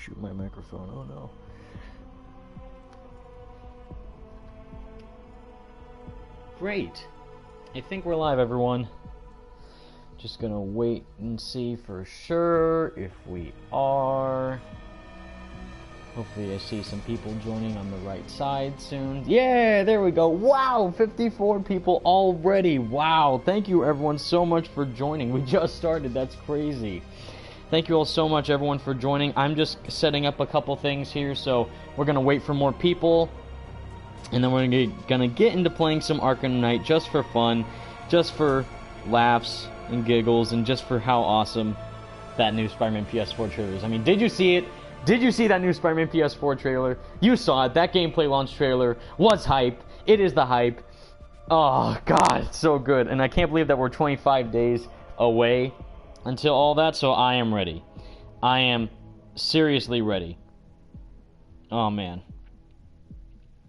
shoot my microphone. Oh no. Great. I think we're live, everyone. Just gonna wait and see for sure if we are. Hopefully I see some people joining on the right side soon. Yeah, there we go. Wow, 54 people already. Wow, thank you everyone so much for joining. We just started. That's crazy. Thank you all so much, everyone, for joining. I'm just setting up a couple things here, so we're gonna wait for more people. And then we're gonna get into playing some Arkham Knight just for fun, just for laughs and giggles, and just for how awesome that new Spider-Man PS4 trailer is. I mean, did you see it? Did you see that new Spider-Man PS4 trailer? You saw it. That gameplay launch trailer was hype. It is the hype. Oh, God, it's so good. And I can't believe that we're 25 days away until all that, so I am ready. I am seriously ready. Oh, man.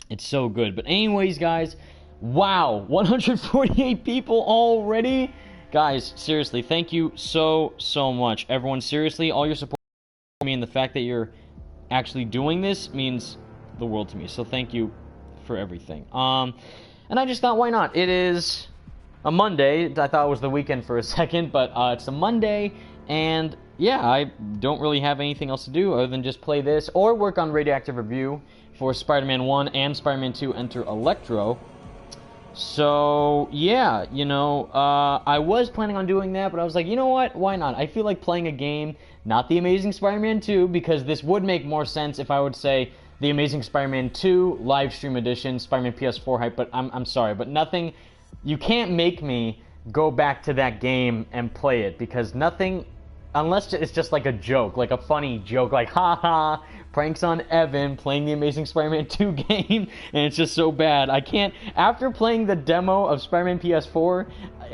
It's so good. But anyways, guys, wow, 148 people already? Guys, seriously, thank you so much. Everyone, seriously, all your support for me and the fact that you're actually doing this means the world to me. So thank you for everything. And I just thought, why not? It is a Monday. I thought it was the weekend for a second, but it's a Monday, and yeah, I don't really have anything else to do other than just play this or work on Radioactive Review for Spider-Man 1 and Spider-Man 2 Enter Electro. So, yeah, you know, I was planning on doing that, but I was like, you know what? Why not? I feel like playing a game, not The Amazing Spider-Man 2, because this would make more sense if I would say The Amazing Spider-Man 2 Livestream Edition, Spider-Man PS4 hype, but I'm sorry, but nothing, you can't make me go back to that game and play it, because nothing, unless it's just like a joke, like a funny joke, like, haha, pranks on Evan playing the Amazing Spider-Man 2 game, and it's just so bad. I can't, after playing the demo of Spider-Man PS4,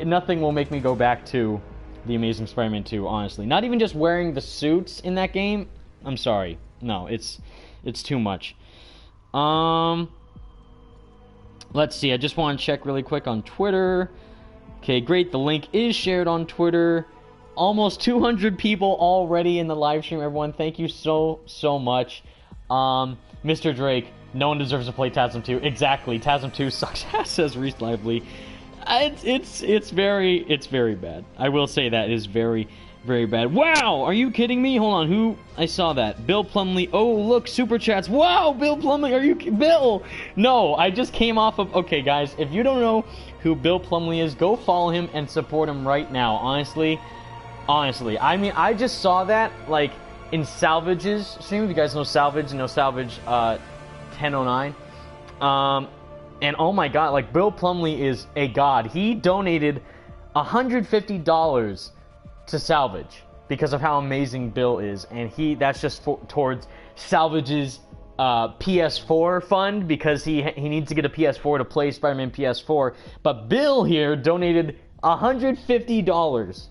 nothing will make me go back to the Amazing Spider-Man 2, honestly. Not even just wearing the suits in that game. I'm sorry. No, it's too much. Let's see, I just want to check really quick on Twitter. Okay, great, the link is shared on Twitter. Almost 200 people already in the live stream, everyone. Thank you so much. Mr. Drake, no one deserves to play TASM 2. Exactly. TASM 2 sucks ass, says Reese Lively. It's very bad. I will say that it is very bad. Wow, are you kidding me? Hold on, who? I saw that. Bill Plumley. Oh, look, super chats. Wow, Bill Plumley, are you Bill? No, I just came off of. Okay, guys, if you don't know who Bill Plumley is, go follow him and support him right now. Honestly, I mean, I just saw that, like, in Salvage's stream. If you guys know Salvage, Salvage 1009. And oh my god, like, Bill Plumley is a god. He donated $150 to Salvage because of how amazing Bill is. And that's just towards Salvage's PS4 fund, because he needs to get a PS4 to play Spider-Man PS4. But Bill here donated $150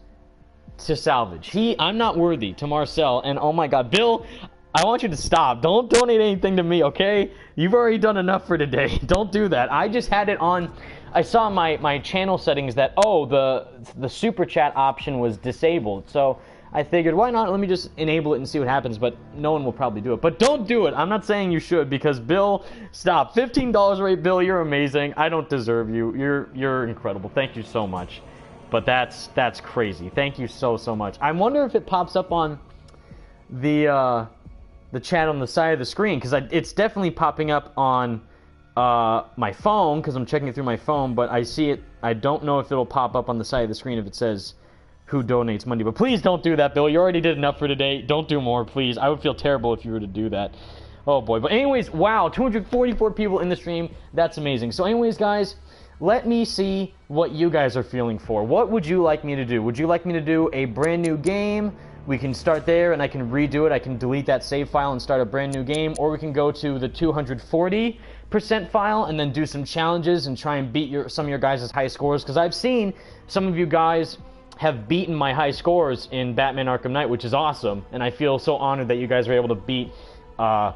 to Salvage. I'm not worthy to Marcel, and oh my god, Bill, I want you to stop. Don't donate anything to me, okay? You've already done enough for today. Don't do that. I just had it on. I saw my channel settings that, oh, the super chat option was disabled, so I figured, why not? Let me just enable it and see what happens, but no one will probably do it. But don't do it. I'm not saying you should, because Bill, stop. $15 rate, Bill, you're amazing. I don't deserve you. You're incredible. Thank you so much. But that's crazy. Thank you so much. I wonder if it pops up on the chat on the side of the screen, because it's definitely popping up on my phone, because I'm checking it through my phone, but I see it. I don't know if it'll pop up on the side of the screen if it says who donates money. But please don't do that, Bill. You already did enough for today. Don't do more, please. I would feel terrible if you were to do that. Oh boy. But anyways, wow, 244 people in the stream. That's amazing. So anyways, guys, let me see what you guys are feeling for. What would you like me to do? Would you like me to do a brand new game? We can start there and I can redo it. I can delete that save file and start a brand new game. Or we can go to the 240% file and then do some challenges and try and beat some of your guys' high scores. Because I've seen some of you guys have beaten my high scores in Batman Arkham Knight, which is awesome. And I feel so honored that you guys were able to beat the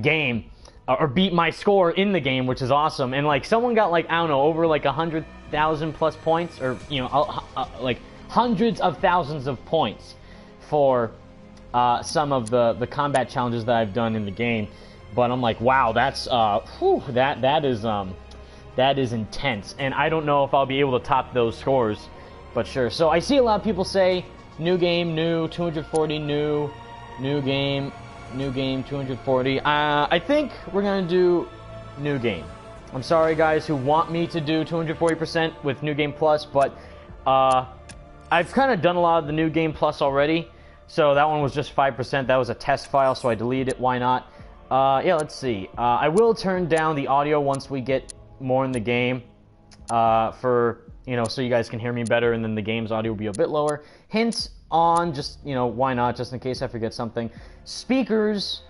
game. Or beat my score in the game, which is awesome. And like, someone got, like, I don't know, over like 100,000 plus points, or, you know, like hundreds of thousands of points for some of the combat challenges that I've done in the game. But I'm like, wow, that's that is intense, and I don't know if I'll be able to top those scores, but sure. So I see a lot of people say new game, new 240, new game, 240. I think we're gonna do new game. I'm sorry guys who want me to do 240% with New Game Plus, but I've kind of done a lot of the New Game Plus already, so that one was just 5%. That was a test file, so I deleted it. Why not? Yeah, let's see. I will turn down the audio once we get more in the game, for, you know, so you guys can hear me better, and then the game's audio will be a bit lower. Hints on, just, you know, why not, just in case I forget something. Speakers,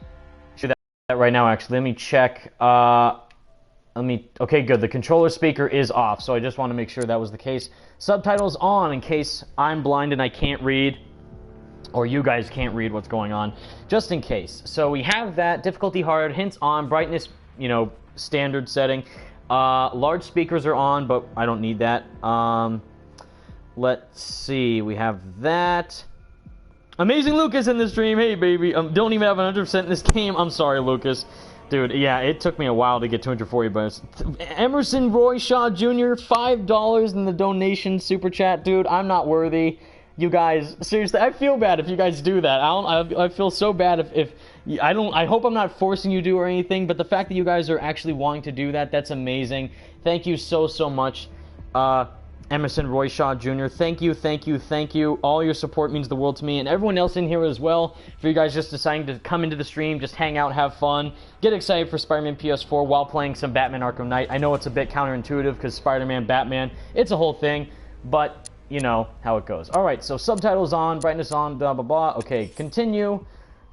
should that right now, actually. Let me check. Okay, good. The controller speaker is off, so I just want to make sure that was the case. Subtitles on in case I'm blind and I can't read, or you guys can't read what's going on, just in case. So we have that. Difficulty hard, hints on, brightness, you know, standard setting. Large speakers are on, but I don't need that. Let's see, we have that. Amazing Lucas in the stream. Hey, baby. Don't even have 100% in this game. I'm sorry, Lucas. Dude, yeah, it took me a while to get 240 bucks. Emerson Roy Shaw Jr., $5 in the donation super chat. Dude, I'm not worthy. You guys, seriously, I feel bad if you guys do that. I feel so bad if I hope I'm not forcing you to do or anything, but the fact that you guys are actually wanting to do that, that's amazing. Thank you so much. Emerson Roy Shaw Jr., thank you. All your support means the world to me, and everyone else in here as well, for you guys just deciding to come into the stream, just hang out, have fun, get excited for Spider-Man PS4 while playing some Batman Arkham Knight. I know it's a bit counterintuitive because Spider-Man, Batman, it's a whole thing, but you know how it goes. Alright, so subtitles on, brightness on, blah blah blah. Okay, continue,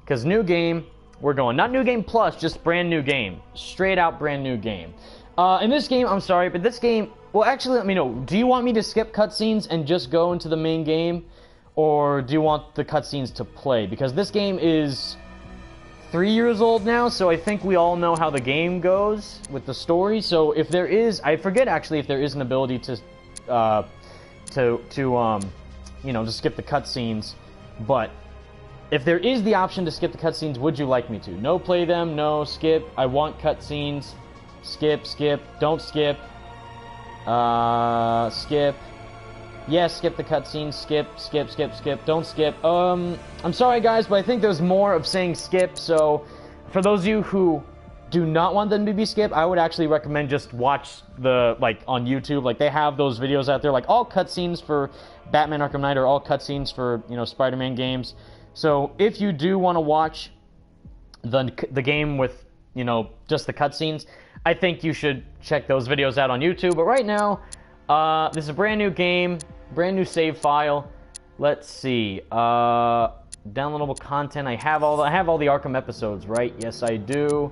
because new game, we're going. Not New Game Plus, just brand new game. Straight out brand new game. In this game, I'm sorry, but this game, well, actually, let me know. Do you want me to skip cutscenes and just go into the main game? Or do you want the cutscenes to play? Because this game is 3 years old now, so I think we all know how the game goes with the story. So if there is, I forget actually if there is an ability to you know, to skip the cutscenes. But if there is the option to skip the cutscenes, would you like me to? No, play them. No, skip. I want cutscenes. Skip. Don't skip. Skip. Yes, skip the cutscenes. Skip. Don't skip. I'm sorry guys, but I think there's more of saying skip, so for those of you who do not want them to be skipped, I would actually recommend just watch the, like, on YouTube, like, they have those videos out there, like, all cutscenes for Batman Arkham Knight or all cutscenes for, you know, Spider-Man games. So if you do want to watch the game with, you know, just the cutscenes, I think you should check those videos out on YouTube. But right now, this is a brand new game, brand new save file. Let's see. Downloadable content. I have all the Arkham episodes, right? Yes, I do.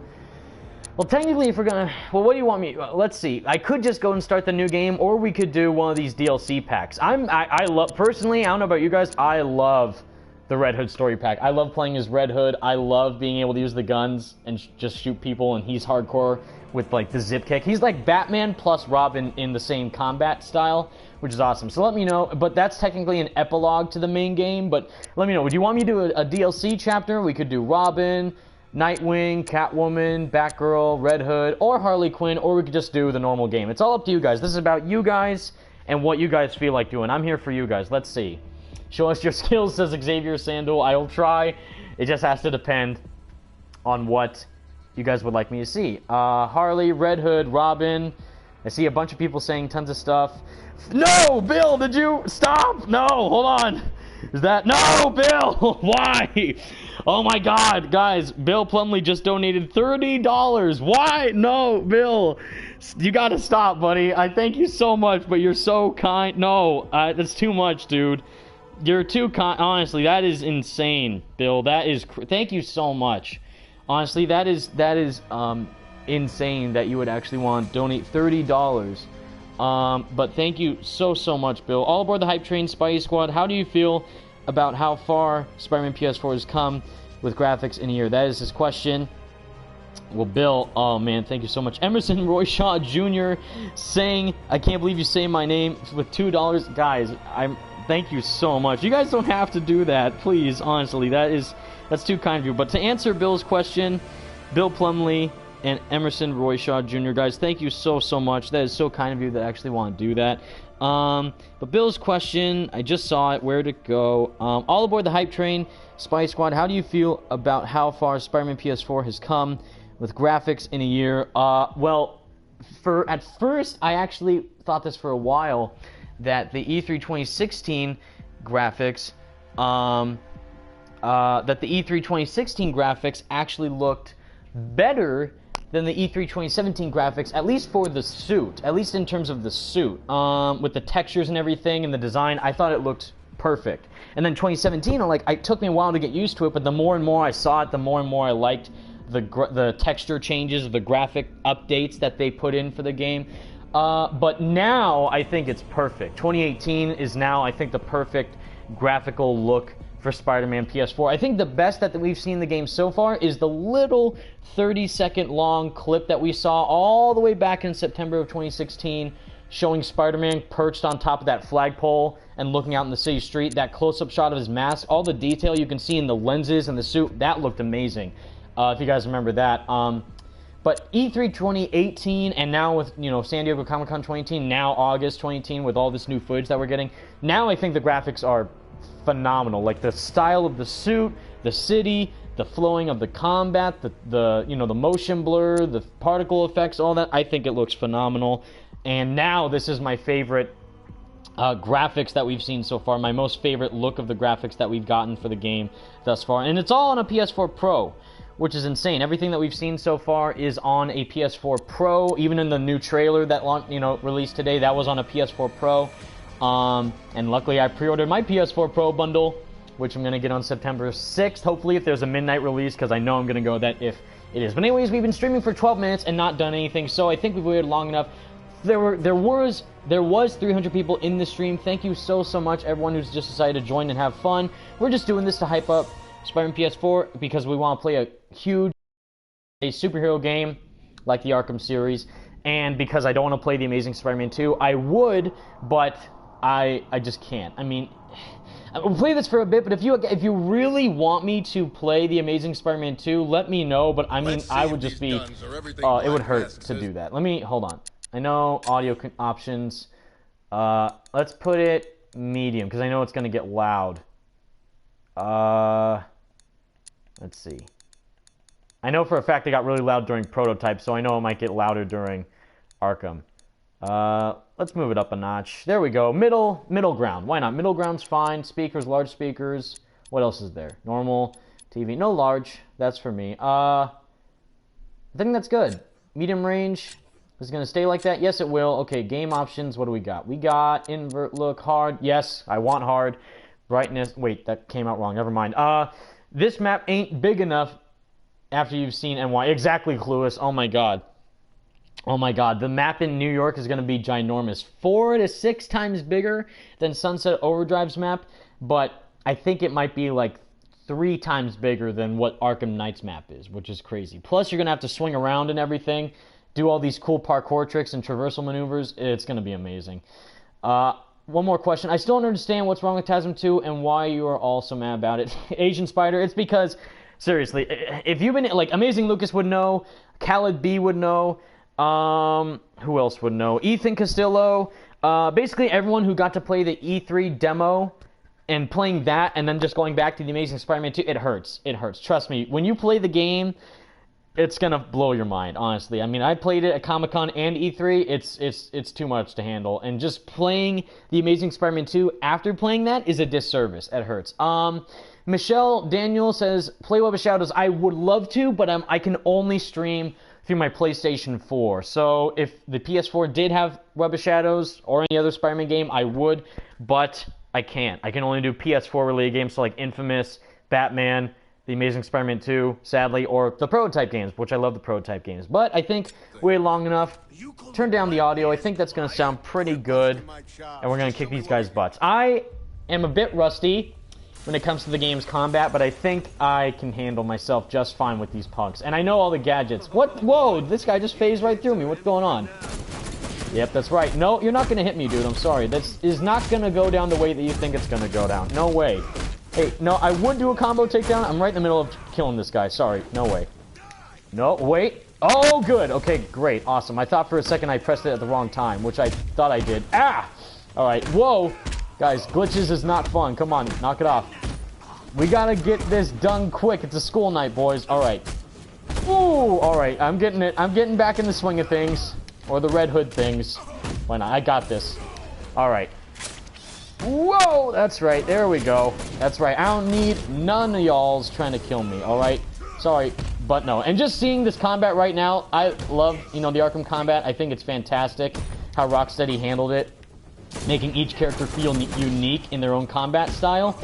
Well, technically, if we're gonna, well, what do you want me? Let's see. I could just go and start the new game, or we could do one of these DLC packs. I love, personally, I don't know about you guys, I love the Red Hood story pack. I love playing as Red Hood. I love being able to use the guns and just shoot people, and he's hardcore with, like, the zip kick. He's like Batman plus Robin in the same combat style, which is awesome. So let me know, but that's technically an epilogue to the main game, but let me know. Would you want me to do a DLC chapter? We could do Robin, Nightwing, Catwoman, Batgirl, Red Hood, or Harley Quinn, or we could just do the normal game. It's all up to you guys. This is about you guys and what you guys feel like doing. I'm here for you guys. Let's see. Show us your skills, says Xavier Sandal. I will try. It just has to depend on what you guys would like me to see. Harley, Red Hood, Robin. I see a bunch of people saying tons of stuff. No, Bill, did you stop? No, hold on. Is that, no, Bill? Why? Oh my God, guys, Bill Plumley just donated $30. Why? No, Bill, you gotta stop, buddy. I thank you so much, but you're so kind. No, that's too much, dude. You're too kind. Honestly, that is insane, Bill. That is, thank you so much. Honestly, that is insane that you would actually want to donate $30. But thank you so much, Bill. All aboard the hype train, Spidey Squad. How do you feel about how far Spider-Man PS4 has come with graphics in a year? That is his question. Well, Bill, oh man, thank you so much. Emerson Roy Shaw Jr. saying, I can't believe you say my name with $2. Guys, Thank you so much. You guys don't have to do that, please. Honestly, that's too kind of you. But to answer Bill's question, Bill Plumley and Emerson Royshaw Jr., guys, thank you so much. That is so kind of you that actually want to do that. But Bill's question, I just saw it. Where'd it go? All aboard the hype train, Spy Squad. How do you feel about how far Spider-Man PS4 has come with graphics in a year? Well, at first, I actually thought this for a while, that the E3 2016 graphics, actually looked better than the E3 2017 graphics, at least for the suit, at least in terms of the suit, with the textures and everything and the design. I thought it looked perfect. And then 2017, it took me a while to get used to it, but the more and more I saw it, the more and more I liked the texture changes, the graphic updates that they put in for the game. But now I think it's perfect. 2018 is now, I think, the perfect graphical look for Spider-Man PS4. I think the best that we've seen in the game so far is the little 30-second long clip that we saw all the way back in September of 2016, showing Spider-Man perched on top of that flagpole and looking out in the city street. That close-up shot of his mask, all the detail you can see in the lenses and the suit, that looked amazing. If you guys remember that. But E3 2018, and now with, San Diego Comic-Con 2018, now August 2018, with all this new footage that we're getting, now I think the graphics are phenomenal. Like the style of the suit, the city, the flowing of the combat, the motion blur, the particle effects, all that, I think it looks phenomenal. And now this is my favorite graphics that we've seen so far, my most favorite look of the graphics that we've gotten for the game thus far. And it's all on a PS4 Pro, which is insane. Everything that we've seen so far is on a PS4 Pro. Even in the new trailer that released today, that was on a PS4 Pro. And luckily I pre-ordered my PS4 Pro bundle, which I'm going to get on September 6th, hopefully, if there's a midnight release, because I know I'm going to go with that if it is. But anyways, we've been streaming for 12 minutes and not done anything, so I think we've waited long enough. There was 300 people in the stream. Thank you so much, everyone who's just decided to join and have fun. We're just doing this to hype up Spider-Man PS4 because we want to play a superhero game like the Arkham series, and because I don't want to play the Amazing Spider-Man 2. I would, but I just can't. I mean, I'll play this for a bit, but if you really want me to play the Amazing Spider-Man 2, let me know. But I mean, I would just be, it would hurt to do that. Hold on. I know audio options. Let's put it medium because I know it's going to get loud. Let's see. I know for a fact it got really loud during Prototype, so I know it might get louder during Arkham. Let's move it up a notch. There we go. Middle ground. Why not? Middle ground's fine. Speakers, large speakers. What else is there? Normal TV. No large. That's for me. I think that's good. Medium range. Is it going to stay like that? Yes, it will. Okay, game options. What do we got? We got invert look, hard. Yes, I want hard. Brightness. Wait, that came out wrong. Never mind. This map ain't big enough after you've seen NY. Exactly, Clueless. Oh my god. Oh my god. The map in New York is going to be ginormous. 4 to 6 times bigger than Sunset Overdrive's map, but I think it might be like 3 times bigger than what Arkham Knight's map is, which is crazy. Plus, you're going to have to swing around and everything, do all these cool parkour tricks and traversal maneuvers. It's going to be amazing. One more question. I still don't understand what's wrong with TASM 2 and why you are all so mad about it. Asian Spider, it's because, seriously, if you've been, like, Amazing Lucas would know, Khaled B would know, who else would know? Ethan Castillo, basically everyone who got to play the E3 demo and playing that and then just going back to the Amazing Spider-Man 2, it hurts. It hurts. Trust me. When you play the game, it's gonna blow your mind, honestly. I mean, I played it at Comic-Con and E3. It's too much to handle. And just playing the Amazing Spider-Man 2 after playing that is a disservice. It hurts. Michelle Daniel says, play Web of Shadows. I would love to, but I can only stream through my PlayStation 4. So if the PS4 did have Web of Shadows or any other Spider-Man game, I would, but I can't. I can only do PS4-related games, so like Infamous, Batman, The Amazing Spider-Man 2, sadly, or the Prototype games, which I love the Prototype games. But I think we waited long enough. Turn down the audio. I think that's going to sound pretty good, and we're going to kick these guys' butts. I am a bit rusty when it comes to the game's combat, but I think I can handle myself just fine with these punks. And I know all the gadgets. What? Whoa, this guy just phased right through me. What's going on? Yep, that's right. No, you're not gonna hit me, dude. I'm sorry. That is not gonna go down the way that you think it's gonna go down. No way. Hey, no, I would do a combo takedown. I'm right in the middle of killing this guy. Sorry. No way. No, wait. Oh, good. Okay, great. Awesome. I thought for a second I pressed it at the wrong time, which I thought I did. Ah! Alright, whoa! Guys, glitches is not fun. Come on, knock it off. We gotta get this done quick. It's a school night, boys. Alright. Ooh! Alright, I'm getting it. I'm getting back in the swing of things. Or the Red Hood things. Why not? I got this. Alright. Whoa! That's right. There we go. That's right. I don't need none of y'all's trying to kill me. Alright? Sorry. But no. And just seeing this combat right now, I love, you know, the Arkham combat. I think it's fantastic how Rocksteady handled it. Making each character feel unique in their own combat style.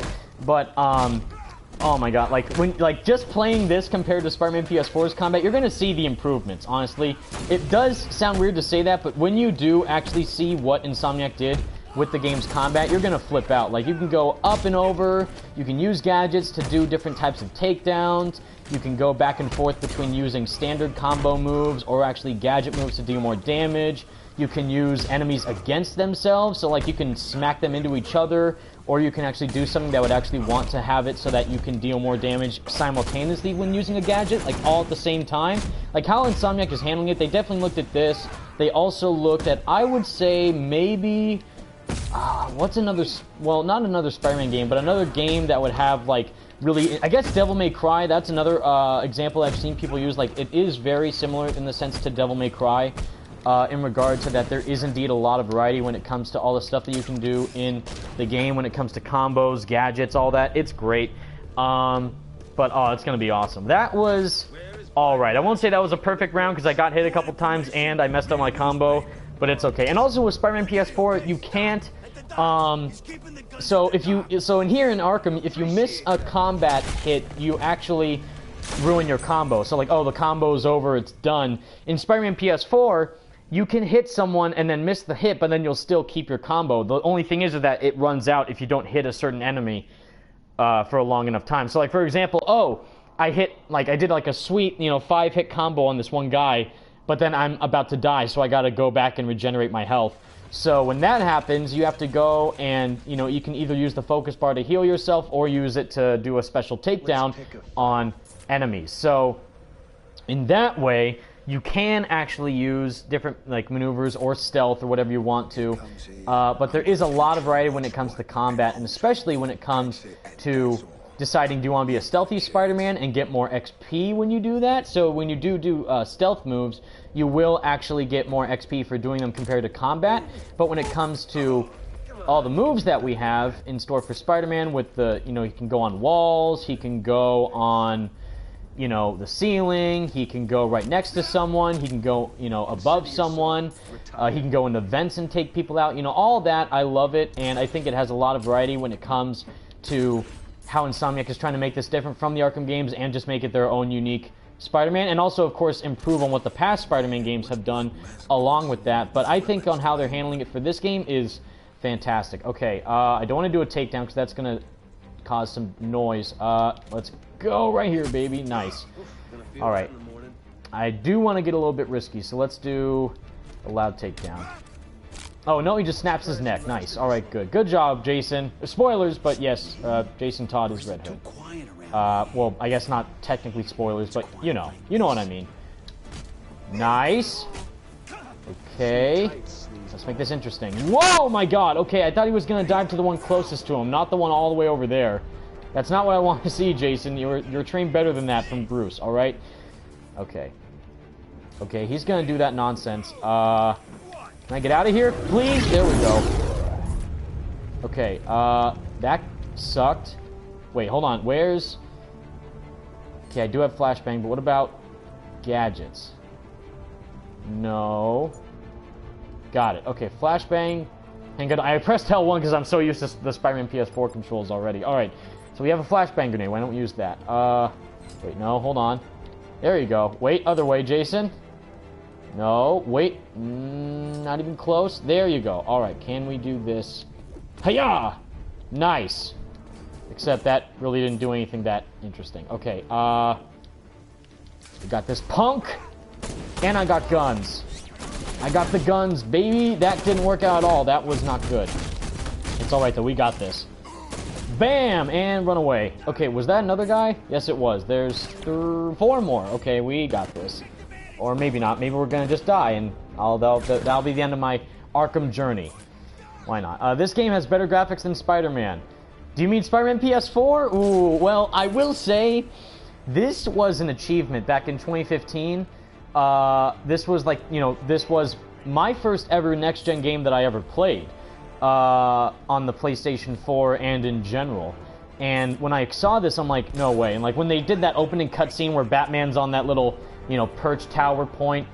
But, oh my god, like just playing this compared to Spider-Man PS4's combat, you're gonna see the improvements, honestly. It does sound weird to say that, but when you do actually see what Insomniac did with the game's combat, you're gonna flip out. Like, you can go up and over, you can use gadgets to do different types of takedowns, you can go back and forth between using standard combo moves or actually gadget moves to do more damage. You can use enemies against themselves, so like you can smack them into each other, or you can actually do something that would actually want to have it so that you can deal more damage simultaneously when using a gadget, like all at the same time. Like how Insomniac is handling it, they definitely looked at this. They also looked at, I would say, maybe, what's another, well, not another Spider-Man game, but another game that would have like really, I guess Devil May Cry, that's another example I've seen people use. Like, it is very similar in the sense to Devil May Cry. In regard to that, there is indeed a lot of variety when it comes to all the stuff that you can do in the game, when it comes to combos, gadgets, all that. It's great. But, oh, it's going to be awesome. That was alright. I won't say that was a perfect round because I got hit a couple times and I messed up my combo, but it's okay. And also with Spider-Man PS4, you can't, so in here in Arkham, if you miss a combat hit, you actually ruin your combo. So like, oh, the combo's over, it's done. In Spider-Man PS4, you can hit someone and then miss the hit, but then you'll still keep your combo. The only thing is that it runs out if you don't hit a certain enemy for a long enough time. So, like, for example, oh, I did like a sweet, 5-hit combo on this one guy, but then I'm about to die, so I gotta go back and regenerate my health. So when that happens, you have to go and, you can either use the focus bar to heal yourself or use it to do a special takedown on enemies. So in that way, you can actually use different maneuvers or stealth or whatever you want to, but there is a lot of variety when it comes to combat, and especially when it comes to deciding, do you want to be a stealthy Spider-Man and get more XP when you do that? So when you do stealth moves, you will actually get more XP for doing them compared to combat. But when it comes to all the moves that we have in store for Spider-Man, with the, he can go on walls, he can go on, the ceiling, he can go right next to someone, he can go, above someone, he can go into vents and take people out, all that. I love it, and I think it has a lot of variety when it comes to how Insomniac is trying to make this different from the Arkham games and just make it their own unique Spider-Man, and also, of course, improve on what the past Spider-Man games have done along with that. But I think on how they're handling it for this game is fantastic. Okay, I don't want to do a takedown because that's going to cause some noise. Let's go right here, baby. Nice. All right. I do want to get a little bit risky, so let's do a loud takedown. Oh, no, he just snaps his neck. Nice. All right, good. Good job, Jason. Spoilers, but yes, Jason Todd is Red Hood. Well, I guess not technically spoilers, but you know what I mean. Nice. Okay. Let's make this interesting. Whoa, my God. Okay, I thought he was going to dive to the one closest to him, not the one all the way over there. That's not what I want to see, Jason. You're trained better than that from Bruce, all right? Okay. Okay, he's going to do that nonsense. Can I get out of here, please? There we go. Okay, that sucked. Wait, hold on. Where's... Okay, I do have flashbang, but what about gadgets? No. Got it. Okay, flashbang. Hang on. I pressed L1 because I'm so used to the Spider-Man PS4 controls already. Alright, so we have a flashbang grenade. Why don't we use that? Wait, no, hold on. There you go. Wait, other way, Jason. No, wait. Not even close. There you go. Alright, can we do this? Hiya! Nice. Except that really didn't do anything that interesting. Okay, we got this punk, and I got guns. I got the guns, baby. That didn't work out at all. That was not good. It's alright, though. We got this. Bam! And run away. Okay, was that another guy? Yes, it was. There's 4 more. Okay, we got this. Or maybe not. Maybe we're gonna just die, and that'll be the end of my Arkham journey. Why not? This game has better graphics than Spider-Man. Do you mean Spider-Man PS4? Ooh, well, I will say this was an achievement back in 2015. This was like, you know, this was my first ever next-gen game that I ever played. On the PlayStation 4 and in general. And when I saw this, I'm like, no way. And like when they did that opening cutscene where Batman's on that little, you know, perch tower point,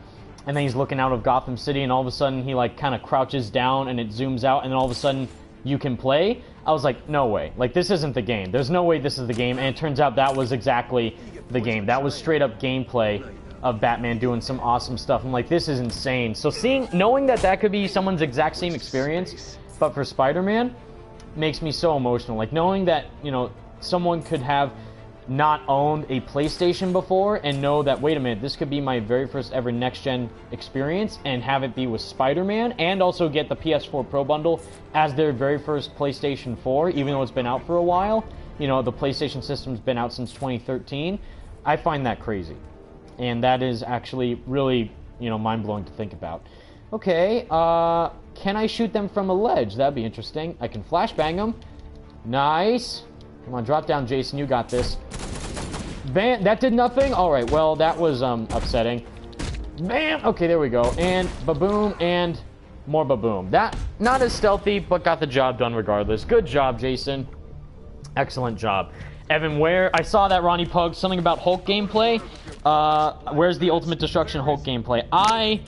and then he's looking out of Gotham City, and all of a sudden he like kind of crouches down and it zooms out, and then all of a sudden you can play. I was like, no way. Like, this isn't the game. There's no way this is the game. And it turns out that was exactly the game. That was straight up gameplay of Batman doing some awesome stuff. I'm like, this is insane. So knowing that could be someone's exact same experience, but for Spider-Man, makes me so emotional. Like, knowing that, you know, someone could have not owned a PlayStation before and know that, wait a minute, this could be my very first ever next-gen experience, and have it be with Spider-Man, and also get the PS4 Pro bundle as their very first PlayStation 4, even though it's been out for a while. You know, the PlayStation system's been out since 2013. I find that crazy. And that is actually really, you know, mind-blowing to think about. Okay, can I shoot them from a ledge? That'd be interesting. I can flashbang them. Nice. Come on, drop down, Jason. You got this. Bam! That did nothing? Alright, well, that was, upsetting. Bam! Okay, there we go. And ba-boom, and more ba-boom. That, not as stealthy, but got the job done regardless. Good job, Jason. Excellent job. Evan, I saw that, Ronnie Pug, something about Hulk gameplay. Where's the Ultimate Destruction Hulk gameplay? I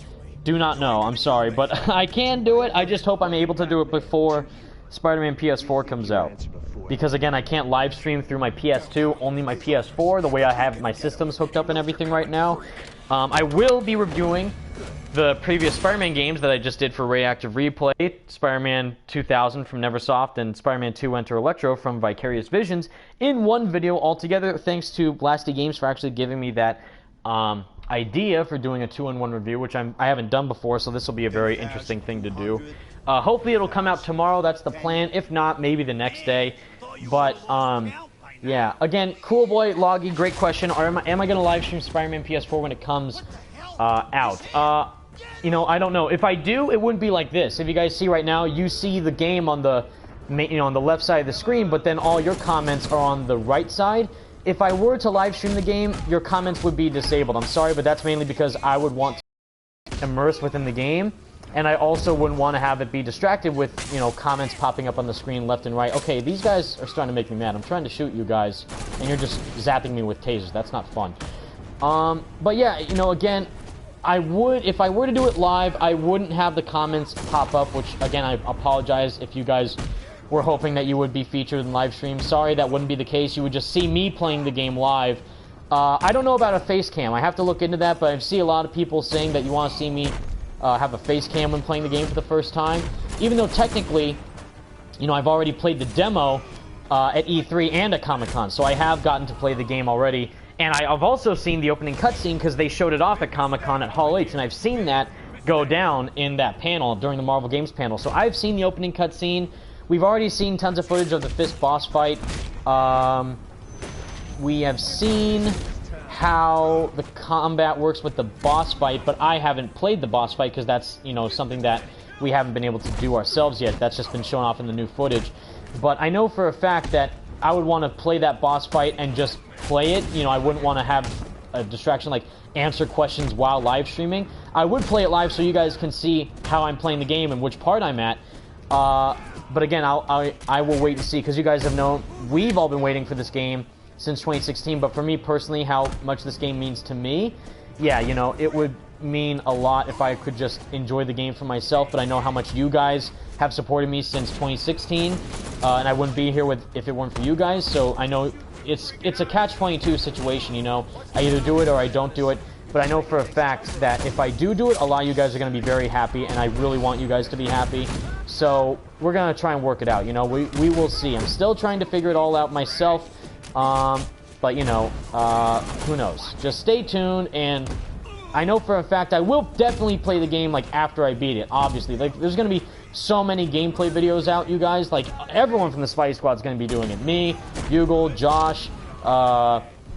do not know, I'm sorry, but I can do it. I just hope I'm able to do it before Spider-Man PS4 comes out. Because, again, I can't live stream through my PS2, only my PS4, the way I have my systems hooked up and everything right now. I will be reviewing the previous Spider-Man games that I just did for Radioactive Replay, Spider-Man 2000 from Neversoft and Spider-Man 2 Enter Electro from Vicarious Visions, in one video altogether, thanks to Blasty Games for actually giving me that idea for doing a 2-in-1 review, which I haven't done before, so this will be a very interesting thing to do. Hopefully it'll come out tomorrow, that's the plan. If not, maybe the next day. But, yeah. Again, Cool Boy, Loggy, great question. Am I going to live stream Spider-Man PS4 when it comes out? You know, I don't know. If I do, it wouldn't be like this. If you guys see right now, you see the game on the, you know, on the left side of the screen, but then all your comments are on the right side. If I were to live stream the game, your comments would be disabled. I'm sorry, but that's mainly because I would want to immerse within the game, and I also wouldn't want to have it be distracted with, you know, comments popping up on the screen left and right. Okay, these guys are starting to make me mad. I'm trying to shoot you guys, and you're just zapping me with tasers. That's not fun. But yeah, you know, again, if I were to do it live, I wouldn't have the comments pop up, which, again, I apologize if you guys were hoping that you would be featured in live stream. Sorry, that wouldn't be the case. You would just see me playing the game live. I don't know about a face cam. I have to look into that, but I see a lot of people saying that you want to see me have a face cam when playing the game for the first time. Even though technically, you know, I've already played the demo at E3 and at Comic-Con, so I have gotten to play the game already. And I've also seen the opening cutscene because they showed it off at Comic-Con at Hall H, and I've seen that go down in that panel during the Marvel Games panel. So I've seen the opening cutscene. We've already seen tons of footage of the Fist boss fight. We have seen how the combat works with the boss fight, but I haven't played the boss fight because that's, you know, something that we haven't been able to do ourselves yet. That's just been shown off in the new footage. But I know for a fact that I would want to play that boss fight and just play it. You know, I wouldn't want to have a distraction like answer questions while live streaming. I would play it live so you guys can see how I'm playing the game and which part I'm at. But again, I will wait and see, because you guys have known, we've all been waiting for this game since 2016, but for me personally, how much this game means to me, yeah, you know, it would mean a lot if I could just enjoy the game for myself, but I know how much you guys have supported me since 2016, and I wouldn't be here if it weren't for you guys, so I know it's a catch-22 situation, you know, I either do it or I don't do it, but I know for a fact that if I do it, a lot of you guys are going to be very happy, and I really want you guys to be happy. So we're going to try and work it out, you know. We will see. I'm still trying to figure it all out myself, but, you know, who knows. Just stay tuned, and I know for a fact I will definitely play the game, like, after I beat it, obviously. Like, there's gonna be so many gameplay videos out, you guys. Like, everyone from the Spidey Squad's gonna be doing it. Me, Bugle, Josh,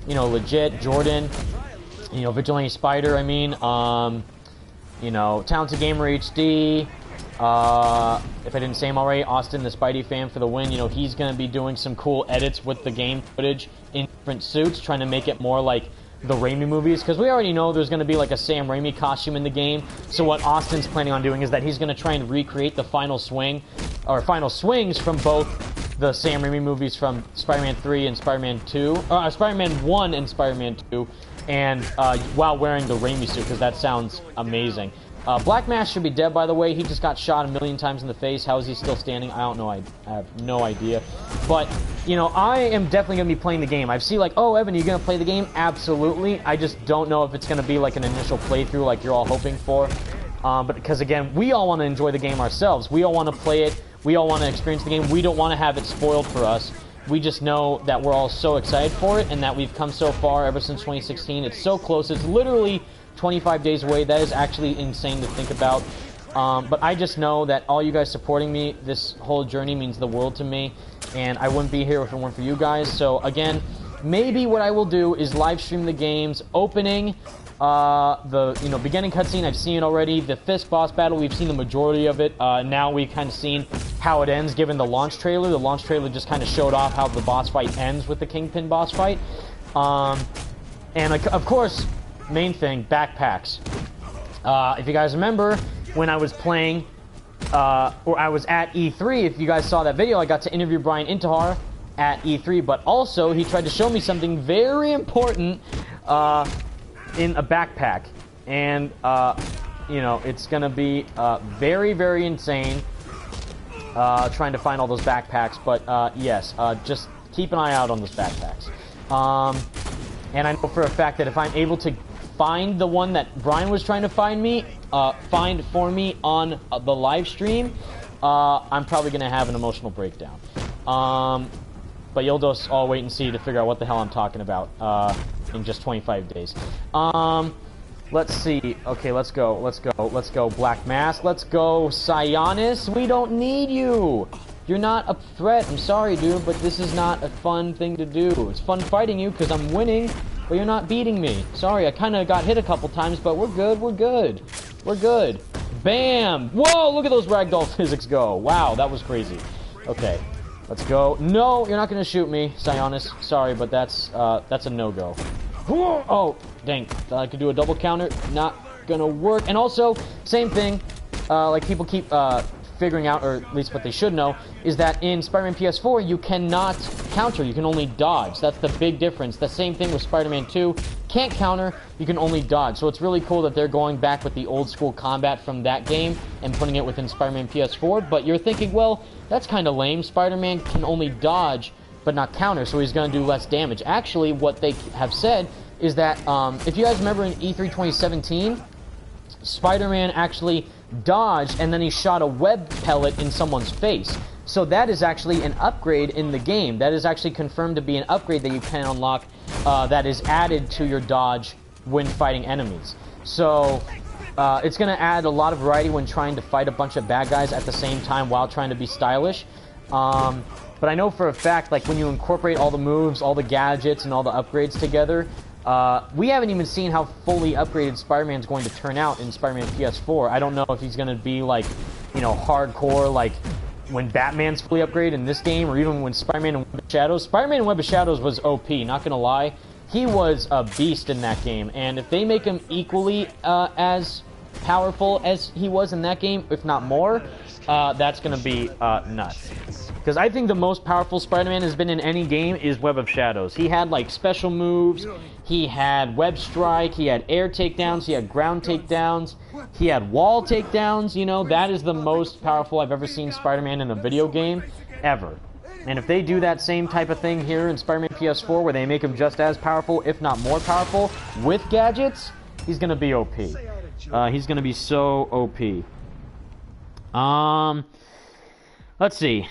you know, Legit, Jordan, you know, Vigilante Spider, I mean, you know, Talented Gamer HD, if I didn't say him already, Austin, the Spidey fan for the win. You know, he's going to be doing some cool edits with the game footage in different suits, trying to make it more like the Raimi movies, because we already know there's going to be like a Sam Raimi costume in the game. So what Austin's planning on doing is that he's going to try and recreate the final swing, or final swings from both the Sam Raimi movies from Spider-Man 3 and Spider-Man 2, Spider-Man 1 and Spider-Man 2, and while wearing the Raimi suit, because that sounds amazing. Black Mask should be dead, by the way. He just got shot a million times in the face. How is he still standing? I don't know. I have no idea. But, you know, I am definitely going to be playing the game. I've seen, like, oh, Evan, are you going to play the game? Absolutely. I just don't know if it's going to be, like, an initial playthrough like you're all hoping for. But because, again, we all want to enjoy the game ourselves. We all want to play it. We all want to experience the game. We don't want to have it spoiled for us. We just know that we're all so excited for it and that we've come so far ever since 2016. It's so close. It's literally 25 days away. That is actually insane to think about. But I just know that all you guys supporting me this whole journey means the world to me, and I wouldn't be here if it weren't for you guys. So again, maybe what I will do is live stream the game's opening, the beginning cutscene. I've seen it already. The Fisk boss battle, we've seen the majority of it. Now we've kind of seen how it ends given the launch trailer. The launch trailer just kind of showed off how the boss fight ends with the Kingpin boss fight. And of course, main thing, backpacks. If you guys remember, when I was playing, or I was at E3, if you guys saw that video, I got to interview Brian Intihar at E3, but also he tried to show me something very important in a backpack. And, you know, it's going to be very, very insane trying to find all those backpacks. But, yes, just keep an eye out on those backpacks. And I know for a fact that if I'm able to find the one that Brian was trying to find for me on the live stream, I'm probably going to have an emotional breakdown. But you'll just all wait and see to figure out what the hell I'm talking about in just 25 days. Let's see. Okay, let's go. Black Mask. Let's go, Sionis. We don't need you. You're not a threat. I'm sorry, dude, but this is not a fun thing to do. It's fun fighting you because I'm winning, but you're not beating me. Sorry, I kind of got hit a couple times, but we're good. We're good. Bam! Whoa, look at those ragdoll physics go. Wow, that was crazy. Okay, let's go. No, you're not going to shoot me, Sionis. Sorry, but that's a no-go. Oh, dang. Thought I could do a double counter. Not going to work. And also, same thing, like people keep figuring out, or at least what they should know, is that in Spider-Man PS4, you cannot counter, you can only dodge. That's the big difference. The same thing with Spider-Man 2. Can't counter, you can only dodge. So it's really cool that they're going back with the old school combat from that game and putting it within Spider-Man PS4, but you're thinking, well, that's kind of lame. Spider-Man can only dodge, but not counter, so he's going to do less damage. Actually, what they have said is that, if you guys remember in E3 2017, Spider-Man actually dodged, and then he shot a web pellet in someone's face. So that is actually an upgrade in the game. That is actually confirmed to be an upgrade that you can unlock that is added to your dodge when fighting enemies. So it's going to add a lot of variety when trying to fight a bunch of bad guys at the same time while trying to be stylish. But I know for a fact, like, when you incorporate all the moves, all the gadgets, and all the upgrades together, we haven't even seen how fully upgraded Spider-Man's going to turn out in Spider-Man PS4. I don't know if he's going to be, like, you know, hardcore, like when Batman's fully upgraded in this game, or even when Spider-Man and Web of Shadows. Spider-Man and Web of Shadows was OP, not gonna lie. He was a beast in that game, and if they make him equally as powerful as he was in that game, if not more, that's gonna be nuts. Because I think the most powerful Spider-Man has been in any game is Web of Shadows. He had, like, special moves, he had Web Strike, he had air takedowns, he had ground takedowns, he had wall takedowns, you know. That is the most powerful I've ever seen Spider-Man in a video game, ever. And if they do that same type of thing here in Spider-Man PS4, where they make him just as powerful, if not more powerful, with gadgets, he's gonna be OP. He's gonna be so OP. Let's see.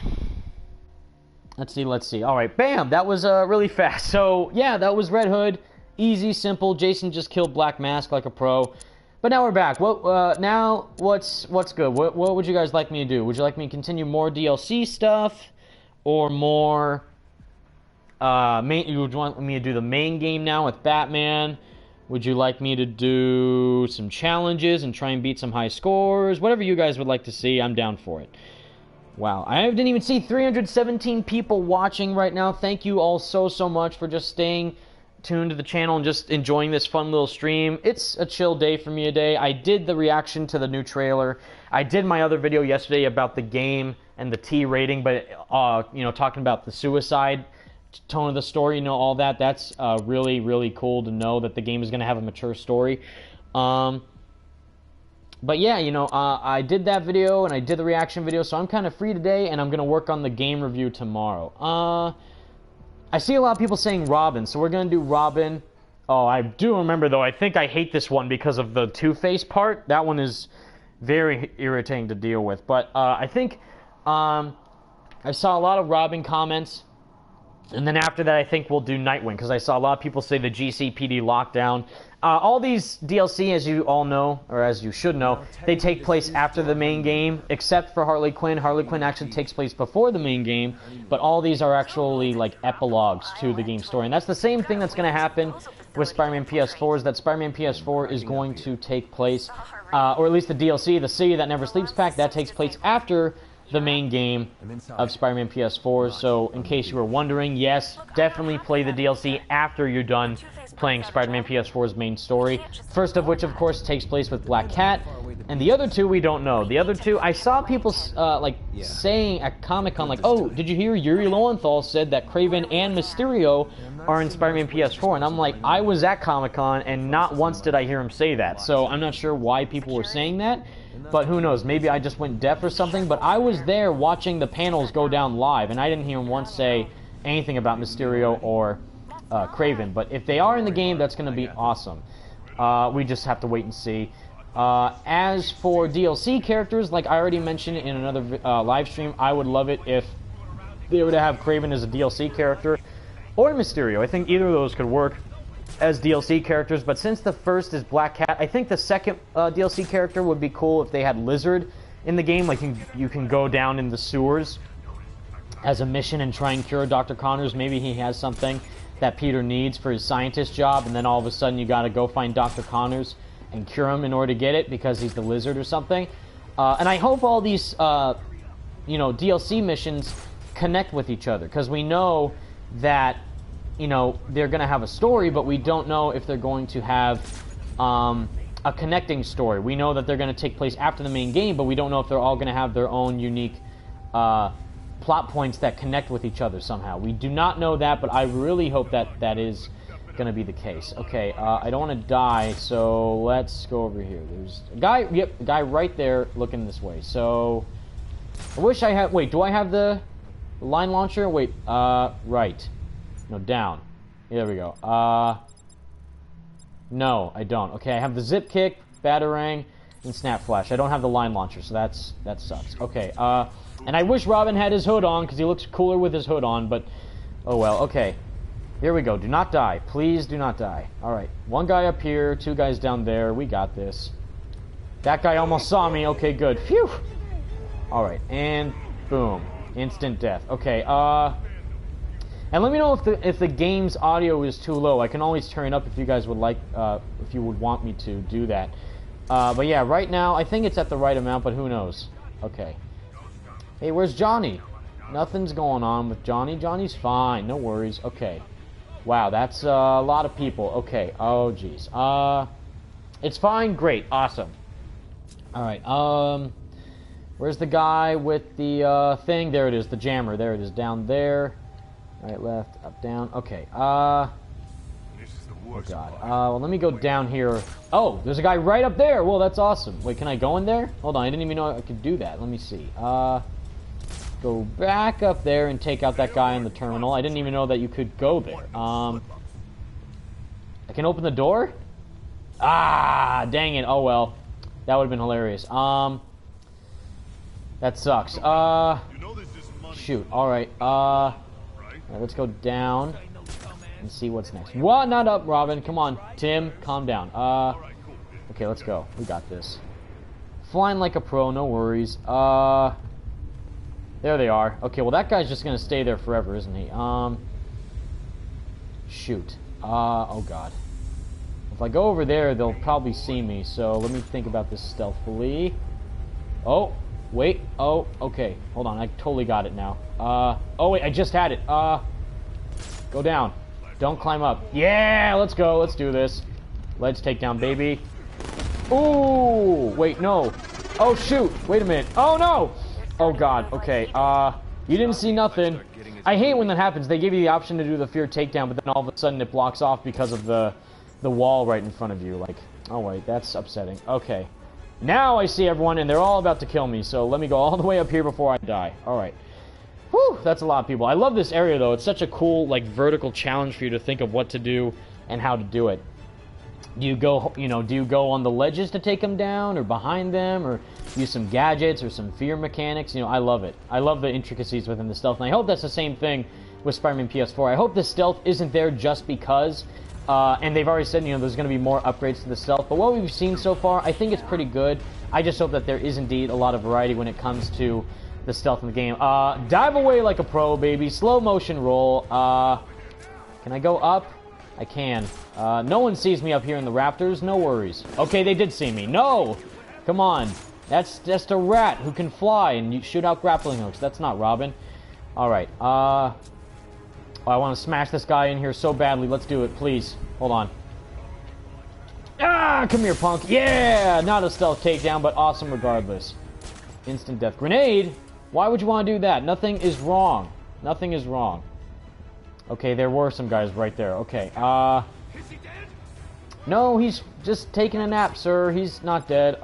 Let's see. All right, bam! That was really fast. So yeah, that was Red Hood Easy, simple. Jason just killed Black Mask like a pro. But now we're back. What? Now what's good? What would you guys like me to do? Would you like me to continue more DLC stuff, or more? You would want me to do the main game now with Batman? Would you like me to do some challenges and try and beat some high scores? Whatever you guys would like to see, I'm down for it. Wow, I didn't even see 317 people watching right now. Thank you all so much for just staying tuned to the channel and just enjoying this fun little stream. It's a chill day for me today. I did the reaction to the new trailer. I did my other video yesterday about the game and the T rating, but you know, talking about the suicide tone of the story, you know, all that. That's really cool to know that the game is going to have a mature story. But yeah, you know, I did that video and I did the reaction video, so I'm kind of free today, and I'm going to work on the game review tomorrow. I see a lot of people saying Robin, so we're going to do Robin. Oh, I do remember, though, I think I hate this one because of the Two-Face part. That one is very irritating to deal with. But I think I saw a lot of Robin comments. And then after that, I think we'll do Nightwing, because I saw a lot of people say the GCPD lockdown. All these DLC, as you all know, or as you should know, they take place after the main game, except for Harley Quinn. Harley Quinn actually takes place before the main game, but all these are actually like epilogues to the game story. And that's the same thing that's going to happen with Spider-Man PS4, is that Spider-Man PS4 is going to take place, or at least the DLC, the City That Never Sleeps pack, that takes place after the main game of Spider-Man PS4. So in case you were wondering, yes, definitely play the DLC after you're done playing Spider-Man PS4's main story. First of which, of course, takes place with Black Cat, and the other two we don't know. The other two, I saw people saying at Comic-Con, like, oh, did you hear Yuri Lowenthal said that Kraven and Mysterio are in Spider-Man PS4? And I'm like, I was at Comic-Con and not once did I hear him say that. So I'm not sure why people were saying that. But who knows, maybe I just went deaf or something, but I was there watching the panels go down live, and I didn't hear him once say anything about Mysterio or Kraven. But if they are in the game, that's going to be awesome. We just have to wait and see. As for DLC characters, like I already mentioned in another live stream, I would love it if they were to have Kraven as a DLC character, or Mysterio. I think either of those could work as DLC characters, but since the first is Black Cat, I think the second DLC character would be cool if they had Lizard in the game. Like you can go down in the sewers as a mission and try and cure Dr. Connors. Maybe he has something that Peter needs for his scientist job, and then all of a sudden you gotta go find Dr. Connors and cure him in order to get it because he's the Lizard or something. And I hope all these you know, DLC missions connect with each other, because we know that, you know, they're going to have a story, but we don't know if they're going to have a connecting story. We know that they're going to take place after the main game, but we don't know if they're all going to have their own unique plot points that connect with each other somehow. We do not know that, but I really hope that that is going to be the case. Okay, I don't want to die, so let's go over here. There's a guy, yep, a guy right there looking this way. So, I wish I had, wait, do I have the line launcher? Wait, right. No, down. There we go. No, I don't. Okay, I have the zip kick, batarang, and snap flash. I don't have the line launcher, so that sucks. Okay, and I wish Robin had his hood on, because he looks cooler with his hood on, but oh well. Okay, here we go. Do not die. Please do not die. Alright, one guy up here, two guys down there. We got this. That guy almost saw me. Okay, good. Phew! Alright, and boom. Instant death. Okay, and let me know if the game's audio is too low. I can always turn it up if you guys would like, if you would want me to do that. But yeah, right now, I think it's at the right amount, but who knows. Okay. Hey, where's Johnny? Nothing's going on with Johnny. Johnny's fine, no worries. Okay. Wow, that's a lot of people. Okay, oh jeez. It's fine, great, awesome. Alright, where's the guy with the thing? There it is, the jammer. There it is, down there. Right, left, up, down. Okay, oh god. Well, let me go down here. Oh, there's a guy right up there. Well, that's awesome. Wait, can I go in there? Hold on, I didn't even know I could do that. Let me see. Go back up there and take out that guy in the terminal. I didn't even know that you could go there. I can open the door? Ah, dang it. Oh, well. That would have been hilarious. That sucks. Shoot. Alright, let's go down. and see what's next. What? Not up, Robin. Come on, Tim. Calm down. Okay, let's go. We got this. Flying like a pro, no worries. There they are. Okay, well that guy's just gonna stay there forever, isn't he? Shoot. Oh god. If I go over there, they'll probably see me, so let me think about this stealthily. Oh, wait. Oh, okay. Hold on, I totally got it now. Oh wait, I just had it. Go down. Don't climb up. Yeah, let's go. Let's do this. Let's take down baby. Ooh, wait, no. Oh shoot, wait a minute. Oh no! Oh god, okay. You didn't see nothing. I hate when that happens. They give you the option to do the fear takedown, but then all of a sudden it blocks off because of the wall right in front of you. Like, oh wait, that's upsetting. Okay. Now I see everyone, and they're all about to kill me, so let me go all the way up here before I die. Alright. Whew, that's a lot of people. I love this area, though. It's such a cool, like, vertical challenge for you to think of what to do and how to do it. Do you go, do you go on the ledges to take them down, or behind them, or use some gadgets, or some fear mechanics? I love it. I love the intricacies within the stealth, and I hope that's the same thing with Spider-Man PS4. I hope the stealth isn't there just because, and they've already said, there's going to be more upgrades to the stealth, but what we've seen so far, I think it's pretty good. I just hope that there is indeed a lot of variety when it comes to the stealth in the game. Dive away like a pro, baby. Slow motion roll. Can I go up? I can. No one sees me up here in the rafters. No worries. Okay, they did see me. No! Come on. That's just a rat who can fly and you shoot out grappling hooks. That's not Robin. Alright. I want to smash this guy in here so badly. Let's do it, please. Hold on. Ah! Come here, punk. Yeah! Not a stealth takedown, but awesome regardless. Instant death. Grenade? Why would you want to do that? Nothing is wrong. Nothing is wrong. Okay, there were some guys right there. Okay, no, he's just taking a nap, sir. He's not dead.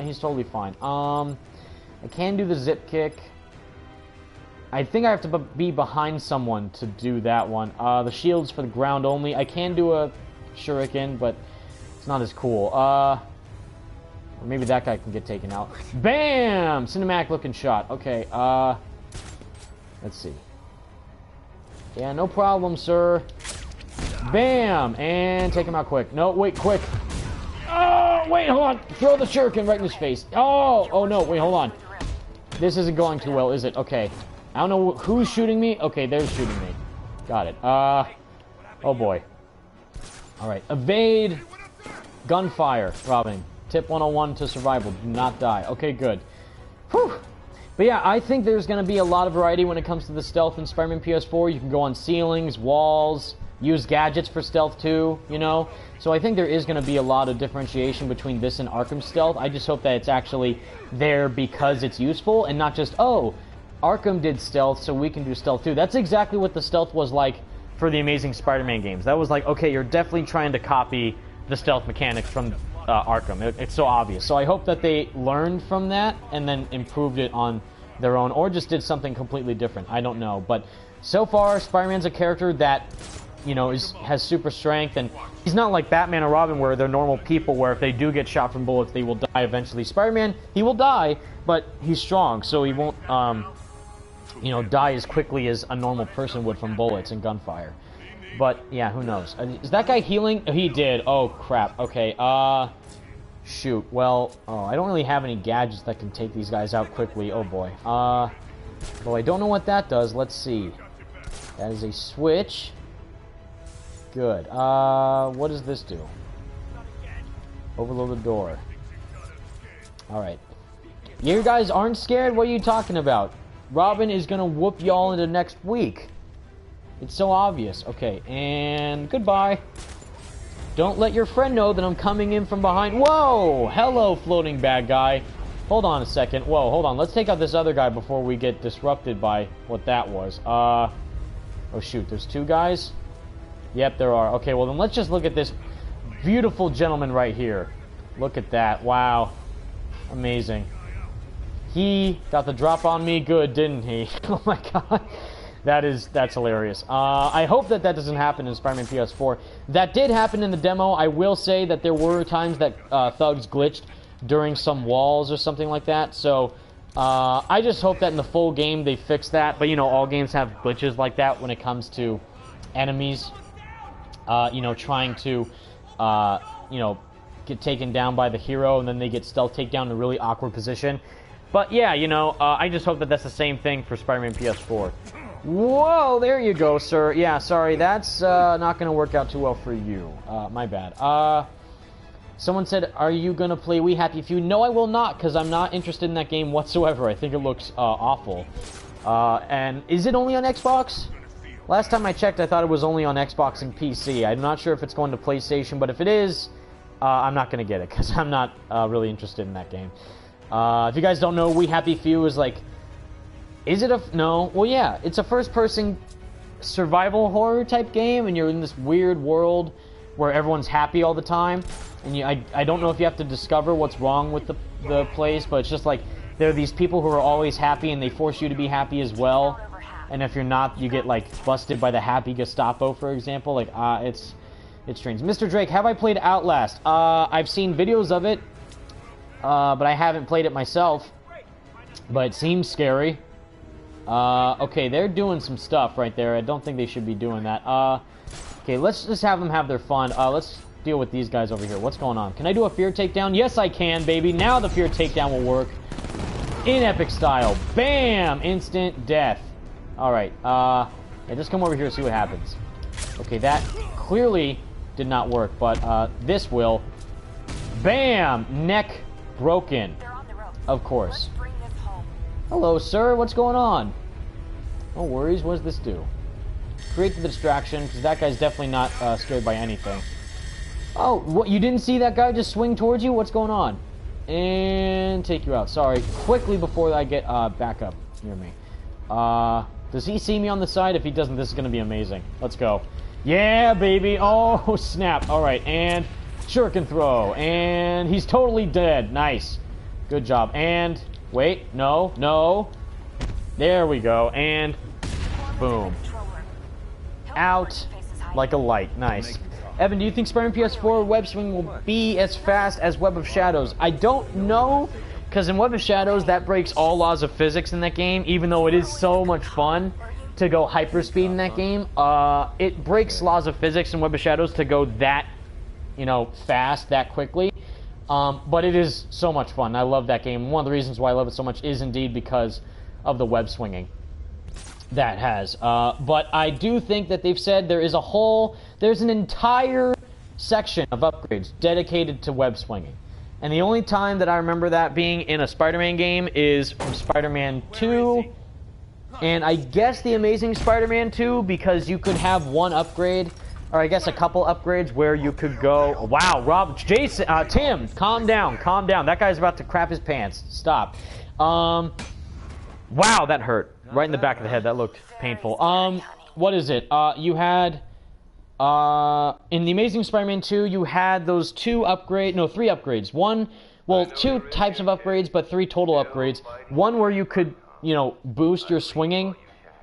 He's totally fine. I can do the zip kick. I think I have to be behind someone to do that one. The shield's for the ground only. I can do a shuriken, but it's not as cool. Or maybe that guy can get taken out. Bam! Cinematic looking shot. Okay, let's see. Yeah, no problem, sir. Bam! And take him out quick. No, wait, quick. Oh, wait, hold on. Throw the shuriken right in his face. Oh no, wait, hold on. This isn't going too well, is it? Okay. I don't know who's shooting me. Okay, they're shooting me. Got it. Oh boy. Alright, evade. Gunfire, Robin. Tip 101 to survival. Do not die. Okay, good. Whew. But yeah, I think there's going to be a lot of variety when it comes to the stealth in Spider-Man PS4. You can go on ceilings, walls, use gadgets for stealth too, So I think there is going to be a lot of differentiation between this and Arkham stealth. I just hope that it's actually there because it's useful and not just, oh, Arkham did stealth, so we can do stealth too. That's exactly what the stealth was like for the Amazing Spider-Man games. That was like, okay, you're definitely trying to copy the stealth mechanics from Arkham. It's so obvious. So I hope that they learned from that and then improved it on their own, or just did something completely different. I don't know. But so far, Spider-Man's a character that, has super strength, and he's not like Batman or Robin where they're normal people where if they do get shot from bullets, they will die eventually. Spider-Man, he will die, but he's strong, so he won't, die as quickly as a normal person would from bullets and gunfire. But, yeah, who knows? Is that guy healing? He did. Oh, crap. Okay, shoot. Well, I don't really have any gadgets that can take these guys out quickly. Oh, boy. Well, I don't know what that does. Let's see. That is a switch. Good. What does this do? Overload the door. Alright. You guys aren't scared? What are you talking about? Robin is gonna whoop y'all into next week. It's so obvious. Okay, and goodbye. Don't let your friend know that I'm coming in from behind. Whoa! Hello, floating bad guy. Hold on a second. Whoa, hold on. Let's take out this other guy before we get disrupted by what that was. Oh shoot, there's two guys? Yep, there are. Okay, well then let's just look at this beautiful gentleman right here. Look at that. Wow. Amazing. He got the drop on me good, didn't he? Oh my god. That's hilarious. I hope that doesn't happen in Spider-Man PS4. That did happen in the demo. I will say that there were times that thugs glitched during some walls or something like that. So I just hope that in the full game they fix that. But all games have glitches like that when it comes to enemies. you know, trying to, you know, get taken down by the hero, and then they get stealth takedown in a really awkward position. But yeah, you know, I just hope that that's the same thing for Spider-Man PS4. Whoa, there you go, sir. Yeah, sorry, that's not going to work out too well for you. My bad. Someone said, are you going to play We Happy Few? No, I will not, because I'm not interested in that game whatsoever. I think it looks awful. And is it only on Xbox? Last time I checked, I thought it was only on Xbox and PC. I'm not sure if it's going to PlayStation, but if it is, I'm not going to get it, because I'm not really interested in that game. If you guys don't know, We Happy Few is like... Is it a... No. Well, yeah. It's a first-person survival horror type game, and you're in this weird world where everyone's happy all the time. And I don't know if you have to discover what's wrong with the place, but it's just like there are these people who are always happy, and they force you to be happy as well. And if you're not, you get, like, busted by the Happy Gestapo, for example. Like, it's strange. Mr. Drake, have I played Outlast? I've seen videos of it, but I haven't played it myself. But it seems scary. Okay, they're doing some stuff right there. I don't think they should be doing that. Okay, let's just have them have their fun. Let's deal with these guys over here. What's going on? Can I do a fear takedown? Yes, I can, baby. Now the fear takedown will work. In epic style. Bam! Instant death. Alright, yeah, just come over here and see what happens. Okay, that clearly did not work, but this will. Bam! Neck broken. Of course. Hello, sir. What's going on? No worries. What does this do? Create the distraction, because that guy's definitely not scared by anything. Oh, what? You didn't see that guy just swing towards you? What's going on? And take you out. Sorry. Quickly before I get back up near me. Does he see me on the side? If he doesn't, this is going to be amazing. Let's go. Yeah, baby. Oh, snap. All right, and shuriken throw. And he's totally dead. Nice. Good job. And... Wait, no, no. There we go, and boom. Out like a light. Nice. Evan, do you think Spider-Man PS4 web swing will be as fast as Web of Shadows? I don't know, because in Web of Shadows, that breaks all laws of physics in that game, even though it is so much fun to go hyperspeed in that game. It breaks laws of physics in Web of Shadows to go that, you know, fast, that quickly. But it is so much fun. I love that game. One of the reasons why I love it so much is indeed because of the web swinging that has. But I do think that they've said there's an entire section of upgrades dedicated to web swinging. And the only time that I remember that being in a Spider-Man game is from Spider-Man 2. And I guess the Amazing Spider-Man 2, because you could have one upgrade, or I guess a couple upgrades where you could go... Wow, Rob, Jason, Tim, calm down, calm down. That guy's about to crap his pants. Stop. Wow, that hurt. Right in the back of the head. That looked painful. What is it? You had... in The Amazing Spider-Man 2, you had those three upgrades. Two types of upgrades, but three total upgrades. One where you could, you know, boost your swinging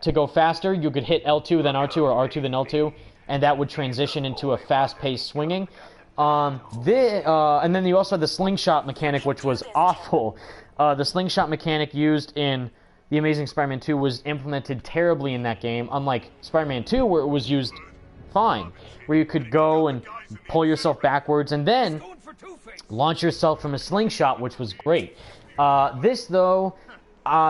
to go faster. You could hit L2, then R2, or R2, then L2. And that would transition into a fast-paced swinging. And then you also had the slingshot mechanic, which was awful. The slingshot mechanic used in The Amazing Spider-Man 2 was implemented terribly in that game, unlike Spider-Man 2, where it was used fine, where you could go and pull yourself backwards and then launch yourself from a slingshot, which was great. This, though...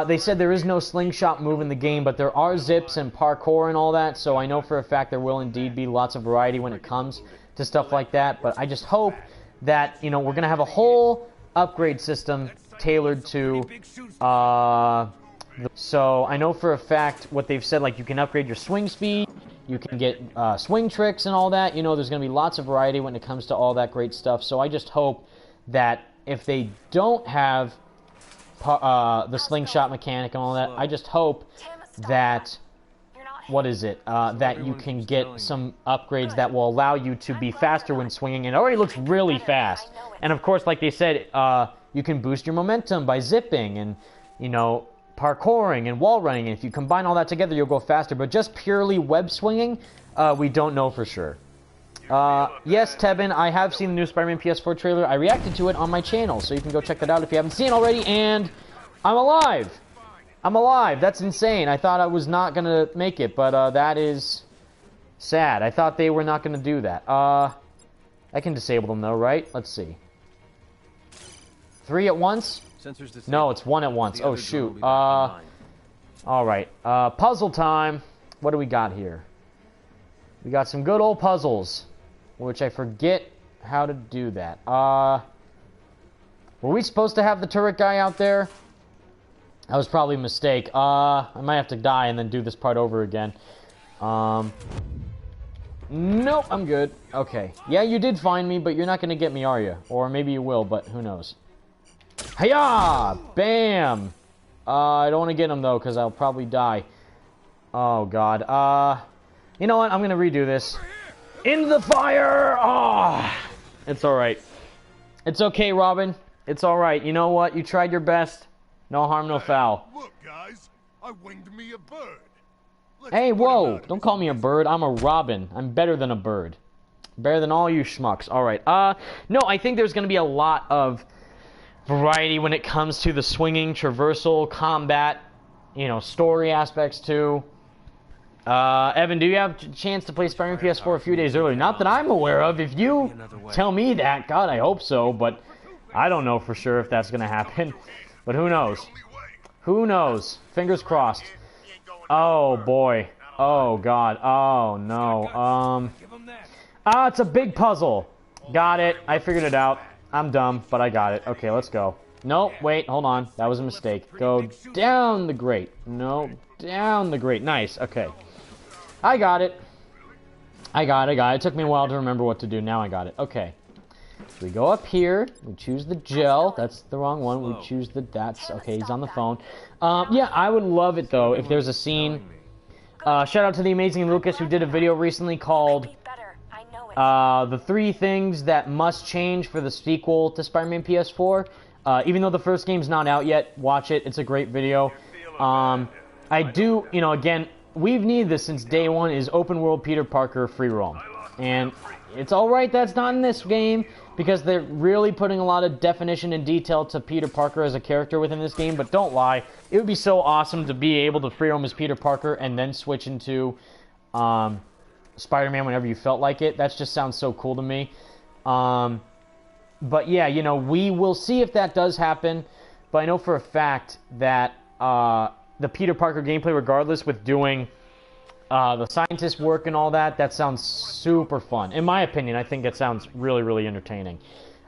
they said there is no slingshot move in the game, but there are zips and parkour and all that, so I know for a fact there will indeed be lots of variety when it comes to stuff like that, but I just hope that, you know, we're going to have a whole upgrade system tailored to, so I know for a fact what they've said, like you can upgrade your swing speed, you can get swing tricks and all that, you know, there's going to be lots of variety when it comes to all that great stuff, so I just hope that if they don't have the slingshot mechanic and all that, I just hope that, that you can get some upgrades that will allow you to be faster when swinging, and it already looks really fast. And of course, like they said, you can boost your momentum by zipping and, you know, parkouring and wall running, and if you combine all that together, you'll go faster, but just purely web swinging, we don't know for sure. Yes, Tebin, I have seen the new Spider-Man PS4 trailer. I reacted to it on my channel, so you can go check that out if you haven't seen it already, and I'm alive! I'm alive! That's insane. I thought I was not gonna make it, but, that is Sad. I thought they were not going to do that. I can disable them though, right? Let's see. 3 at once? No, it's 1 at once. Oh, shoot. Alright. Puzzle time. What do we got here? We got some good old puzzles, which I forget how to do that. Were we supposed to have the turret guy out there? That was probably a mistake. I might have to die and then do this part over again. Nope, I'm good. Okay. Yeah, you did find me, but you're not going to get me, are you? Or maybe you will, but who knows. Hiya! Bam! I don't want to get him, though, because I'll probably die. Oh, God. You know what? I'm going to redo this. Into the fire! Oh! It's alright. It's okay, Robin. It's alright. You know what? You tried your best. No harm, no foul. Look, guys. I winged me a bird. Hey, whoa! Don't call me a bird. I'm a robin. I'm better than a bird. Better than all you schmucks. Alright. No, I think there's going to be a lot of variety when it comes to the swinging, traversal, combat, you know, story aspects too. Evan, do you have a chance to play Spider-Man PS4 a few days earlier? Not that I'm aware of. If you tell me that, God, I hope so, but I don't know for sure if that's going to happen. But who knows? Who knows? Fingers crossed. Oh, boy. Oh, God. Oh, no. It's a big puzzle. Got it. I figured it out. I'm dumb, but I got it. Okay, let's go. No, wait, hold on. That was a mistake. Go down the grate. No, down the grate. Nice, okay. I got it. I got it. It took me a while to remember what to do. Now I got it. Okay. So we go up here. We choose the gel. That's the wrong one. We choose the... That's... Okay, he's on the phone. Yeah, I would love it, though, if there's a scene... shout out to the amazing Lucas, who did a video recently called... the 3 things that must change for the sequel to Spider-Man PS4. Even though the first game's not out yet, watch it. It's a great video. I do, you know, again, we've needed this since day one, is open world Peter Parker free roam. And it's alright that's not in this game, because they're really putting a lot of definition and detail to Peter Parker as a character within this game, but don't lie, it would be so awesome to be able to free roam as Peter Parker and then switch into Spider-Man whenever you felt like it. That just sounds so cool to me. But yeah, you know, we will see if that does happen, but I know for a fact that the Peter Parker gameplay, regardless, with doing the scientist work and all that, that sounds super fun. In my opinion, I think it sounds really, really entertaining.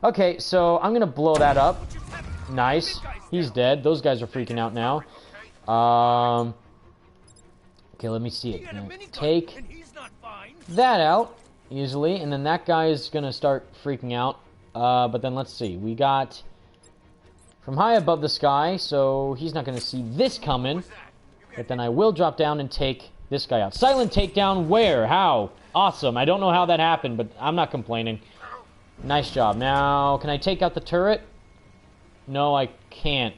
Okay, so I'm going to blow that up. Nice. He's dead. Those guys are freaking out now. Okay, let me see it. Take that out easily, and then that guy is going to start freaking out. But then let's see. We got from high above the sky, so he's not going to see this coming. But then I will drop down and take this guy out. Silent takedown, where? How? Awesome. I don't know how that happened, but I'm not complaining. Nice job. Now, can I take out the turret? No, I can't.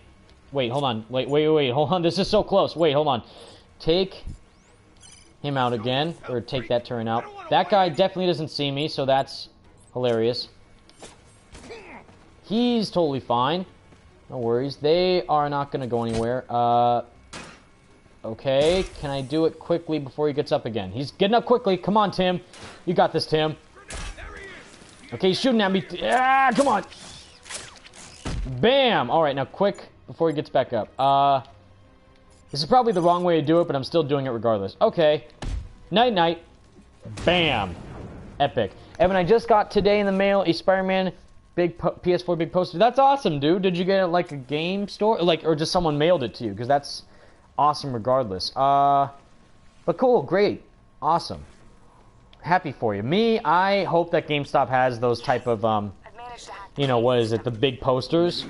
Wait, hold on. Wait, hold on. This is so close. Wait, hold on. Take him out again, or take that turret out. That guy definitely doesn't see me, so that's hilarious. He's totally fine. No worries. They are not going to go anywhere. Okay, can I do it quickly before he gets up again? He's getting up quickly. Come on, Tim. You got this, Tim. Okay, he's shooting at me. Ah, come on. Bam. All right, now quick before he gets back up. This is probably the wrong way to do it, but I'm still doing it regardless. Okay. Night-night. Bam. Epic. Evan, I just got today in the mail a Spider-Man PS4 big poster. That's awesome, dude. Did you get it like a game store? Like, or just someone mailed it to you? Because that's awesome regardless. But cool, great, awesome. Happy for you. Me, I hope that GameStop has those type of, you know, what is it, the big posters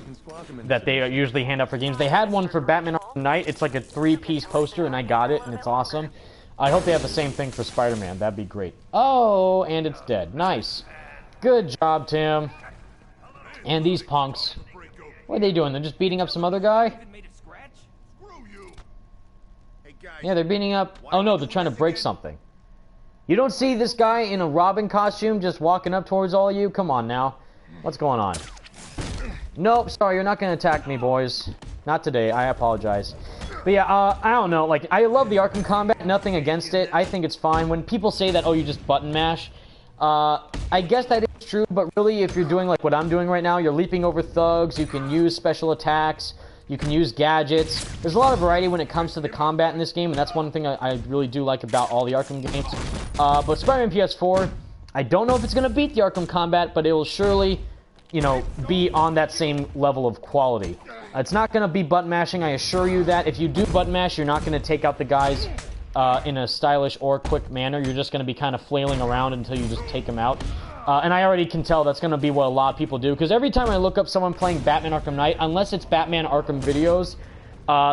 that they usually hand out for games. They had one for Batman Arkham Knight. It's like a 3-piece poster, and I got it, and it's awesome. I hope they have the same thing for Spider-Man. That'd be great. Oh, and it's dead. Nice. Good job, Tim. And these punks. What are they doing? They're just beating up some other guy? Yeah, they're beating up... Oh, no, they're trying to break something. You don't see this guy in a Robin costume just walking up towards all of you? Come on, now. What's going on? Nope, sorry, you're not going to attack me, boys. Not today. I apologize. But yeah, I don't know. Like, I love the Arkham combat. Nothing against it. I think it's fine. When people say that, oh, you just button mash, I guess that is true. But really, if you're doing like what I'm doing right now, you're leaping over thugs. You can use special attacks. You can use gadgets. There's a lot of variety when it comes to the combat in this game, and that's one thing I really do like about all the Arkham games. But Spider-Man PS4, I don't know if it's going to beat the Arkham combat, but it will surely, you know, be on that same level of quality. It's not going to be button mashing, I assure you that. If you do button mash, you're not going to take out the guys in a stylish or quick manner. You're just going to be kind of flailing around until you just take them out. And I already can tell that's going to be what a lot of people do, because every time I look up someone playing Batman Arkham Knight, unless it's Batman Arkham videos,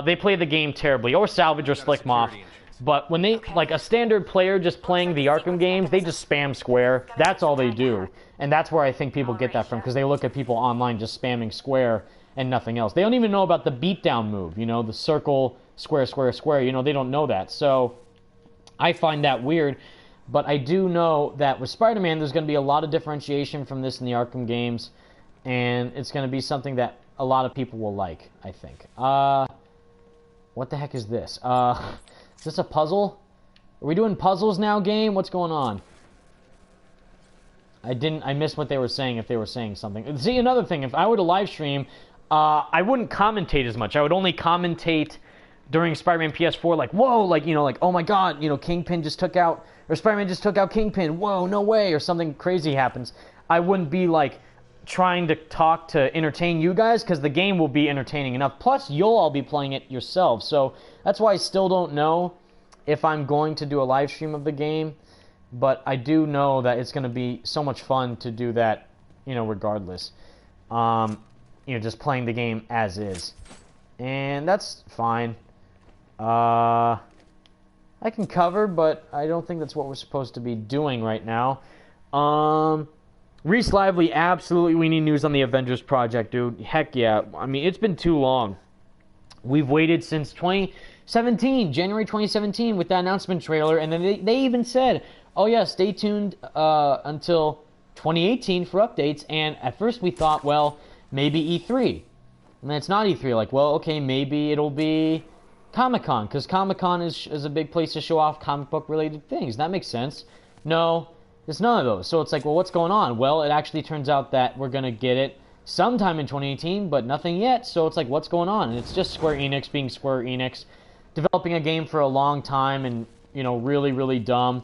they play the game terribly, or Salvage or Slick Moth. But when they, like a standard player just playing the Arkham games, they just spam square. That's all they do. And that's where I think people get that from, because they look at people online just spamming square and nothing else. They don't even know about the beatdown move, you know, the circle, square, square, square. You know, they don't know that. So I find that weird. But I do know that with Spider-Man, there's going to be a lot of differentiation from this in the Arkham games. And it's going to be something that a lot of people will like, I think. What the heck is this? Is this a puzzle? Are we doing puzzles now, game? What's going on? I missed what they were saying, if they were saying something. See, another thing, if I were to live stream, I wouldn't commentate as much. I would only commentate during Spider-Man PS4, like, whoa, like, you know, like, oh my god, you know, Kingpin just took out, or Spider-Man just took out Kingpin, whoa, no way, or something crazy happens. I wouldn't be, like, trying to talk to entertain you guys, because the game will be entertaining enough. Plus, you'll all be playing it yourselves, so that's why I still don't know if I'm going to do a live stream of the game, but I do know that it's going to be so much fun to do that, you know, regardless. You know, just playing the game as is. And that's fine. I can cover, but I don't think that's what we're supposed to be doing right now. Reese Lively, absolutely we need news on the Avengers project, dude. Heck yeah. I mean, it's been too long. We've waited since 2017, January 2017, with that announcement trailer, and then they even said, oh yeah, stay tuned until 2018 for updates, and at first we thought, well, maybe E3. And then it's not E3, like, well, okay, maybe it'll be Comic-Con, because Comic-Con is a big place to show off comic book related things. That makes sense. No, there's none of those. So it's like, well, what's going on? Well, it actually turns out that we're going to get it sometime in 2018, but nothing yet. So it's like, what's going on? And it's just Square Enix being Square Enix, developing a game for a long time and, you know, really, really dumb.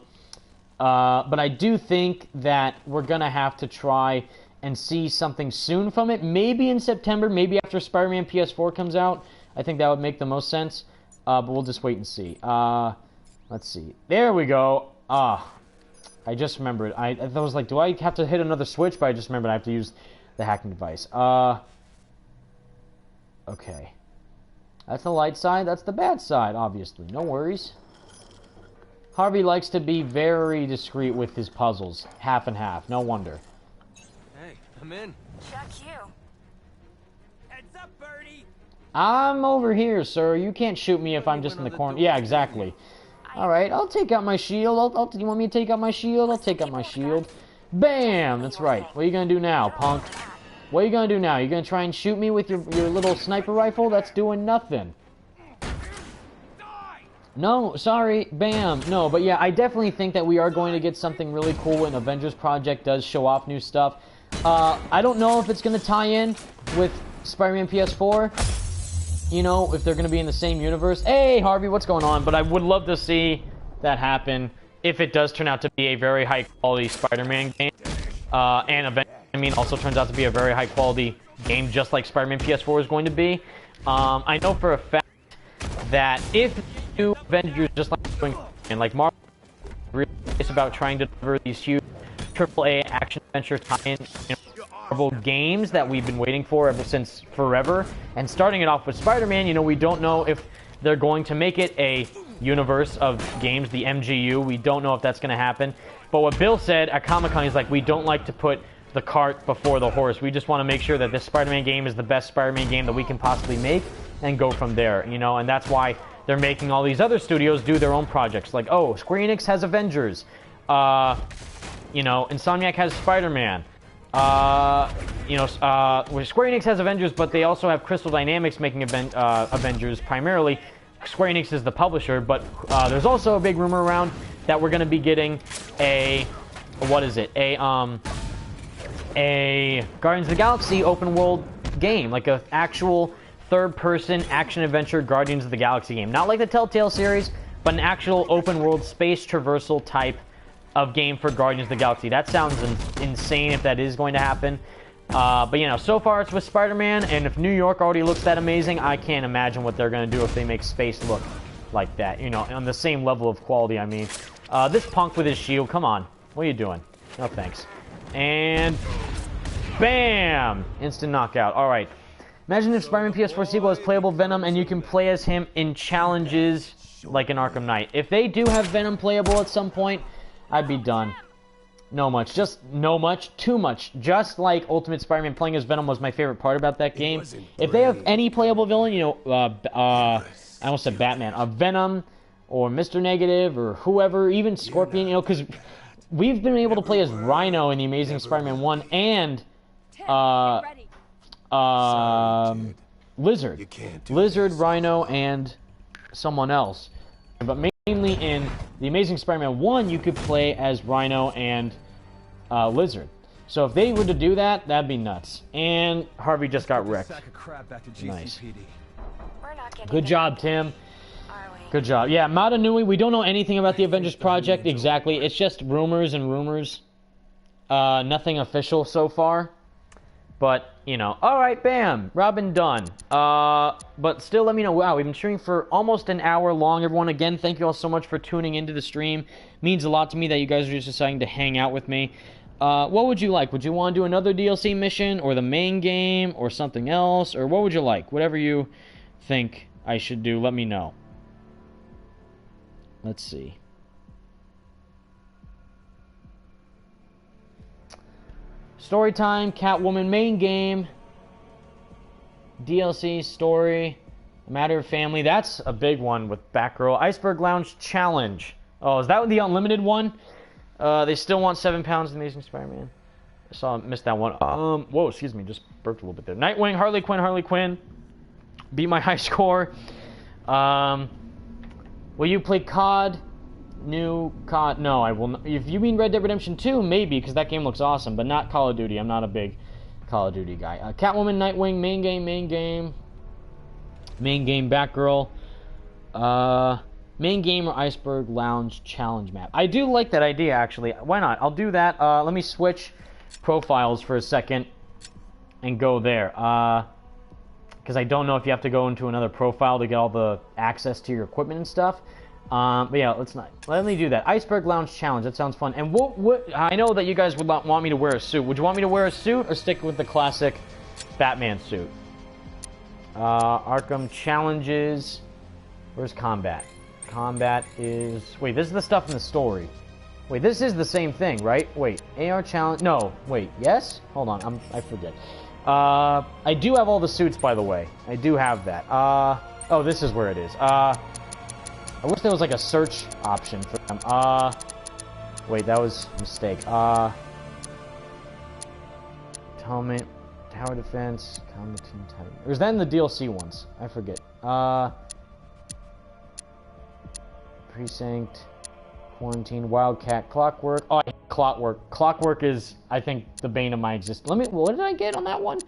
But I do think that we're going to have to try and see something soon from it. Maybe in September, maybe after Spider-Man PS4 comes out. I think that would make the most sense. But we'll just wait and see. Let's see. There we go. I just remembered. I was like, do I have to hit another switch? But I just remembered I have to use the hacking device. Okay. That's the light side. That's the bad side, obviously. No worries. Harvey likes to be very discreet with his puzzles. Half and half. No wonder. Hey, I'm in. Chuck you. Heads up, Birdie. I'm over here, sir. You can't shoot me if I'm just in the corner. Yeah, exactly. Alright, I'll take out my shield. You want me to take out my shield? I'll take out my shield. Bam! That's right. What are you gonna do now, punk? What are you gonna do now? You gonna try and shoot me with your little sniper rifle? That's doing nothing. No, sorry. Bam. No, but yeah, I definitely think that we are going to get something really cool when Avengers Project does show off new stuff. I don't know if it's going to tie in with Spider-Man PS4. You know, if they're going to be in the same universe. Hey, Harvey, what's going on? But I would love to see that happen if it does turn out to be a very high-quality Spider-Man game. And Avengers, I mean, also turns out to be a very high-quality game, just like Spider-Man PS4 is going to be. I know for a fact that if do Avengers just like doing, and like Marvel really is about trying to deliver these huge AAA action adventure tie-in, you know, Marvel games that we've been waiting for ever since forever. And starting it off with Spider-Man, you know, we don't know if they're going to make it a universe of games, the MGU. We don't know if that's going to happen. But what Bill said at Comic-Con, he's like, we don't like to put the cart before the horse. We just want to make sure that this Spider-Man game is the best Spider-Man game that we can possibly make and go from there, you know, and that's why they're making all these other studios do their own projects. Like, oh, Square Enix has Avengers. You know, Insomniac has Spider-Man. You know, Square Enix has Avengers, but they also have Crystal Dynamics making Avengers primarily. Square Enix is the publisher, but there's also a big rumor around that we're going to be getting a Guardians of the Galaxy open world game, like a actual third-person action-adventure Guardians of the Galaxy game. Not like the Telltale series, but an actual open-world space traversal type of game for Guardians of the Galaxy. That sounds insane if that is going to happen. But, you know, so far it's with Spider-Man, and if New York already looks that amazing, I can't imagine what they're going to do if they make space look like that. You know, on the same level of quality, I mean. This punk with his shield, come on. What are you doing? No thanks. And bam! Instant knockout. All right. Imagine if Spider-Man PS4 sequel has playable Venom and you can play as him in challenges like in Arkham Knight. If they do have Venom playable at some point, I'd be done. No much. Just no much. Too much. Just like Ultimate Spider-Man, playing as Venom was my favorite part about that game. If they have any playable villain, you know, I almost said Batman. Venom or Mr. Negative or whoever, even Scorpion, you know, because we've been able to play as Rhino in The Amazing Spider-Man 1 and Lizard. Lizard, Rhino, and someone else. But mainly in The Amazing Spider-Man 1, you could play as Rhino and Lizard. So if they were to do that, that'd be nuts. And Harvey just got wrecked. Nice. Good job, Tim. Good job. Yeah, Mata Nui, we don't know anything about the Avengers project exactly. It's just rumors and rumors. Nothing official so far. But, you know, alright, bam, Robin done. But still, let me know. Wow, we've been streaming for almost an hour long, everyone. Again, thank you all so much for tuning into the stream. Means a lot to me that you guys are just deciding to hang out with me. What would you like? Would you want to do another DLC mission, or the main game, or something else? Or what would you like? Whatever you think I should do, let me know. Let's see. Story time, Catwoman main game, DLC, story, A Matter of Family. That's a big one with Batgirl. Iceberg Lounge Challenge. Oh, is that the unlimited one? They still want 7 pounds of Amazing Spider-Man. Missed that one. Whoa, excuse me, just burped a little bit there. Nightwing, Harley Quinn. Beat my high score. Will you play COD? New COD? No, I will not. If you mean Red Dead Redemption 2, maybe, because that game looks awesome, but not Call of Duty. I'm not a big Call of Duty guy. Catwoman, Nightwing, main game, Batgirl, main game or Iceberg Lounge challenge map. I do like that idea, actually. Why not? I'll do that. Let me switch profiles for a second and go there. Because I don't know if you have to go into another profile to get all the access to your equipment and stuff. But yeah, let me do that. Iceberg Lounge Challenge, that sounds fun. And what I know that you guys would want me to wear a suit. Would you want me to wear a suit or stick with the classic Batman suit? Arkham challenges. Where's combat? Combat is... Wait, this is the stuff in the story. Wait, this is the same thing, right? Wait, AR challenge... No, wait, yes? Hold on, I forget. I do have all the suits, by the way. I do have that. Oh, this is where it is. I wish there was like a search option for them. Wait, that was a mistake. Helmet, tower defense, combat team type. Or is that in the DLC ones? I forget. Precinct, quarantine, wildcat, clockwork. Oh, I hate clockwork. Clockwork is, I think, the bane of my existence. What did I get on that one?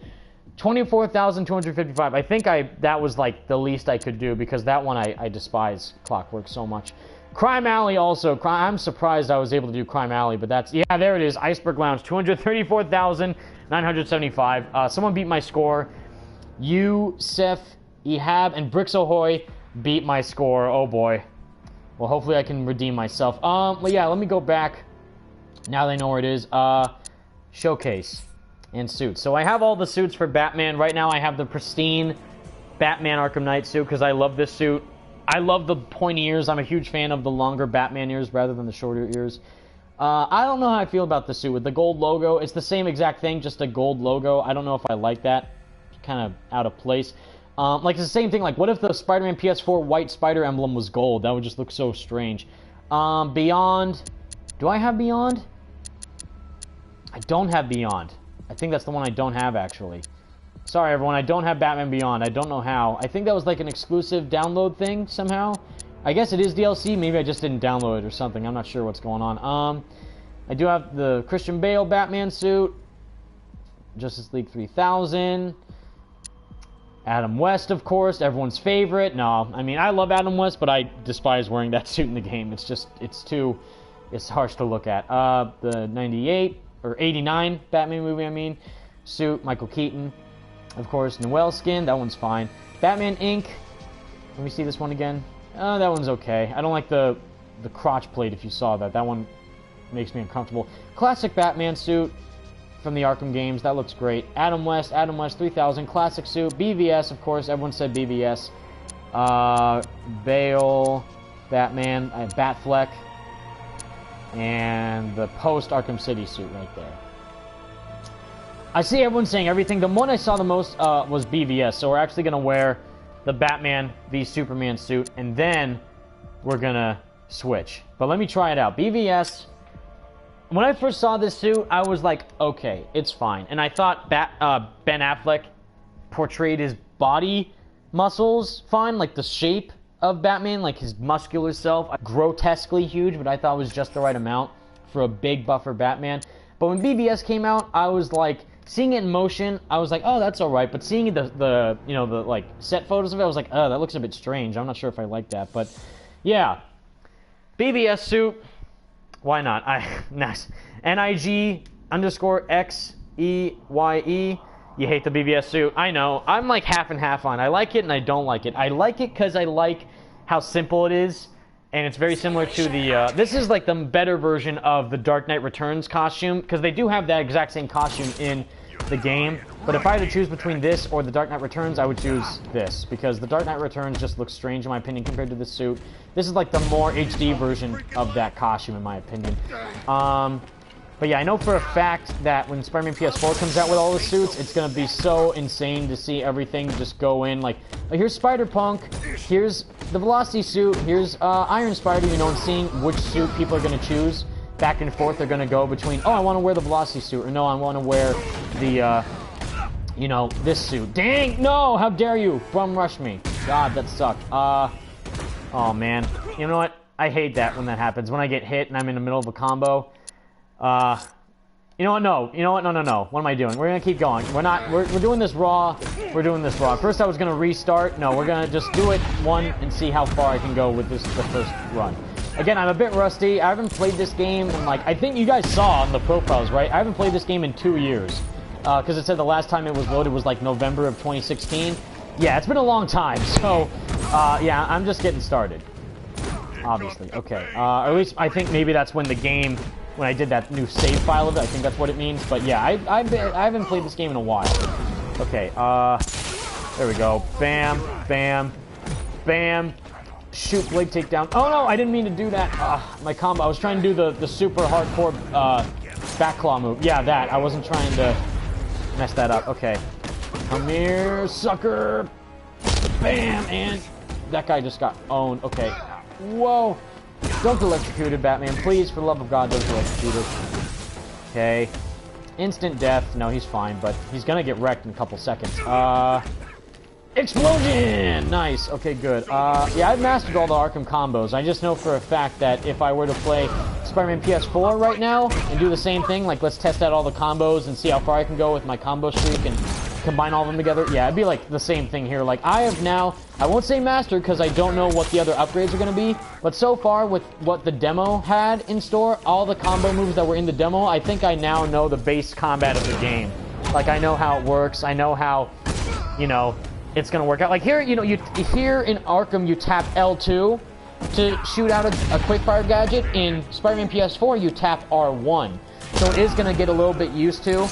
24,255. I think that was like the least I could do because that one I despise Clockwork so much. Crime Alley also. I'm surprised I was able to do Crime Alley, but that's... Yeah, there it is. Iceberg Lounge, 234,975. Someone beat my score. You, Seth, Ehab, and Bricks Ahoy beat my score. Oh boy. Well, hopefully I can redeem myself. But yeah, let me go back. Now they know where it is. Showcase. And suits. So I have all the suits for Batman. Right now I have the pristine Batman Arkham Knight suit because I love this suit. I love the pointy ears. I'm a huge fan of the longer Batman ears rather than the shorter ears. I don't know how I feel about the suit with the gold logo. It's the same exact thing, just a gold logo. I don't know if I like that. It's kind of out of place. Like it's the same thing. Like what if the Spider-Man PS4 white spider emblem was gold? That would just look so strange. Beyond. Do I have Beyond? I don't have Beyond. I think that's the one I don't have, actually. Sorry, everyone, I don't have Batman Beyond. I don't know how. I think that was like an exclusive download thing somehow. I guess it is DLC. Maybe I just didn't download it or something. I'm not sure what's going on. I do have the Christian Bale Batman suit. Justice League 3000. Adam West, of course, everyone's favorite. No, I mean, I love Adam West, but I despise wearing that suit in the game. It's just, it's harsh to look at. The 98, or 89 Batman movie, I mean, suit, Michael Keaton. Of course, Noel skin, that one's fine. Batman Inc. Let me see this one again. That one's okay. I don't like the crotch plate, if you saw that. That one makes me uncomfortable. Classic Batman suit from the Arkham games. That looks great. Adam West 3000. Classic suit. BVS, of course. Everyone said BVS. Bale, Batman, Batfleck, and the post-Arkham City suit right there. I see everyone saying everything. The one I saw the most was BVS, so we're actually going to wear the Batman v Superman suit, and then we're going to switch. But let me try it out. BVS, when I first saw this suit, I was like, okay, it's fine. And I thought Ben Affleck portrayed his body muscles fine, like the shape of Batman, like his muscular self, grotesquely huge, but I thought was just the right amount for a big buffer Batman. But when BVS came out, I was like, seeing it in motion, I was like, oh, that's all right. But seeing the you know, the like set photos of it, I was like, oh, that looks a bit strange. I'm not sure if I like that, but yeah, BVS suit, why not? Nice. NIG_XEYE. You hate the BVS suit. I know. I'm like half and half on. I like it and I don't like it. I like it because I like how simple it is. And it's very similar to the, this is like the better version of the Dark Knight Returns costume, because they do have that exact same costume in the game. But if I had to choose between this or the Dark Knight Returns, I would choose this, because the Dark Knight Returns just looks strange in my opinion compared to this suit. This is like the more HD version of that costume in my opinion. But yeah, I know for a fact that when Spider-Man PS4 comes out with all the suits, it's going to be so insane to see everything just go in. Like, here's Spider-Punk, here's the Velocity suit, here's Iron Spider, you know, and seeing which suit people are going to choose. Back and forth, they're going to go between, oh, I want to wear the Velocity suit, or no, I want to wear the, you know, this suit. Dang, no, how dare you bum rush me. God, that sucked. Oh, man. You know what? I hate that when that happens. When I get hit and I'm in the middle of a combo. You know what? No. You know what? No. What am I doing? We're gonna keep going. We're doing this raw. We're doing this raw. First I was gonna restart. No, we're gonna just do it one and see how far I can go with the first run. Again, I'm a bit rusty. I haven't played this game in like, I think you guys saw on the profiles, right? I haven't played this game in 2 years. Because it said the last time it was loaded was like November of 2016. Yeah, it's been a long time. So, yeah, I'm just getting started. Obviously. Okay. Or at least I think maybe that's when the game, when I did that new save file of it, I think that's what it means. But yeah, I haven't played this game in a while. Okay, there we go. Bam, bam, bam. Shoot, blade takedown. Oh no, I didn't mean to do that. My combo. I was trying to do the super hardcore back claw move. Yeah, that. I wasn't trying to mess that up. Okay. Come here, sucker. Bam, and that guy just got owned. Okay. Whoa. Don't get electrocuted, Batman. Please, for the love of God, don't get electrocuted. Okay. Instant death. No, he's fine, but he's gonna get wrecked in a couple seconds. Explosion! Nice. Okay, good. Yeah, I've mastered all the Arkham combos. I just know for a fact that if I were to play Spider-Man PS4 right now and do the same thing, like let's test out all the combos and see how far I can go with my combo streak and combine all of them together. Yeah, it'd be like the same thing here. Like I have now, I won't say mastered because I don't know what the other upgrades are going to be, but so far with what the demo had in store, all the combo moves that were in the demo, I think I now know the base combat of the game. Like I know how it works. I know how, you know, it's going to work out. Like here, you know, here in Arkham, you tap L2 to shoot out a quickfire gadget. In Spider-Man PS4, you tap R1. So it is going to get a little bit used to,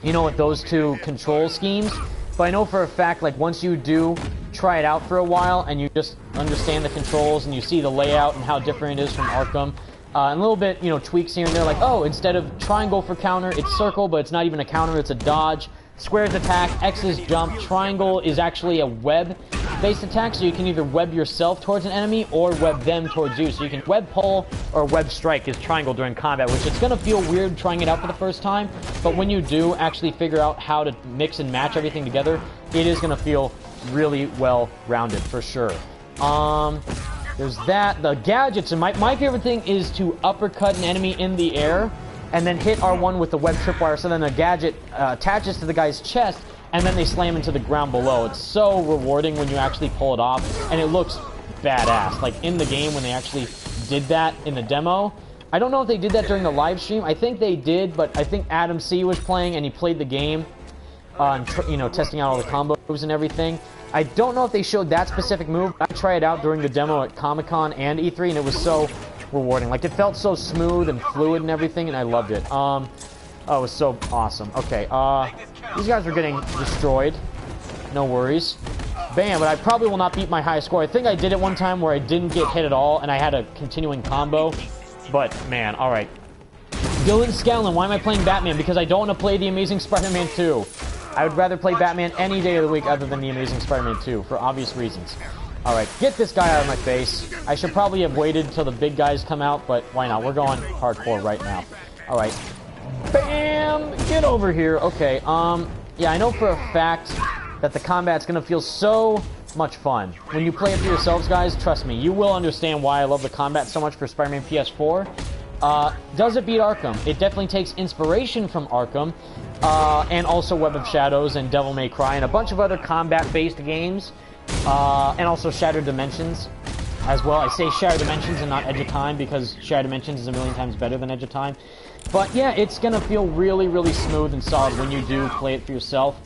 you know, with those two control schemes. But I know for a fact, like, once you do try it out for a while and you just understand the controls and you see the layout and how different it is from Arkham, and a little bit, you know, tweaks here and there, like, oh, instead of triangle for counter, it's circle, but it's not even a counter, it's a dodge. Square's attack, X is jump, triangle is actually a web web-based attack, so you can either web yourself towards an enemy or web them towards you. So you can web pull or web strike is triangle during combat, which it's going to feel weird trying it out for the first time, but when you do actually figure out how to mix and match everything together, it is going to feel really well-rounded, for sure. There's that. The gadgets, and my favorite thing is to uppercut an enemy in the air and then hit R1 with the web tripwire, so then the gadget attaches to the guy's chest, and then they slam into the ground below. It's so rewarding when you actually pull it off, and it looks badass. Like, in the game, when they actually did that in the demo. I don't know if they did that during the live stream. I think they did, but I think Adam C. was playing, and he played the game, you know, testing out all the combos and everything. I don't know if they showed that specific move. I tried it out during the demo at Comic-Con and E3, and it was so rewarding. Like, it felt so smooth and fluid and everything, and I loved it. Oh, it was so awesome. Okay, these guys are getting destroyed. No worries. Bam, but I probably will not beat my high score. I think I did it one time where I didn't get hit at all, and I had a continuing combo. But, man, alright. Dylan Scallon, why am I playing Batman? Because I don't want to play The Amazing Spider-Man 2. I would rather play Batman any day of the week other than The Amazing Spider-Man 2, for obvious reasons. Alright, get this guy out of my face. I should probably have waited until the big guys come out, but why not? We're going hardcore right now. Alright. Bam! Get over here. Okay, yeah, I know for a fact that the combat's gonna feel so much fun. When you play it for yourselves, guys, trust me, you will understand why I love the combat so much for Spider-Man PS4. Does it beat Arkham? It definitely takes inspiration from Arkham, and also Web of Shadows and Devil May Cry and a bunch of other combat-based games, and also Shattered Dimensions as well. I say Shattered Dimensions and not Edge of Time because Shattered Dimensions is a million times better than Edge of Time. But yeah, it's going to feel really, really smooth and solid when you do play it for yourself.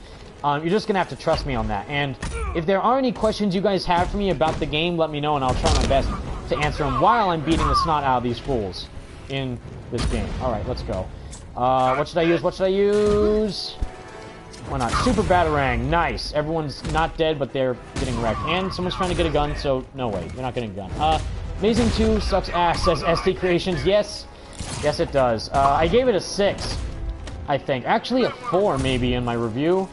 You're just going to have to trust me on that. And if there are any questions you guys have for me about the game, let me know and I'll try my best to answer them while I'm beating the snot out of these fools in this game. Alright, let's go. What should I use? What should I use? Why not? Super Batarang. Nice. Everyone's not dead, but they're getting wrecked. And someone's trying to get a gun, so no way. You're not getting a gun. Amazing 2 sucks ass, says ST Creations. Yes. Yes, it does. I gave it a 6, I think. Actually, a 4, maybe, in my review.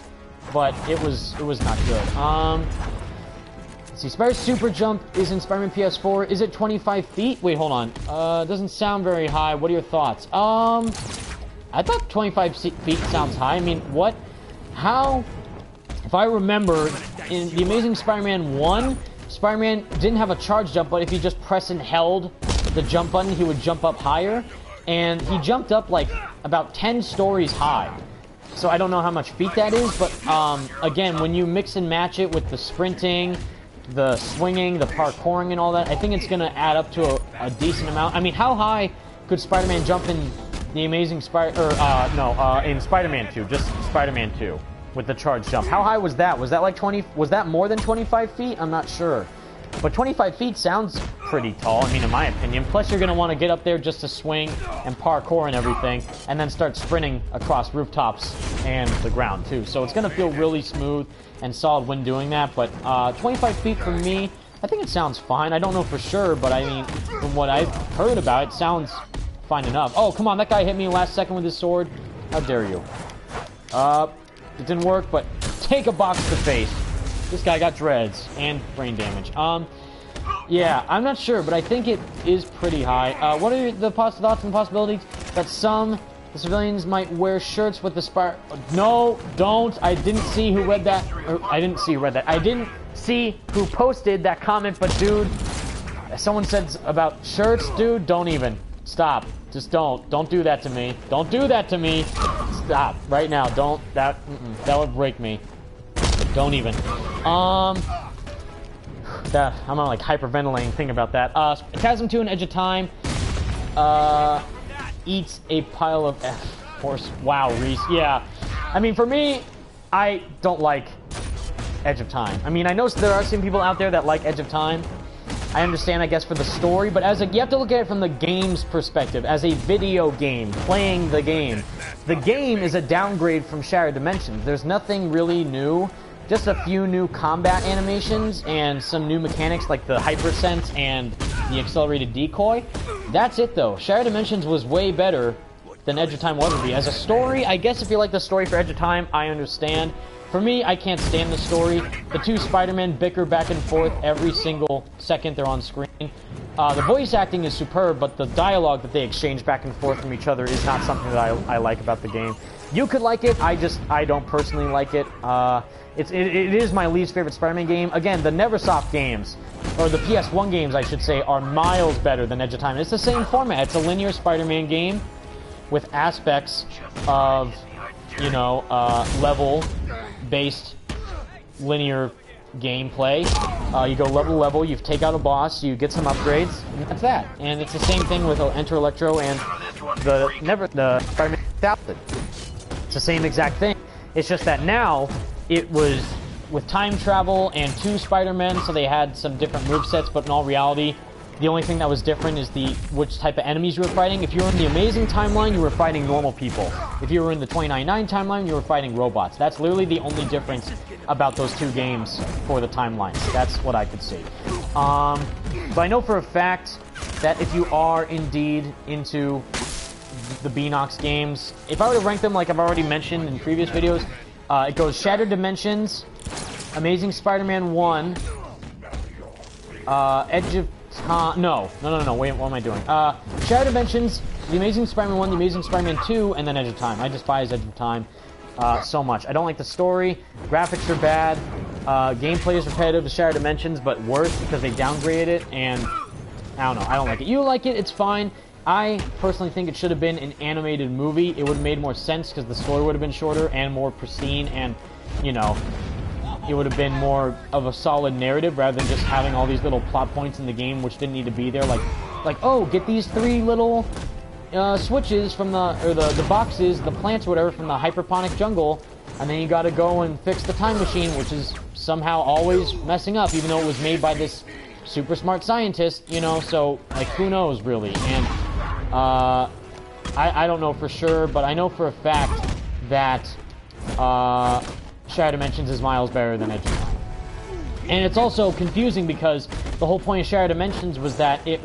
But it was not good. Let's see. Spider Super Jump is in Spider-Man PS4. Is it 25 feet? Wait, hold on. Doesn't sound very high. What are your thoughts? I thought 25 feet sounds high. I mean, what? How? If I remember, in The Amazing Spider-Man 1, Spider-Man didn't have a charge jump, but if he just pressed and held the jump button, he would jump up higher. And he jumped up, like, about 10 stories high. So I don't know how much feet that is, but, again, when you mix and match it with the sprinting, the swinging, the parkouring, and all that, I think it's going to add up to a decent amount. I mean, how high could Spider-Man jump in The Amazing in Spider-Man 2, just Spider-Man 2, with the charge jump? How high was that? Was that like 20, was that more than 25 feet? I'm not sure. But 25 feet sounds pretty tall, I mean, in my opinion. Plus, you're going to want to get up there just to swing and parkour and everything, and then start sprinting across rooftops and the ground, too. So it's going to feel really smooth and solid when doing that. But 25 feet for me, I think it sounds fine. I don't know for sure, but I mean, from what I've heard about it, sounds fine enough. Oh, come on, that guy hit me last second with his sword. How dare you? It didn't work, but take a box to the face. This guy got dreads and brain damage. Yeah, I'm not sure, but I think it is pretty high. What are the thoughts and possibilities that the civilians might wear shirts with the spire? No, don't. I didn't see who read that. I didn't see who posted that comment, but dude, someone said about shirts, dude, don't even. Stop. Just don't. Don't do that to me. Don't do that to me. Stop. Right now. Don't. That would break me. Don't even. I'm on like hyperventilating thinking about that. Chasm 2 and Edge of Time eats a pile of F-Force. Wow, Reese. Yeah. I mean, for me, I don't like Edge of Time. I mean, I know there are some people out there that like Edge of Time. I understand, I guess, for the story, but you have to look at it from the game's perspective, as a video game, playing the game. The game is a downgrade from Shattered Dimensions. There's nothing really new. Just a few new combat animations and some new mechanics like the hypersense and the accelerated decoy. That's it, though. Shattered Dimensions was way better than Edge of Time will ever be. As a story, I guess if you like the story for Edge of Time, I understand. For me, I can't stand the story. The two Spider-Men bicker back and forth every single second they're on screen. The voice acting is superb, but the dialogue that they exchange back and forth from each other is not something that I like about the game. You could like it, I don't personally like it. It is my least favorite Spider-Man game. Again, the Neversoft games, or the PS1 games, I should say, are miles better than Edge of Time. It's the same format. It's a linear Spider-Man game with aspects of, you know, level-based linear gameplay. You go level to level, you take out a boss, you get some upgrades, and that's that. And it's the same thing with Enter Electro and the Spider-Man 1000. It's the same exact thing. It's just that now it was with time travel and two Spider-Men, so they had some different movesets, but in all reality, the only thing that was different is which type of enemies you were fighting. If you were in the Amazing timeline, you were fighting normal people. If you were in the 2099 timeline, you were fighting robots. That's literally the only difference about those two games for the timelines. That's what I could see. But I know for a fact that if you are indeed into the Beanox games, if I were to rank them like I've already mentioned in previous videos, it goes Shattered Dimensions, Amazing Spider-Man 1, Edge of Time... No, wait, what am I doing? Shattered Dimensions, The Amazing Spider-Man 1, The Amazing Spider-Man 2, and then Edge of Time. I despise Edge of Time so much. I don't like the story, graphics are bad, gameplay is repetitive to Shattered Dimensions, but worse because they downgraded it, and I don't know, I don't like it. You like it, it's fine. I personally think it should have been an animated movie. It would have made more sense because the story would have been shorter and more pristine, and, you know, it would have been more of a solid narrative rather than just having all these little plot points in the game which didn't need to be there. Like oh, get these 3 little switches from the boxes, the plants or whatever from the hyperponic jungle, and then you got to go and fix the time machine, which is somehow always messing up, even though it was made by this super smart scientist, you know, so, like, who knows, really. And I don't know for sure, but I know for a fact that Shattered Dimensions is miles better than Edge of Time. And it's also confusing because the whole point of Shattered Dimensions was that it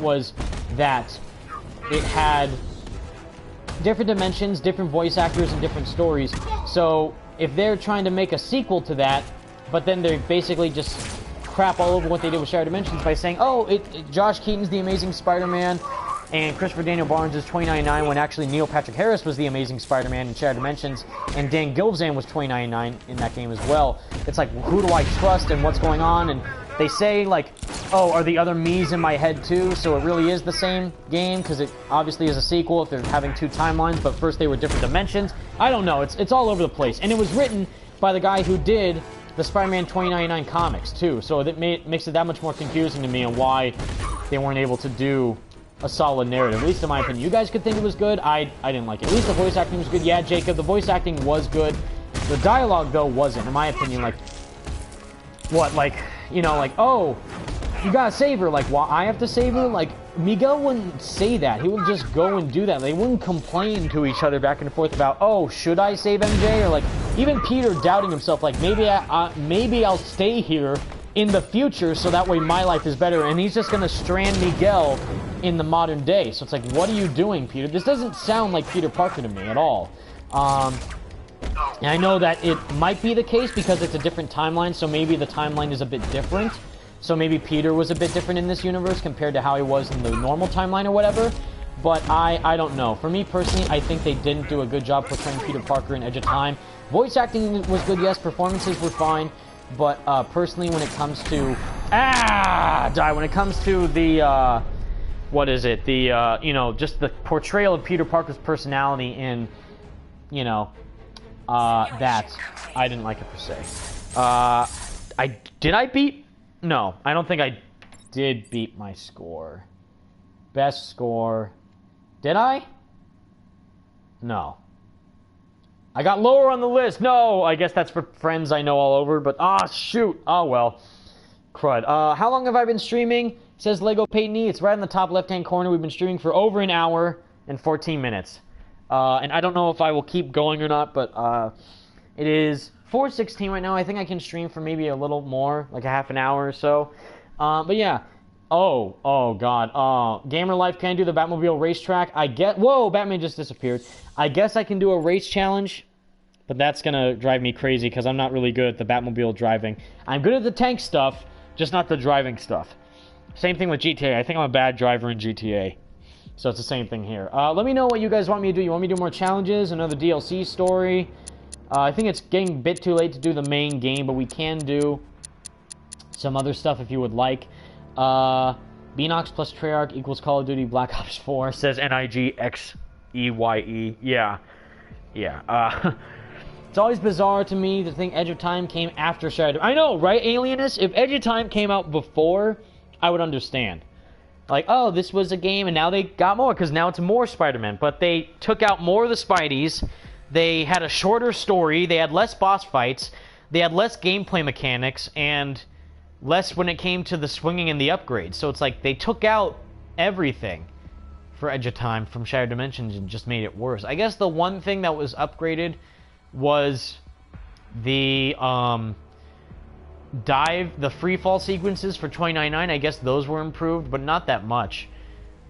had different dimensions, different voice actors, and different stories. So if they're trying to make a sequel to that, but then they're basically just crap all over what they did with Shattered Dimensions by saying, oh, Josh Keaton's The Amazing Spider-Man and Christopher Daniel Barnes is 2099, when actually Neil Patrick Harris was The Amazing Spider-Man in Shattered Dimensions, and Dan Gilvezan was 2099 in that game as well. It's like, who do I trust and what's going on? And they say, like, oh, are the other me's in my head too? So it really is the same game, because it obviously is a sequel if they're having 2 timelines, but first they were different dimensions. I don't know, it's all over the place. And it was written by the guy who did the Spider-Man 2099 comics too, so that makes it that much more confusing to me on why they weren't able to do a solid narrative, at least in my opinion. You guys could think it was good. I didn't like it. At least the voice acting was good. Yeah, Jacob, the voice acting was good. The dialogue, though, wasn't, in my opinion. Like, what, like, you know, like, oh, you gotta save her. Like, why I have to save her? Like, Miguel wouldn't say that. He would just go and do that. They wouldn't complain to each other back and forth about, oh, should I save MJ? Or, like, even Peter doubting himself, like, maybe I'll stay here in the future so that way my life is better. And he's just gonna strand Miguel in the modern day. So it's like, what are you doing, Peter? This doesn't sound like Peter Parker to me at all. And I know that it might be the case because it's a different timeline, so maybe the timeline is a bit different. So maybe Peter was a bit different in this universe compared to how he was in the normal timeline or whatever. But I don't know. For me personally, I think they didn't do a good job portraying Peter Parker in Edge of Time. Voice acting was good, yes. Performances were fine. But personally, when it comes to... When it comes to the... what is it? The, you know, just the portrayal of Peter Parker's personality in, you know, that, I didn't like it per se. Did I beat? No, I don't think I did beat my score. Best score. Did I? No. I got lower on the list. No, I guess that's for friends I know all over, but, shoot. Oh, well. Crud. How long have I been streaming? It says Lego Peyton E. It's right in the top left-hand corner. We've been streaming for over an hour and 14 minutes. And I don't know if I will keep going or not, but it is 4:16 right now. I think I can stream for maybe a little more, like a half an hour or so. But yeah. Oh, God. Gamer Life can do the Batmobile racetrack. Whoa, Batman just disappeared. I guess I can do a race challenge but that's gonna drive me crazy because I'm not really good at the Batmobile driving. I'm good at the tank stuff, just not the driving stuff. Same thing with GTA. I think I'm a bad driver in GTA. So it's the same thing here. Let me know what you guys want me to do. You want me to do more challenges, another DLC story? I think it's getting a bit too late to do the main game, but we can do some other stuff if you would like. Beanox plus Treyarch equals Call of Duty Black Ops 4, says NIGXEYE. Yeah. It's always bizarre to me to think Edge of Time came after Shadow. I know, right, Alienist? If Edge of Time came out before, I would understand. Like, oh, this was a game, and now they got more, because now it's more Spider-Man. But they took out more of the Spideys. They had a shorter story. They had less boss fights. They had less gameplay mechanics, and less when it came to the swinging and the upgrades. So it's like they took out everything for Edge of Time from Shattered Dimensions and just made it worse. I guess the one thing that was upgraded was the the free fall sequences for $29.99. I guess those were improved, but not that much.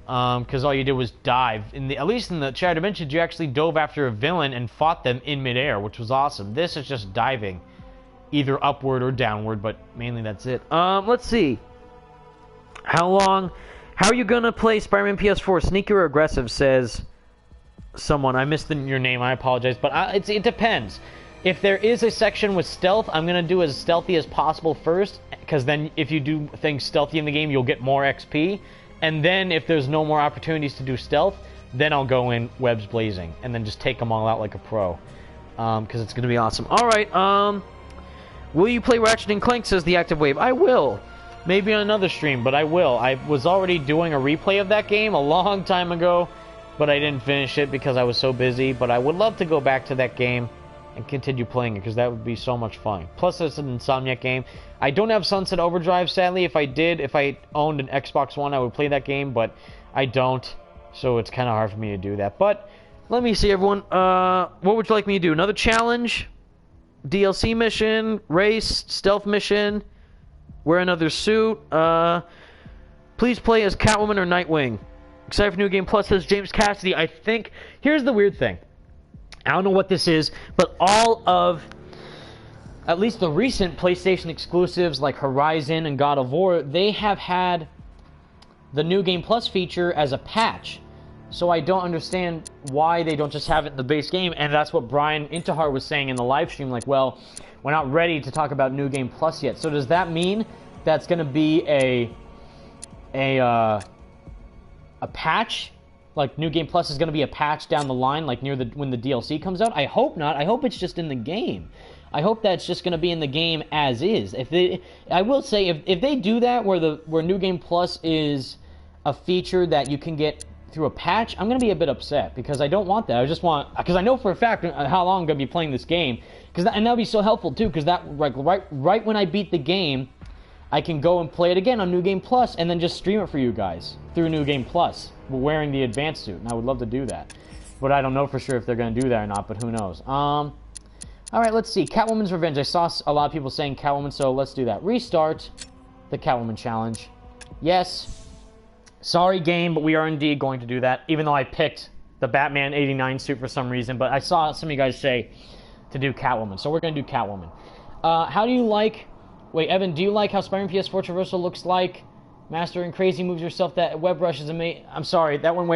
Because all you did was dive. At least in the Shattered Dimensions, you actually dove after a villain and fought them in midair, which was awesome. This is just diving, either upward or downward, but mainly that's it. Let's see. How are you gonna play Spider-Man PS4? Sneaky or aggressive, says someone. I missed your name, I apologize, but it depends. If there is a section with stealth, I'm gonna do as stealthy as possible first, because then if you do things stealthy in the game, you'll get more XP. And then if there's no more opportunities to do stealth, then I'll go in webs blazing and then just take them all out like a pro, because it's gonna be awesome. All right. Will you play Ratchet & Clank, says the Active Wave. I will. Maybe on another stream, but I will. I was already doing a replay of that game a long time ago, but I didn't finish it because I was so busy. But I would love to go back to that game and continue playing it, because that would be so much fun. Plus, it's an Insomniac game. I don't have Sunset Overdrive, sadly. If I owned an Xbox One, I would play that game, but I don't, so it's kind of hard for me to do that. But let me see, everyone. What would you like me to do? Another challenge? DLC mission? Race? Stealth mission? Wear another suit? Please play as Catwoman or Nightwing. Excited for New Game Plus, says James Cassidy. I think... Here's the weird thing. I don't know what this is, but all of... at least the recent PlayStation exclusives like Horizon and God of War, they have had the New Game Plus feature as a patch. So I don't understand why they don't just have it in the base game, and that's what Brian Intihar was saying in the live stream, like, well, we're not ready to talk about New Game Plus yet. So does that mean that's going to be a patch? Like, New Game Plus is going to be a patch down the line, like when the DLC comes out? I hope not. I hope it's just in the game. I hope that's just going to be in the game as is. I will say, if they do that, where New Game Plus is a feature that you can get through a patch, I'm going to be a bit upset, because I don't want that. I just want, because I know for a fact how long I'm going to be playing this game, and that'll be so helpful too, because that right when I beat the game, I can go and play it again on New Game Plus, and then just stream it for you guys through New Game Plus, wearing the advanced suit, and I would love to do that. But I don't know for sure if they're going to do that or not, but who knows. Alright, let's see. Catwoman's Revenge. I saw a lot of people saying Catwoman, so let's do that. Restart the Catwoman challenge. Yes. Sorry, game, but we are indeed going to do that, even though I picked the Batman 89 suit for some reason, but I saw some of you guys say to do Catwoman, so we're going to do Catwoman. How do you like... Wait, Evan, do you like how Spider-Man PS4 traversal looks like? Mastering crazy moves yourself. That web rush is amazing. I'm sorry, that went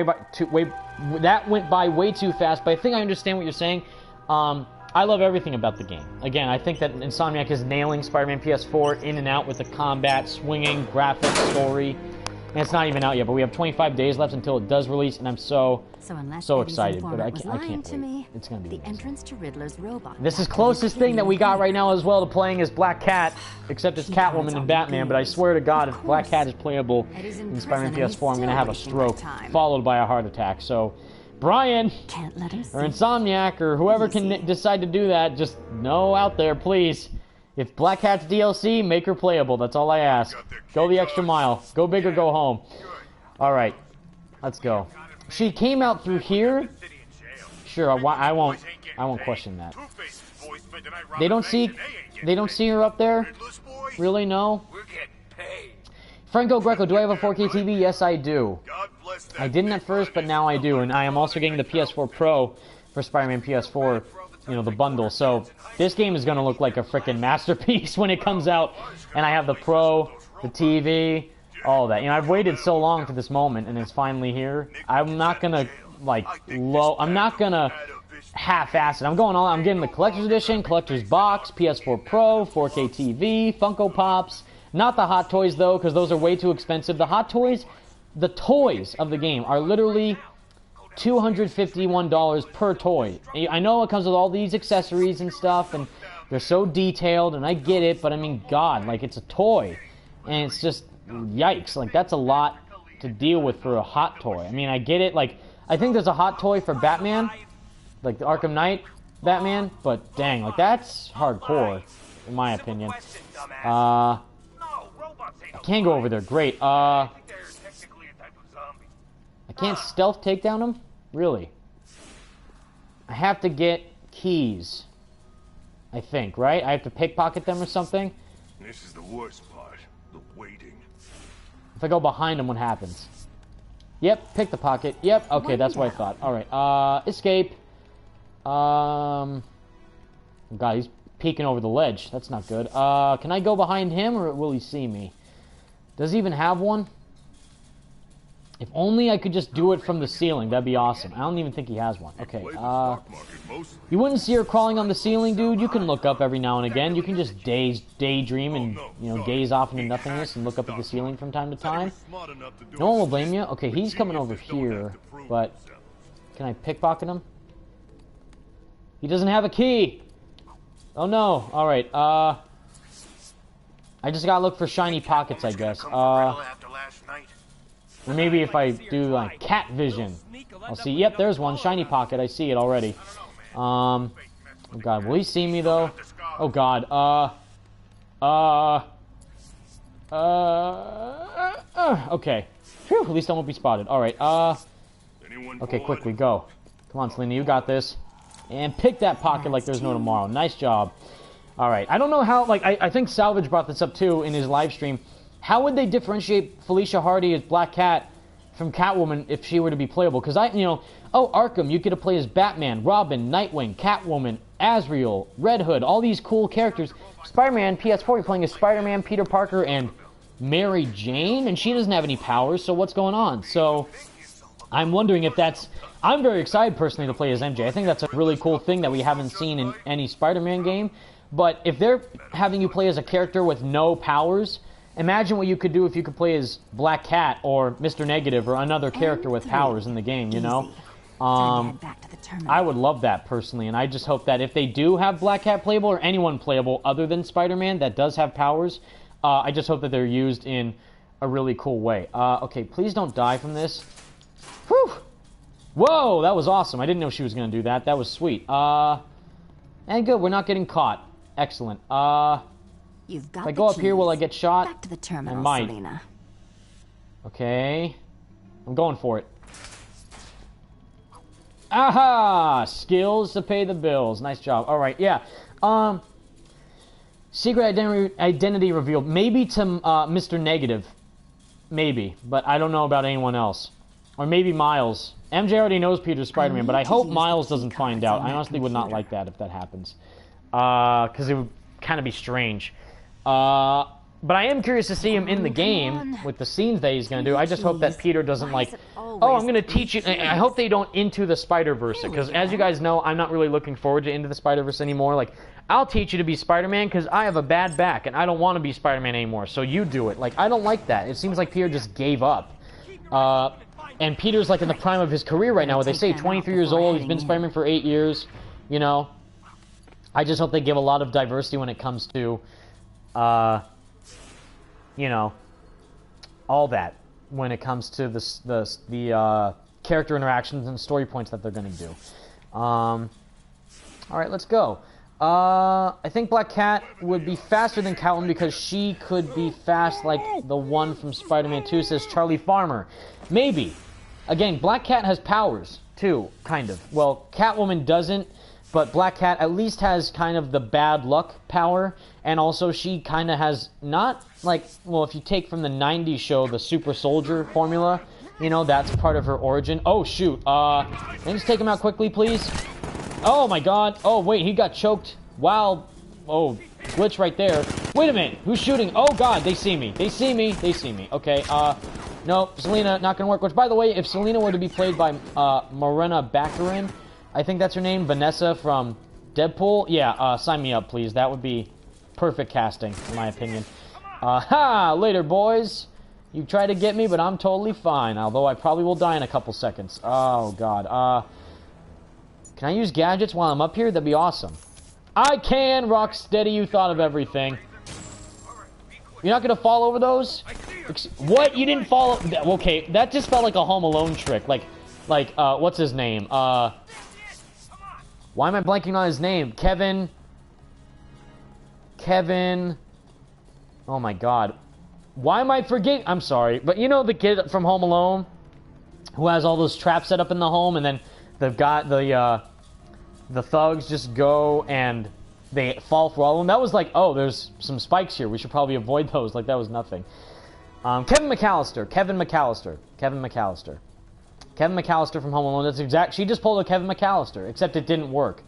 by way too fast, but I think I understand what you're saying. I love everything about the game. Again, I think that Insomniac is nailing Spider-Man PS4 in and out with the combat, swinging, graphic, story. And it's not even out yet, but we have 25 days left until it does release, and I'm so excited. But I can't wait. It's going to be amazing. Entrance to Riddler's robot. This is closest thing that we got right now as well to playing as Black Cat, except it's Catwoman and Batman. But I swear to God, if Black Cat is playable in Spider-Man PS4, I'm going to have a stroke followed by a heart attack. So, Brian, or Insomniac, or whoever can decide to do that, just know out there, please. If Black Cat's DLC, make her playable. That's all I ask. Go the extra mile. Go big or go home. Alright. Let's go. She came out through here. Sure, I won't question that. They don't see her up there? Really? No? Franco Greco, do I have a 4K TV? Yes, I do. I didn't at first, but now I do. And I am also getting the PS4 Pro for Spider-Man PS4 you know, the bundle. So this game is going to look like a freaking masterpiece when it comes out. And I have the Pro, the TV, all that. You know, I've waited so long for this moment, and it's finally here. I'm not going to, like, I'm not going to half-ass it. I'm going all out. I'm getting the Collector's Edition, Collector's Box, PS4 Pro, 4K TV, Funko Pops. Not the Hot Toys, though, because those are way too expensive. The Hot Toys, the toys of the game are literally $251 per toy. I know it comes with all these accessories and stuff, and they're so detailed, and I get it, but I mean, God, like, it's a toy. And it's just, yikes. Like, that's a lot to deal with for a Hot Toy. I mean, I get it. Like, I think there's a Hot Toy for Batman, like the Arkham Knight Batman, but dang, like, that's hardcore, in my opinion. I can't go over there. Great. I can't stealth take down him? Really? I have to get keys. I think, right? I have to pickpocket them or something? This is the worst part. The waiting. If I go behind him, what happens? Yep, pick the pocket. Yep, okay, that's what I thought. Alright, escape. God, he's peeking over the ledge. That's not good. Can I go behind him, or will he see me? Does he even have one? If only I could just do it from the ceiling. That'd be awesome. I don't even think he has one. Okay, you wouldn't see her crawling on the ceiling, dude. You can look up every now and again. You can just daydream and, you know, gaze off into nothingness and look up at the ceiling from time to time. No one will blame you. Okay, he's coming over here, but can I pickpocket him? He doesn't have a key. Oh, no. All right, I just gotta look for shiny pockets, I guess. Or maybe if I do, like, cat vision. I'll see. Yep, there's one. Shiny pocket. I see it already. Oh, God. Will he see me, though? Oh, God. Okay. Phew, at least I won't be spotted. Alright, okay, quickly, go. Come on, Selena, you got this. And pick that pocket like there's no tomorrow. Nice job. Alright, I don't know how, like, I think Salvage brought this up, too, in his live stream. How would they differentiate Felicia Hardy as Black Cat from Catwoman if she were to be playable? Because Arkham, you get to play as Batman, Robin, Nightwing, Catwoman, Azrael, Red Hood, all these cool characters. Spider-Man, PS4, you're playing as Spider-Man, Peter Parker, and Mary Jane, and she doesn't have any powers, so what's going on? So, I'm wondering if that's... I'm very excited, personally, to play as MJ. I think that's a really cool thing that we haven't seen in any Spider-Man game. But if they're having you play as a character with no powers... Imagine what you could do if you could play as Black Cat or Mr. Negative or another character with powers in the game, you know? I would love that, personally, and I just hope that if they do have Black Cat playable or anyone playable other than Spider-Man that does have powers, I just hope that they're used in a really cool way. Okay, please don't die from this. Whew! Whoa, that was awesome. I didn't know she was going to do that. That was sweet. And good, we're not getting caught. Excellent. You've got if I go up here, will I get shot? Back to the terminal, I might. Selena. Okay. I'm going for it. Aha! Skills to pay the bills. Nice job. Alright, yeah. Secret identity revealed. Maybe to Mr. Negative. Maybe. But I don't know about anyone else. Or maybe Miles. MJ already knows Peter's Spider-Man, but I hope Miles doesn't find out. I honestly would not like that if that happens. Because it would kind of be strange. But I am curious to see him in the game with the scenes that he's going to do. I just hope that Peter doesn't like, oh, I'm going to teach you. I hope they don't Into the Spider-Verse it, because as you guys know, I'm not really looking forward to Into the Spider-Verse anymore. Like, I'll teach you to be Spider-Man because I have a bad back and I don't want to be Spider-Man anymore, so you do it. Like, I don't like that. It seems like Peter just gave up. And Peter's like in the prime of his career right now, where they say 23 years old, he's been Spider-Man for 8 years, you know. I just hope they give a lot of diversity when it comes to you know, all that when it comes to the character interactions and story points that they're going to do. All right, let's go. I think Black Cat would be faster than Catwoman because she could be fast like the one from Spider-Man 2, says Charlie Farmer. Maybe. Again, Black Cat has powers, too, kind of. Well, Catwoman doesn't. But Black Cat at least has kind of the bad luck power, and also she kind of has not, like, well, if you take from the 90s show, the Super Soldier formula, you know, that's part of her origin. Oh, shoot. Can I just take him out quickly, please? Oh my god. Oh wait, he got choked. Wow. Oh, glitch right there. Wait a minute. Who's shooting? Oh god, they see me. They see me. They see me. Okay, no, Selena, not gonna work. Which, by the way, if Selena were to be played by, Morena Baccarin, I think that's her name, Vanessa from Deadpool, yeah, sign me up, please. That would be perfect casting, in my opinion. Later, boys. You try to get me, but I'm totally fine. Although I probably will die in a couple seconds. Oh, God. Can I use gadgets while I'm up here? That'd be awesome. I can! Rocksteady, you thought of everything. You're not gonna fall over those? What? You didn't fall? Okay, that just felt like a Home Alone trick. Like, what's his name? Why am I blanking on his name? Kevin. Oh my god. Why am I forgetting? I'm sorry. But you know the kid from Home Alone? Who has all those traps set up in the home, and then the thugs just go and they fall for all of them. That was like, oh, there's some spikes here. We should probably avoid those. Like, that was nothing. Kevin McAllister from Home Alone. That's exact. She just pulled a Kevin McAllister, except it didn't work.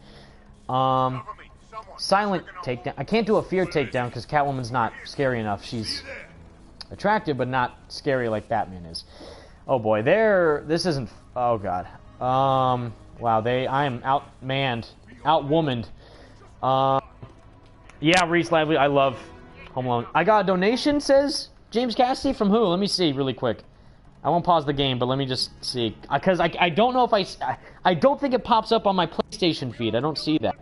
Silent takedown. I can't do a fear takedown because Catwoman's not scary enough. She's attractive, but not scary like Batman is. Oh boy, this isn't. Oh god. Wow. I am outmanned, outwomaned. Yeah, Reese Lively. I love Home Alone. I got a donation, says James Cassidy, from who? Let me see really quick. I won't pause the game, but let me just see. Because I don't know if I don't think it pops up on my PlayStation feed. I don't see that.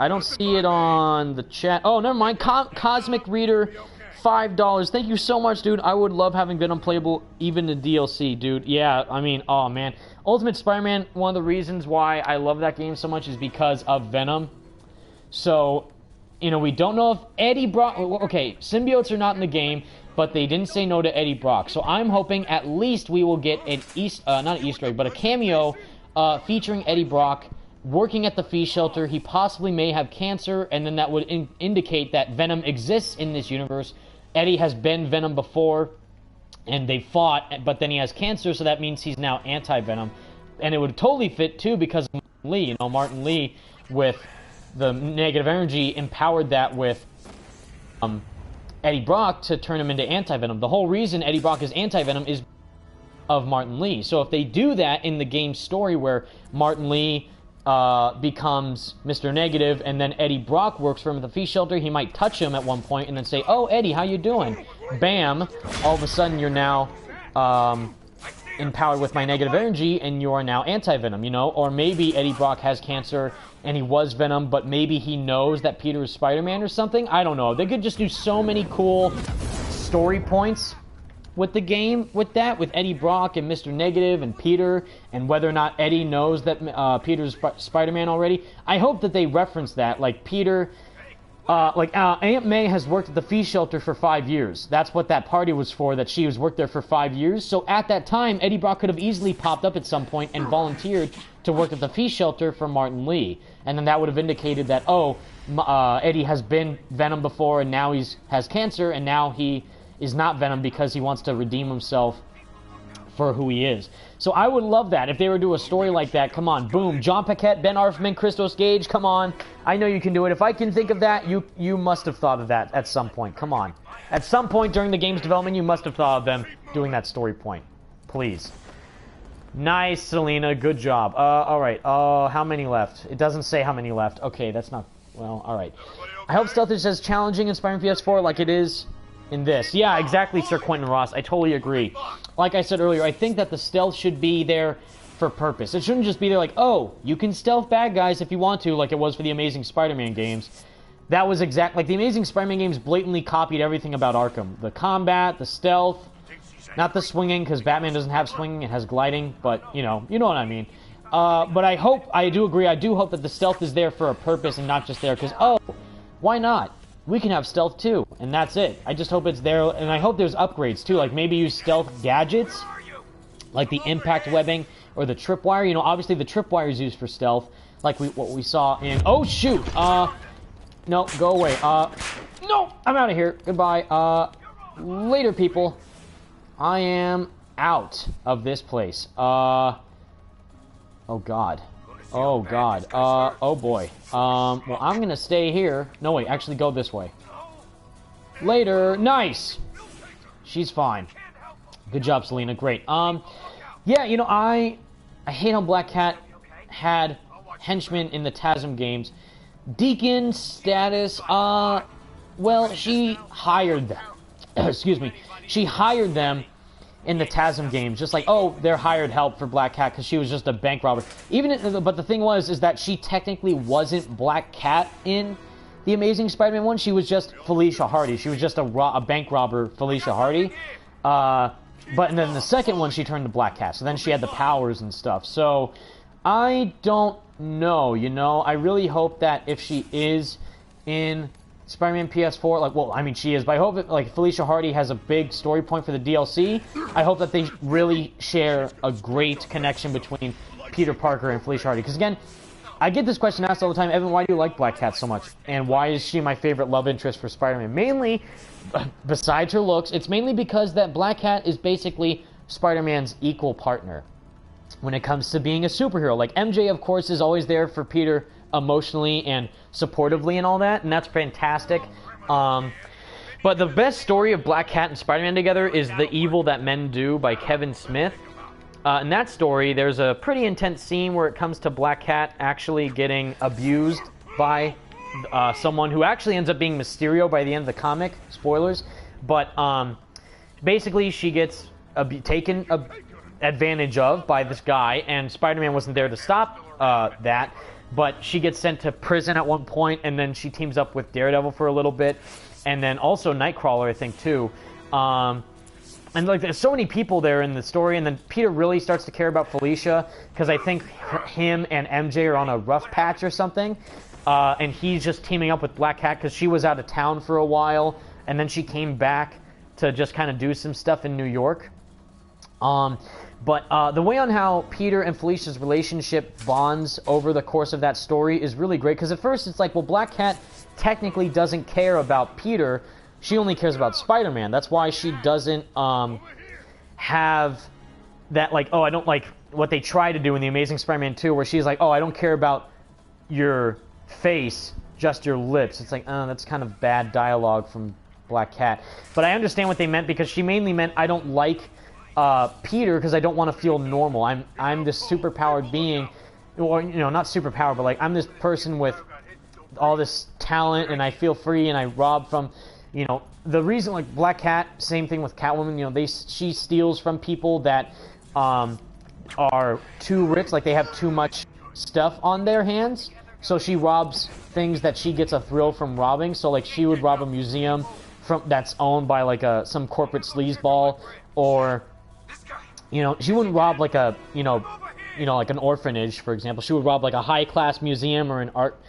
I don't see it on the chat. Oh, never mind. Cosmic Reader, $5. Thank you so much, dude. I would love having Venom playable, even in DLC, dude. Yeah, I mean, oh, man. Ultimate Spider-Man, one of the reasons why I love that game so much is because of Venom. So, you know, we don't know if Eddie Brock... Okay, symbiotes are not in the game, but they didn't say no to Eddie Brock. So I'm hoping at least we will get an not an Easter egg, but a cameo featuring Eddie Brock working at the Fee Shelter. He possibly may have cancer, and then that would indicate that Venom exists in this universe. Eddie has been Venom before, and they fought, but then he has cancer, so that means he's now anti-Venom. And it would totally fit, too, because of Martin Lee. You know, Martin Lee, with the negative energy, empowered that with Eddie Brock to turn him into anti-Venom. The whole reason Eddie Brock is anti-Venom is of Martin Lee. So if they do that in the game story where Martin Lee becomes Mr. Negative and then Eddie Brock works for him at the Fee Shelter, he might touch him at one point and then say, "Oh, Eddie, how you doing?" Bam! All of a sudden you're now empowered with my negative energy and you are now anti-Venom, you know? Or maybe Eddie Brock has cancer and he was Venom, but maybe he knows that Peter is Spider-Man or something. I don't know. They could just do so many cool story points with the game, with Eddie Brock and Mr. Negative and Peter, and whether or not Eddie knows that Peter's Spider-Man already. I hope that they reference that, like Peter... Aunt May has worked at the Fee Shelter for 5 years. That's what that party was for, that she has worked there for 5 years. So at that time, Eddie Brock could have easily popped up at some point and volunteered to work at the Fee Shelter for Martin Lee. And then that would have indicated that, oh, Eddie has been Venom before and now he has cancer and now he is not Venom because he wants to redeem himself for who he is. So I would love that. If they were to do a story like that, come on, boom. John Paquette, Ben Arfman, Christos Gage, come on. I know you can do it. If I can think of that, you must have thought of that at some point. Come on. At some point during the game's development, you must have thought of them doing that story point. Please. Nice, Selena. Good job. Alright. How many left? It doesn't say how many left. Okay, that's not... Well, alright. I hope stealth is as challenging in Spider-Man PS4 like it is in this. Yeah, exactly, Sir Quentin Ross. I totally agree. Like I said earlier, I think that the stealth should be there for purpose. It shouldn't just be there like, oh, you can stealth bad guys if you want to, like it was for the Amazing Spider-Man games. That was like the Amazing Spider-Man games blatantly copied everything about Arkham. The combat, the stealth, not the swinging, because Batman doesn't have swinging, it has gliding, but, you know what I mean. But I do agree, I do hope that the stealth is there for a purpose and not just there because, oh, why not? We can have stealth too, and that's it. I just hope it's there, and I hope there's upgrades too, like maybe use stealth gadgets, like the impact webbing or the tripwire. You know, obviously the tripwire is used for stealth, like what we saw in... Oh, shoot! No, go away. No! I'm out of here. Goodbye. Later, people. I am out of this place. Oh, God. Oh god. Oh boy. Well, I'm gonna stay here. No, wait, actually go this way. Later. Nice! She's fine. Good job, Selena. Great. Yeah, you know, I hate how Black Cat had henchmen in the TASM games. Deacon status, well, she hired them. Excuse me. She hired them in the TASM games, just like, oh, they're hired help for Black Cat because she was just a bank robber. But the thing is that she technically wasn't Black Cat in the Amazing Spider-Man 1. She was just Felicia Hardy. She was just a bank robber, Felicia Hardy. But and then the second one, she turned to Black Cat. So then she had the powers and stuff. So I don't know, you know. I really hope that if she is in Spider-Man PS4, like, well, I mean, she is, but I hope that, like, Felicia Hardy has a big story point for the DLC. I hope that they really share a great connection between Peter Parker and Felicia Hardy. Because, again, I get this question asked all the time, Evan, why do you like Black Cat so much? And why is she my favorite love interest for Spider-Man? Mainly, besides her looks, it's mainly because that Black Cat is basically Spider-Man's equal partner when it comes to being a superhero. Like, MJ, of course, is always there for Peter emotionally and supportively and all that, and that's fantastic. But the best story of Black Cat and Spider-Man together is The Evil That Men Do by Kevin Smith. In that story, there's a pretty intense scene where it comes to Black Cat actually getting abused by someone who actually ends up being Mysterio by the end of the comic. Spoilers. But basically, she gets taken advantage of by this guy, and Spider-Man wasn't there to stop that. But she gets sent to prison at one point, and then she teams up with Daredevil for a little bit, and then also Nightcrawler, I think, too. And like, there's so many people there in the story, and then Peter really starts to care about Felicia, because I think him and MJ are on a rough patch or something, and he's just teaming up with Black Cat, because she was out of town for a while, and then she came back to just kind of do some stuff in New York. But the way on how Peter and Felicia's relationship bonds over the course of that story is really great, because at first it's like, well, Black Cat technically doesn't care about Peter. She only cares about Spider-Man. That's why she doesn't have that, like, oh, I don't like what they try to do in The Amazing Spider-Man 2, where she's like, oh, I don't care about your face, just your lips. It's like, oh, that's kind of bad dialogue from Black Cat. But I understand what they meant, because she mainly meant, I don't like Peter because I don't want to feel normal. I'm this superpowered being, or, you know, not superpowered, but like, I'm this person with all this talent, and I feel free, and I rob from, you know, the reason, like, Black Cat, same thing with Catwoman, you know, she steals from people that are too rich, like they have too much stuff on their hands, so she robs things that she gets a thrill from robbing. So like, she would rob a museum that's owned by like some corporate sleazeball, or, you know, she wouldn't rob like a, you know, like an orphanage, for example. She would rob like a high-class museum or an art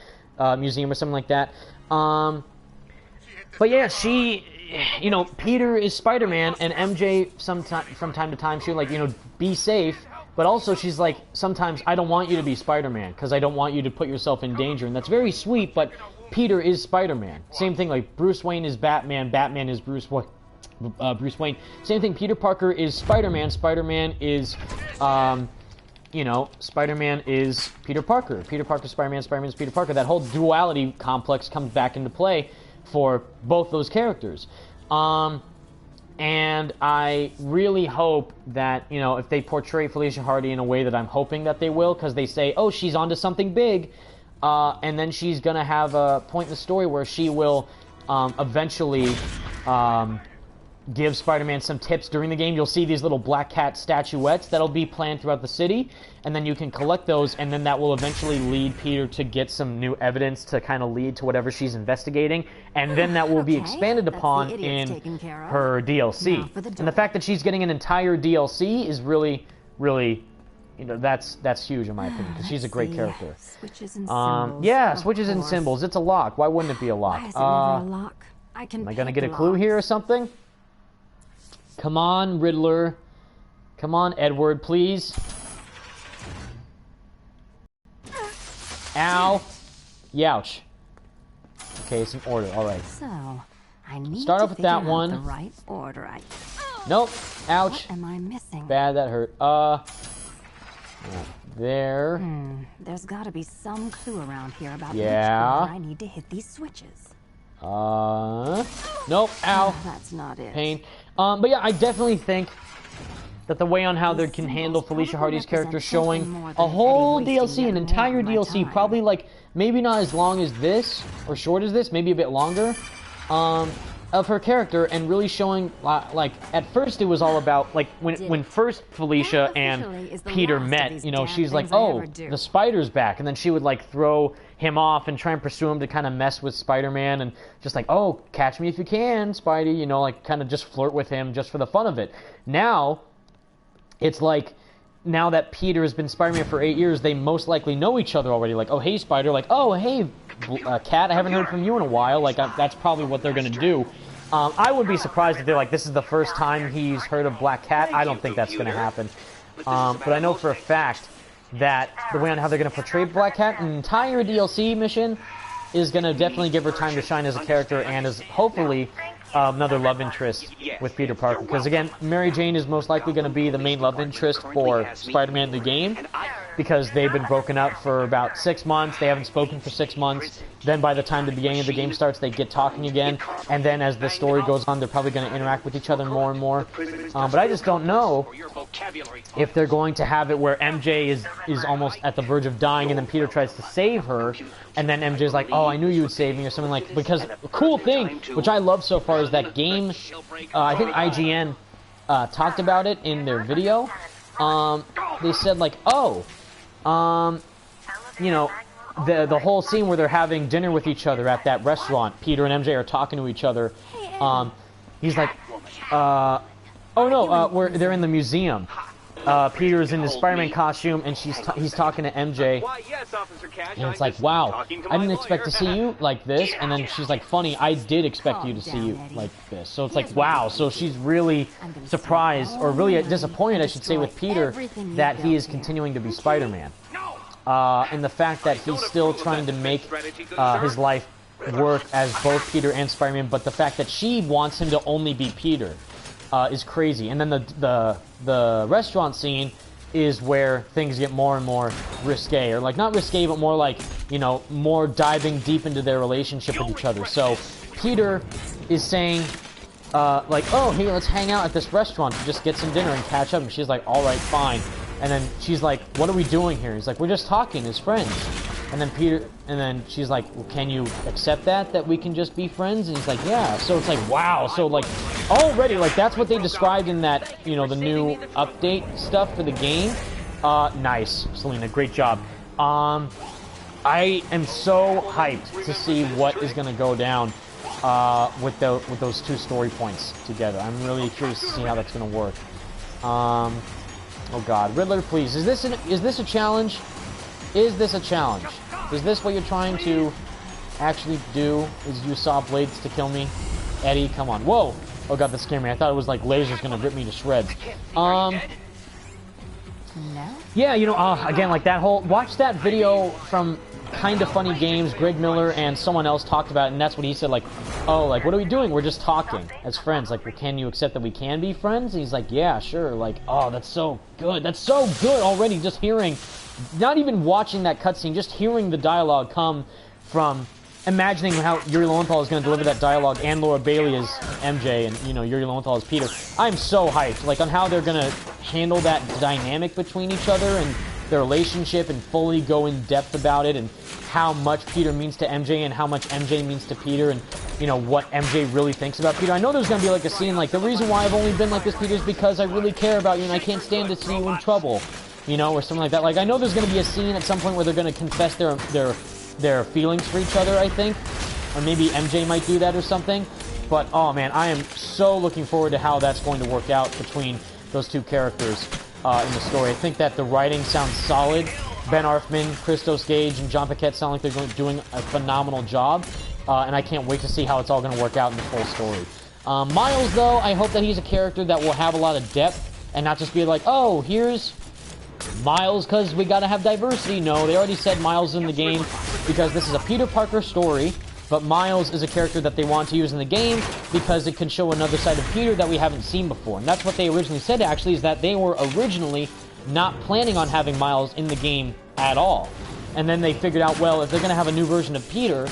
museum or something like that. But yeah, she, you know, Peter is Spider-Man, and MJ from time to time, she would, like, you know, be safe, but also she's like, sometimes I don't want you to be Spider-Man because I don't want you to put yourself in danger, and that's very sweet, but Peter is Spider-Man. Same thing, like, Bruce Wayne is Batman, Batman is Bruce Wayne. Same thing, Peter Parker is Spider-Man, Spider-Man is, you know, Spider-Man is Peter Parker. Peter Parker is Spider-Man, Spider-Man is Peter Parker. That whole duality complex comes back into play for both those characters. And I really hope that, you know, if they portray Felicia Hardy in a way that I'm hoping that they will, because they say, oh, she's onto something big, and then she's going to have a point in the story where she will eventually give Spider-Man some tips during the game. You'll see these little Black Cat statuettes that'll be planned throughout the city, and then you can collect those, and then that will eventually lead Peter to get some new evidence to kind of lead to whatever she's investigating, and then that will be expanded upon in her DLC. And the fact that she's getting an entire DLC is really, really, you know, that's huge in my opinion, because she's a great character. Switches and symbols. Yeah, switches and symbols. It's a lock. Why wouldn't it be a lock? Why is it never a lock? Am I gonna get a clue here or something? Come on, Riddler. Come on, Edward, please. Ow. Youch. Okay, it's in order. All right. So, I need start to off with that one. The right order. Nope. Ouch. What am I missing? Bad. That hurt. there. There's gotta be some clue around here about Yeah. which corner I need to hit these switches. Nope, ow. That's not it. Pain. But yeah, I definitely think that the way on how they can handle Felicia Hardy's character, showing a whole DLC, an entire DLC, probably like, maybe not as long as this, or short as this, maybe a bit longer, of her character, and really showing, like, at first it was all about, like, when first Felicia and Peter met, you know, she's like, oh, the Spider's back, and then she would, like, throw him off and try and pursue him to kind of mess with Spider-Man, and just like, oh, catch me if you can, Spidey, you know, like, kind of just flirt with him just for the fun of it. Now, it's like, now that Peter has been Spider-Man for 8 years, they most likely know each other already. Like, oh, hey, Spider. Like, oh, hey, Cat, I haven't heard from you in a while. Like, that's probably what they're going to do. I would be surprised if they're like, this is the first time he's heard of Black Cat. I don't think that's going to happen. But I know for a fact that the way on how they're going to portray Black Cat, an entire DLC mission is going to definitely give her time to shine as a character and as, hopefully, another love interest with Peter Parker. Because, again, Mary Jane is most likely going to be the main love interest for Spider-Man the game, because they've been broken up for about 6 months. They haven't spoken for 6 months. Then by the time the beginning of the game starts, they get talking again. And then as the story goes on, they're probably going to interact with each other more and more. But I just don't know if they're going to have it where MJ is almost at the verge of dying, and then Peter tries to save her, and then MJ's like, oh, I knew you would save me, or something like, because a cool thing, which I love so far, is that game, I think IGN talked about it in their video. They said, like, oh, you know, the whole scene where they're having dinner with each other at that restaurant, Peter and MJ are talking to each other. He's like, oh no, where they're in the museum. Peter's in his Spider-Man costume, and he's talking to MJ, and it's like, wow, I didn't expect to see you like this, and then she's like, funny, I did expect you to see you like this. So it's like, wow, so she's really surprised, or really disappointed, I should say, with Peter, that he is continuing to be Spider-Man. And the fact that he's still trying to make his life work as both Peter and Spider-Man, but the fact that she wants him to only be Peter is crazy. And then the restaurant scene is where things get more and more risque, or like not risque, but more like, you know, more diving deep into their relationship with each other. So Peter is saying, like, oh, hey, let's hang out at this restaurant to just get some dinner and catch up. And she's like, all right, fine. And then she's like, what are we doing here? He's like, we're just talking as friends. And then she's like, well, can you accept that we can just be friends? And he's like, yeah. So it's like, wow. So like, already, like, that's what they described in that, you know, the new update stuff for the game. Nice, Selena, great job. I am so hyped to see what is going to go down with those two story points together. I'm really curious to see how that's going to work. Oh God, Riddler, please. Is this a challenge? Is this a challenge? Is this what you're trying to actually do? Is you saw blades to kill me? Eddie, come on. Whoa! Oh God, that scared me. I thought it was like lasers gonna rip me to shreds. Yeah, you know, again, like that whole... Watch that video from Kinda Funny Games. Greg Miller and someone else talked about it, and that's what he said, like, oh, like, what are we doing? We're just talking as friends. Like, well, can you accept that we can be friends? And he's like, yeah, sure. Like, oh, that's so good. That's so good already, just hearing... Not even watching that cutscene, just hearing the dialogue come from imagining how Yuri Lowenthal is going to deliver that dialogue, and Laura Bailey as MJ, and, you know, Yuri Lowenthal as Peter. I'm so hyped, like, on how they're going to handle that dynamic between each other and their relationship, and fully go in depth about it, and how much Peter means to MJ and how much MJ means to Peter, and, you know, what MJ really thinks about Peter. I know there's going to be, like, a scene, like, the reason why I've only been like this, Peter, is because I really care about you, and I can't stand to see you in trouble. You know, or something like that. Like, I know there's going to be a scene at some point where they're going to confess their feelings for each other, I think. Or maybe MJ might do that or something. But, oh man, I am so looking forward to how that's going to work out between those two characters in the story. I think that the writing sounds solid. Ben Arthman, Christos Gage, and John Paquette sound like they're doing a phenomenal job. And I can't wait to see how it's all going to work out in the full story. Miles, though, I hope that he's a character that will have a lot of depth and not just be like, oh, here's Miles because we gotta have diversity. No, they already said Miles in the game because this is a Peter Parker story, but Miles is a character that they want to use in the game because it can show another side of Peter that we haven't seen before. And that's what they originally said, actually, is that they were originally not planning on having Miles in the game at all. And then they figured out, well, if they're going to have a new version of Peter,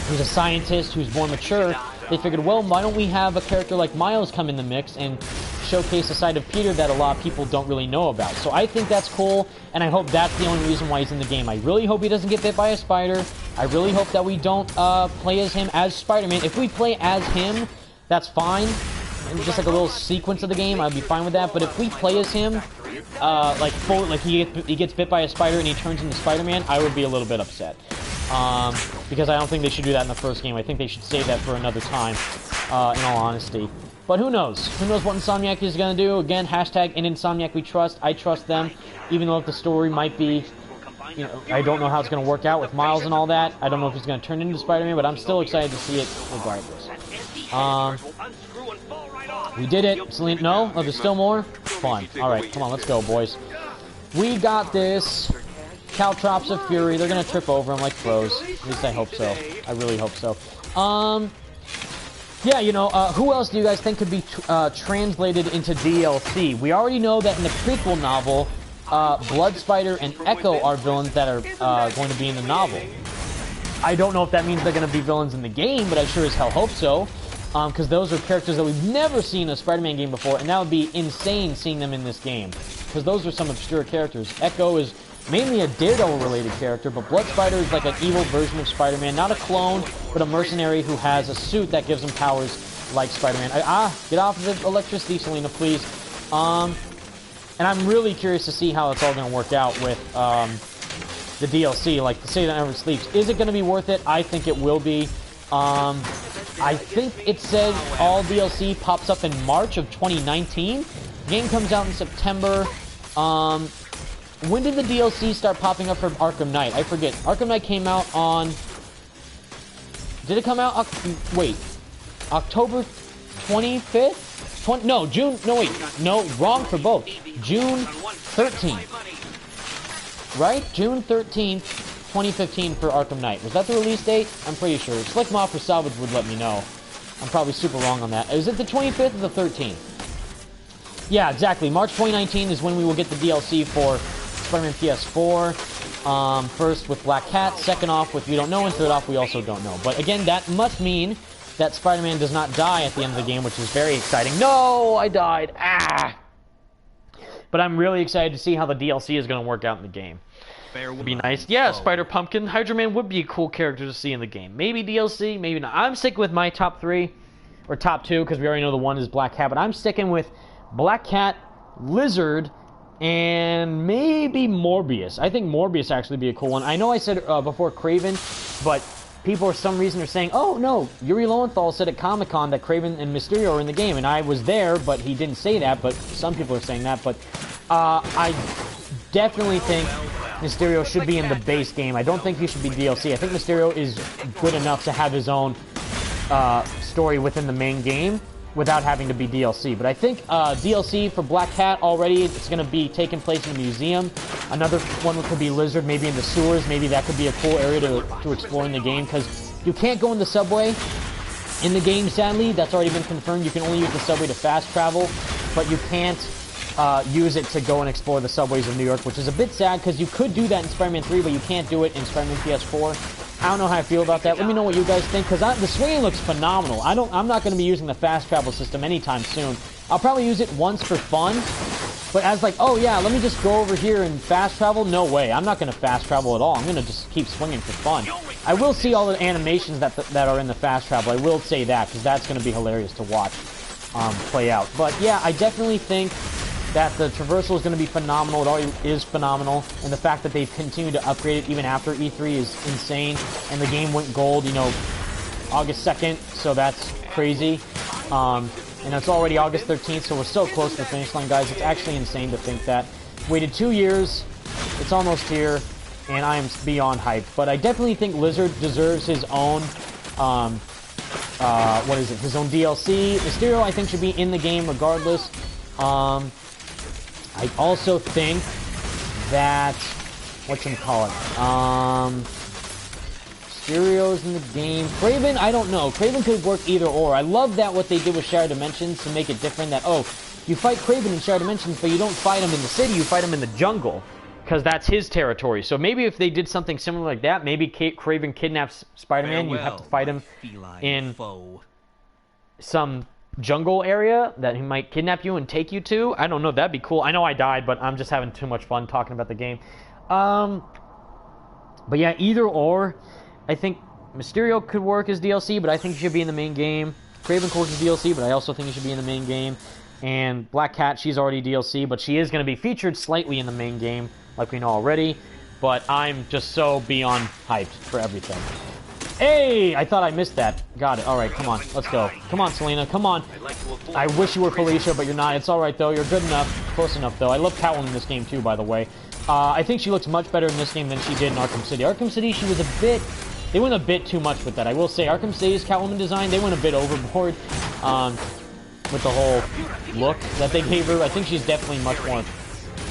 who's a scientist, who's more mature, they figured, well, why don't we have a character like Miles come in the mix and showcase a side of Peter that a lot of people don't really know about. So I think that's cool, and I hope that's the only reason why he's in the game. I really hope he doesn't get bit by a spider. I really hope that we don't play as him as Spider-Man. If we play as him, that's fine. And just like a little sequence of the game, I'd be fine with that. But if we play as him, like he gets bit by a spider and he turns into Spider-Man, I would be a little bit upset. Because I don't think they should do that in the first game. I think they should save that for another time, in all honesty. But who knows? Who knows what Insomniac is going to do? Again, hashtag in Insomniac we trust. I trust them, even though if the story might be, you know, I don't know how it's going to work out with Miles and all that. I don't know if he's going to turn into Spider-Man, but I'm still excited to see it regardless. We did it. Celine, no? Oh, there's still more? Fun. Alright, come on, let's go, boys. We got this. Caltrops of Fury. They're going to trip over him like pros. At least I hope so. I really hope so. Yeah, you know, who else do you guys think could be translated into DLC? We already know that in the prequel novel, Blood Spider and Echo are villains that are going to be in the novel. I don't know if that means they're going to be villains in the game, but I sure as hell hope so. Because those are characters that we've never seen in a Spider-Man game before, and that would be insane seeing them in this game. Because those are some obscure characters. Echo is mainly a Daredevil-related character, but Blood Spider is like an evil version of Spider-Man. Not a clone, but a mercenary who has a suit that gives him powers like Spider-Man. Get off of the electricity, Selena, please. And I'm really curious to see how it's all going to work out with the DLC. Like, the City That Never Sleeps. Is it going to be worth it? I think it will be. I think it said all DLC pops up in March of 2019. The game comes out in September. When did the DLC start popping up for Arkham Knight? I forget. Arkham Knight came out on... Did it come out... Wait. October 25th? No, June... No, wait. No, wrong for both. June 13th. Right? June 13th, 2015 for Arkham Knight. Was that the release date? I'm pretty sure. Slick Mob for Salvage would let me know. I'm probably super wrong on that. Is it the 25th or the 13th? Yeah, exactly. March 2019 is when we will get the DLC for Spider-Man PS4. First with Black Cat, second off with We Don't Know, and third off we also don't know. But again, that must mean that Spider-Man does not die at the end of the game, which is very exciting. No, I died. But I'm really excited to see how the DLC is going to work out in the game. Would be nice. Yeah, Spider-Pumpkin. Hydra Man would be a cool character to see in the game. Maybe DLC, maybe not. I'm sticking with my top 3, or top 2, because we already know the one is Black Cat, but I'm sticking with Black Cat, Lizard, and maybe Morbius. I think Morbius actually be a cool one. I know I said before Kraven, but people for some reason are saying, oh no, Yuri Lowenthal said at Comic-Con that Kraven and Mysterio are in the game, and I was there, but he didn't say that, but some people are saying that, but I definitely think Mysterio should be in the base game. I don't think he should be DLC. I think Mysterio is good enough to have his own story within the main game without having to be DLC. But I think DLC for Black Cat already, it's going to be taking place in a museum. Another one could be Lizard, maybe in the sewers. Maybe that could be a cool area to explore in the game, because you can't go in the subway in the game, sadly. That's already been confirmed. You can only use the subway to fast travel, but you can't use it to go and explore the subways of New York, which is a bit sad, because you could do that in Spider-Man 3, but you can't do it in Spider-Man PS4. I don't know how I feel about that. Let me know what you guys think, because the swinging looks phenomenal. I'm not going to be using the fast travel system anytime soon. I'll probably use it once for fun, but as like, oh yeah, let me just go over here and fast travel? No way. I'm not going to fast travel at all. I'm going to just keep swinging for fun. I will see all the animations that are in the fast travel. I will say that, because that's going to be hilarious to watch play out. But yeah, I definitely think that the traversal is going to be phenomenal. It already is phenomenal, and the fact that they've continued to upgrade it even after E3 is insane. And the game went gold, you know, August 2nd, so that's crazy. And it's already August 13th, so we're so close to the finish line, guys. It's actually insane to think that. Waited 2 years, it's almost here, and I am beyond hyped. But I definitely think Lizard deserves his own, his own DLC. Mysterio, I think, should be in the game regardless. I also think that, Mysterio's in the game. Kraven, I don't know. Kraven could work either or. I love that what they did with Shattered Dimensions to make it different, that, oh, You fight Kraven in Shared Dimensions, but you don't fight him in the city, you fight him in the jungle. Because that's his territory. So maybe if they did something similar like that, maybe Kraven kidnaps Spider-Man, you have to fight him in some jungle area that he might kidnap you and take you to. I don't know, that'd be cool. I know I died, but I'm just having too much fun talking about the game. But yeah, either or. I think Mysterio could work as DLC, but I think he should be in the main game. Kraven could work as DLC, but I also think he should be in the main game. And Black Cat, she's already DLC, but she is going to be featured slightly in the main game, like we know already. But I'm just so beyond hyped for everything. Hey! I thought I missed that. Got it. Alright, come on. Let's go. Come on, Selena. Come on. I wish you were Felicia, but you're not. It's alright, though. You're good enough. Close enough, though. I love Catwoman in this game, too, by the way. I think she looks much better in this game than she did in Arkham City. Arkham City, she was a bit... They went a bit too much with that. I will say, Arkham City's Catwoman design, they went a bit overboard. With the whole look that they gave her. I think she's definitely much more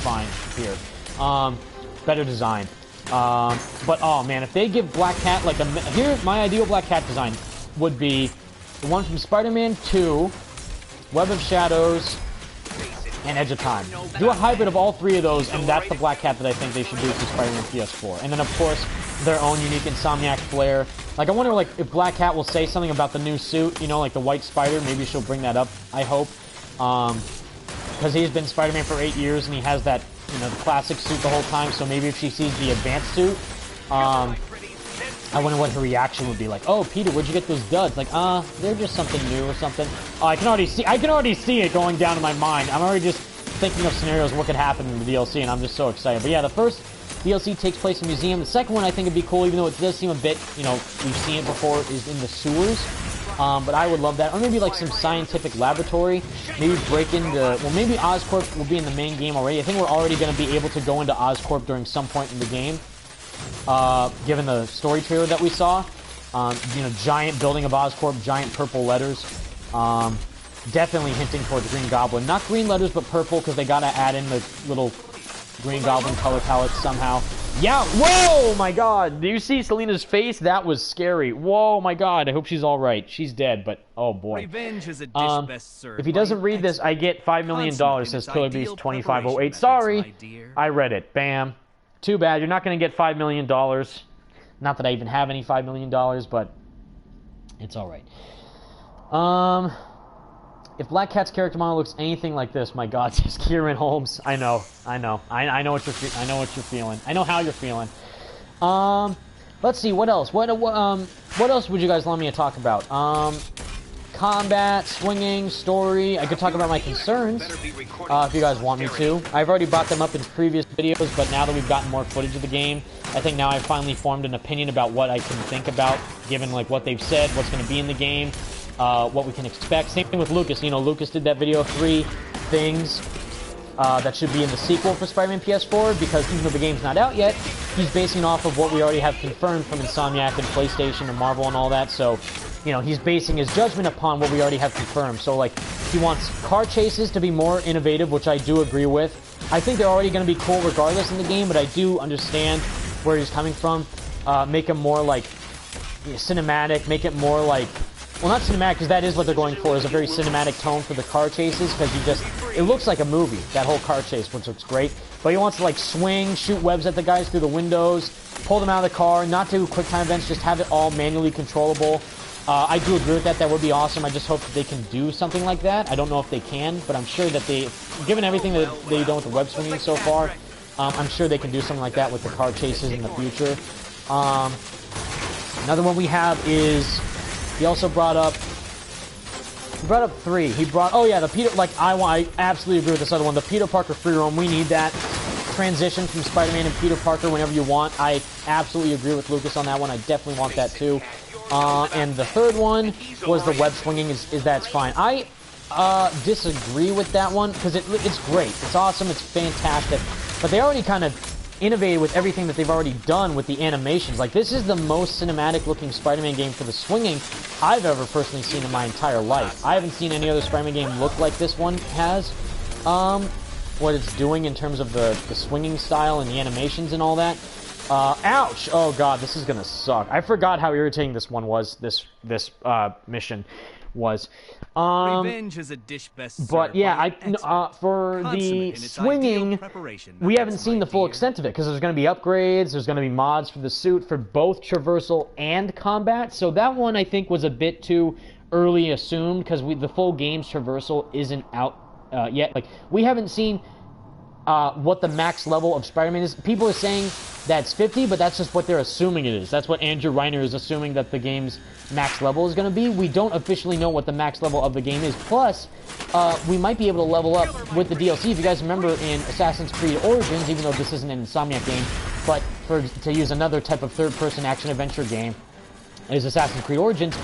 fine here. Better design. But oh man, if they give Black Cat like here, my ideal Black Cat design would be the one from Spider-Man 2, Web of Shadows, and Edge of Time. Do a hybrid of all three of those, and that's the Black Cat that I think they should do for Spider-Man PS4. And then of course, their own unique Insomniac flair. Like, I wonder, like, if Black Cat will say something about the new suit, you know, like the White Spider. Maybe she'll bring that up, I hope. Because he's been Spider-Man for 8 years, and he has that, you know, the classic suit the whole time. So maybe if she sees the advanced suit, I wonder what her reaction would be. Like, oh, Peter, where'd you get those duds? Like, they're just something new or something. Oh, I can already see it going down in my mind. I'm already just thinking of scenarios what could happen in the DLC, and I'm just so excited. But yeah, the first DLC takes place in a museum. The second one I think would be cool, even though it does seem a bit, you know, we've seen it before, is in the sewers. But I would love that. Or maybe like some scientific laboratory. Maybe break into... Well, maybe Oscorp will be in the main game already. I think we're already going to be able to go into Oscorp during some point in the game. Given the story trailer that we saw. You know, giant building of Oscorp, giant purple letters. Definitely hinting towards Green Goblin. Not green letters, but purple, because they got to add in the little... Green Goblin color palette somehow. Yeah, whoa, my god. Do you see Selena's face? That was scary. Whoa, my god. I hope she's all right. She's dead, but oh boy. Revenge is a dish best served. If he doesn't read this, I get $5 million, says Killer Beast 2508. Sorry. I read it. Bam. Too bad. You're not going to get $5 million. Not that I even have any $5 million, but it's all right. If Black Cat's character model looks anything like this, my God, says Kieran Holmes. I know what you're feeling. I know how you're feeling. Let's see, what else? What else would you guys want me to talk about? Combat, swinging, story. I could talk about my concerns if you guys want me to. I've already brought them up in previous videos, but now that we've gotten more footage of the game, I think now I've finally formed an opinion about what I can think about, given like what they've said, what's going to be in the game. What we can expect. Same thing with Lucas. You know, Lucas did that video of 3 things that should be in the sequel for Spider-Man PS4, because even though the game's not out yet, he's basing off of what we already have confirmed from Insomniac and PlayStation and Marvel and all that. So, you know, he's basing his judgment upon what we already have confirmed. So, like, he wants car chases to be more innovative, which I do agree with. I think they're already going to be cool regardless in the game, but I do understand where he's coming from. Make them more, like, cinematic, make it more, like... Well, not cinematic, because that is what they're going for, is a very cinematic tone for the car chases, because it looks like a movie, that whole car chase, which looks great. But he wants to, like, swing, shoot webs at the guys through the windows, pull them out of the car, not do quick time events, just have it all manually controllable. I do agree with that. That would be awesome. I just hope that they can do something like that. I don't know if they can, but I'm sure that given everything that they've done with the web swinging so far, I'm sure they can do something like that with the car chases in the future. Another one we have is... He also brought up 3. He brought, oh yeah, the Peter, like, I absolutely agree with this other one. The Peter Parker free roam, we need that transition from Spider-Man and Peter Parker whenever you want. I absolutely agree with Lucas on that one. I definitely want that too. And the third one was the web swinging, is that's fine. I disagree with that one, because it's great. It's awesome, it's fantastic. But they already kind of innovated with everything that they've already done with the animations. Like, this is the most cinematic looking Spider-Man game for the swinging I've ever personally seen in my entire life. I haven't seen any other Spider-Man game look like this one has. What it's doing in terms of the swinging style and the animations and all that. Ouch! Oh god, this is gonna suck. I forgot how irritating this one was, this mission. was. Revenge is a dish best served But yeah, by an expert, for consummate the in its swinging, ideal preparation we haven't methods, seen my the full dear. extent of it because there's going to be upgrades, there's going to be mods for the suit for both traversal and combat. So that one I think was a bit too early assumed because the full game's traversal isn't out yet. Like we haven't seen what the max level of Spider-Man is. People are saying that's 50, but that's just what they're assuming it is. That's what Andrew Reiner is assuming that the game's max level is going to be. We don't officially know what the max level of the game is. Plus, we might be able to level up with the DLC. If you guys remember in Assassin's Creed Origins, even though this isn't an Insomniac game, but to use another type of third-person action-adventure game, is Assassin's Creed Origins,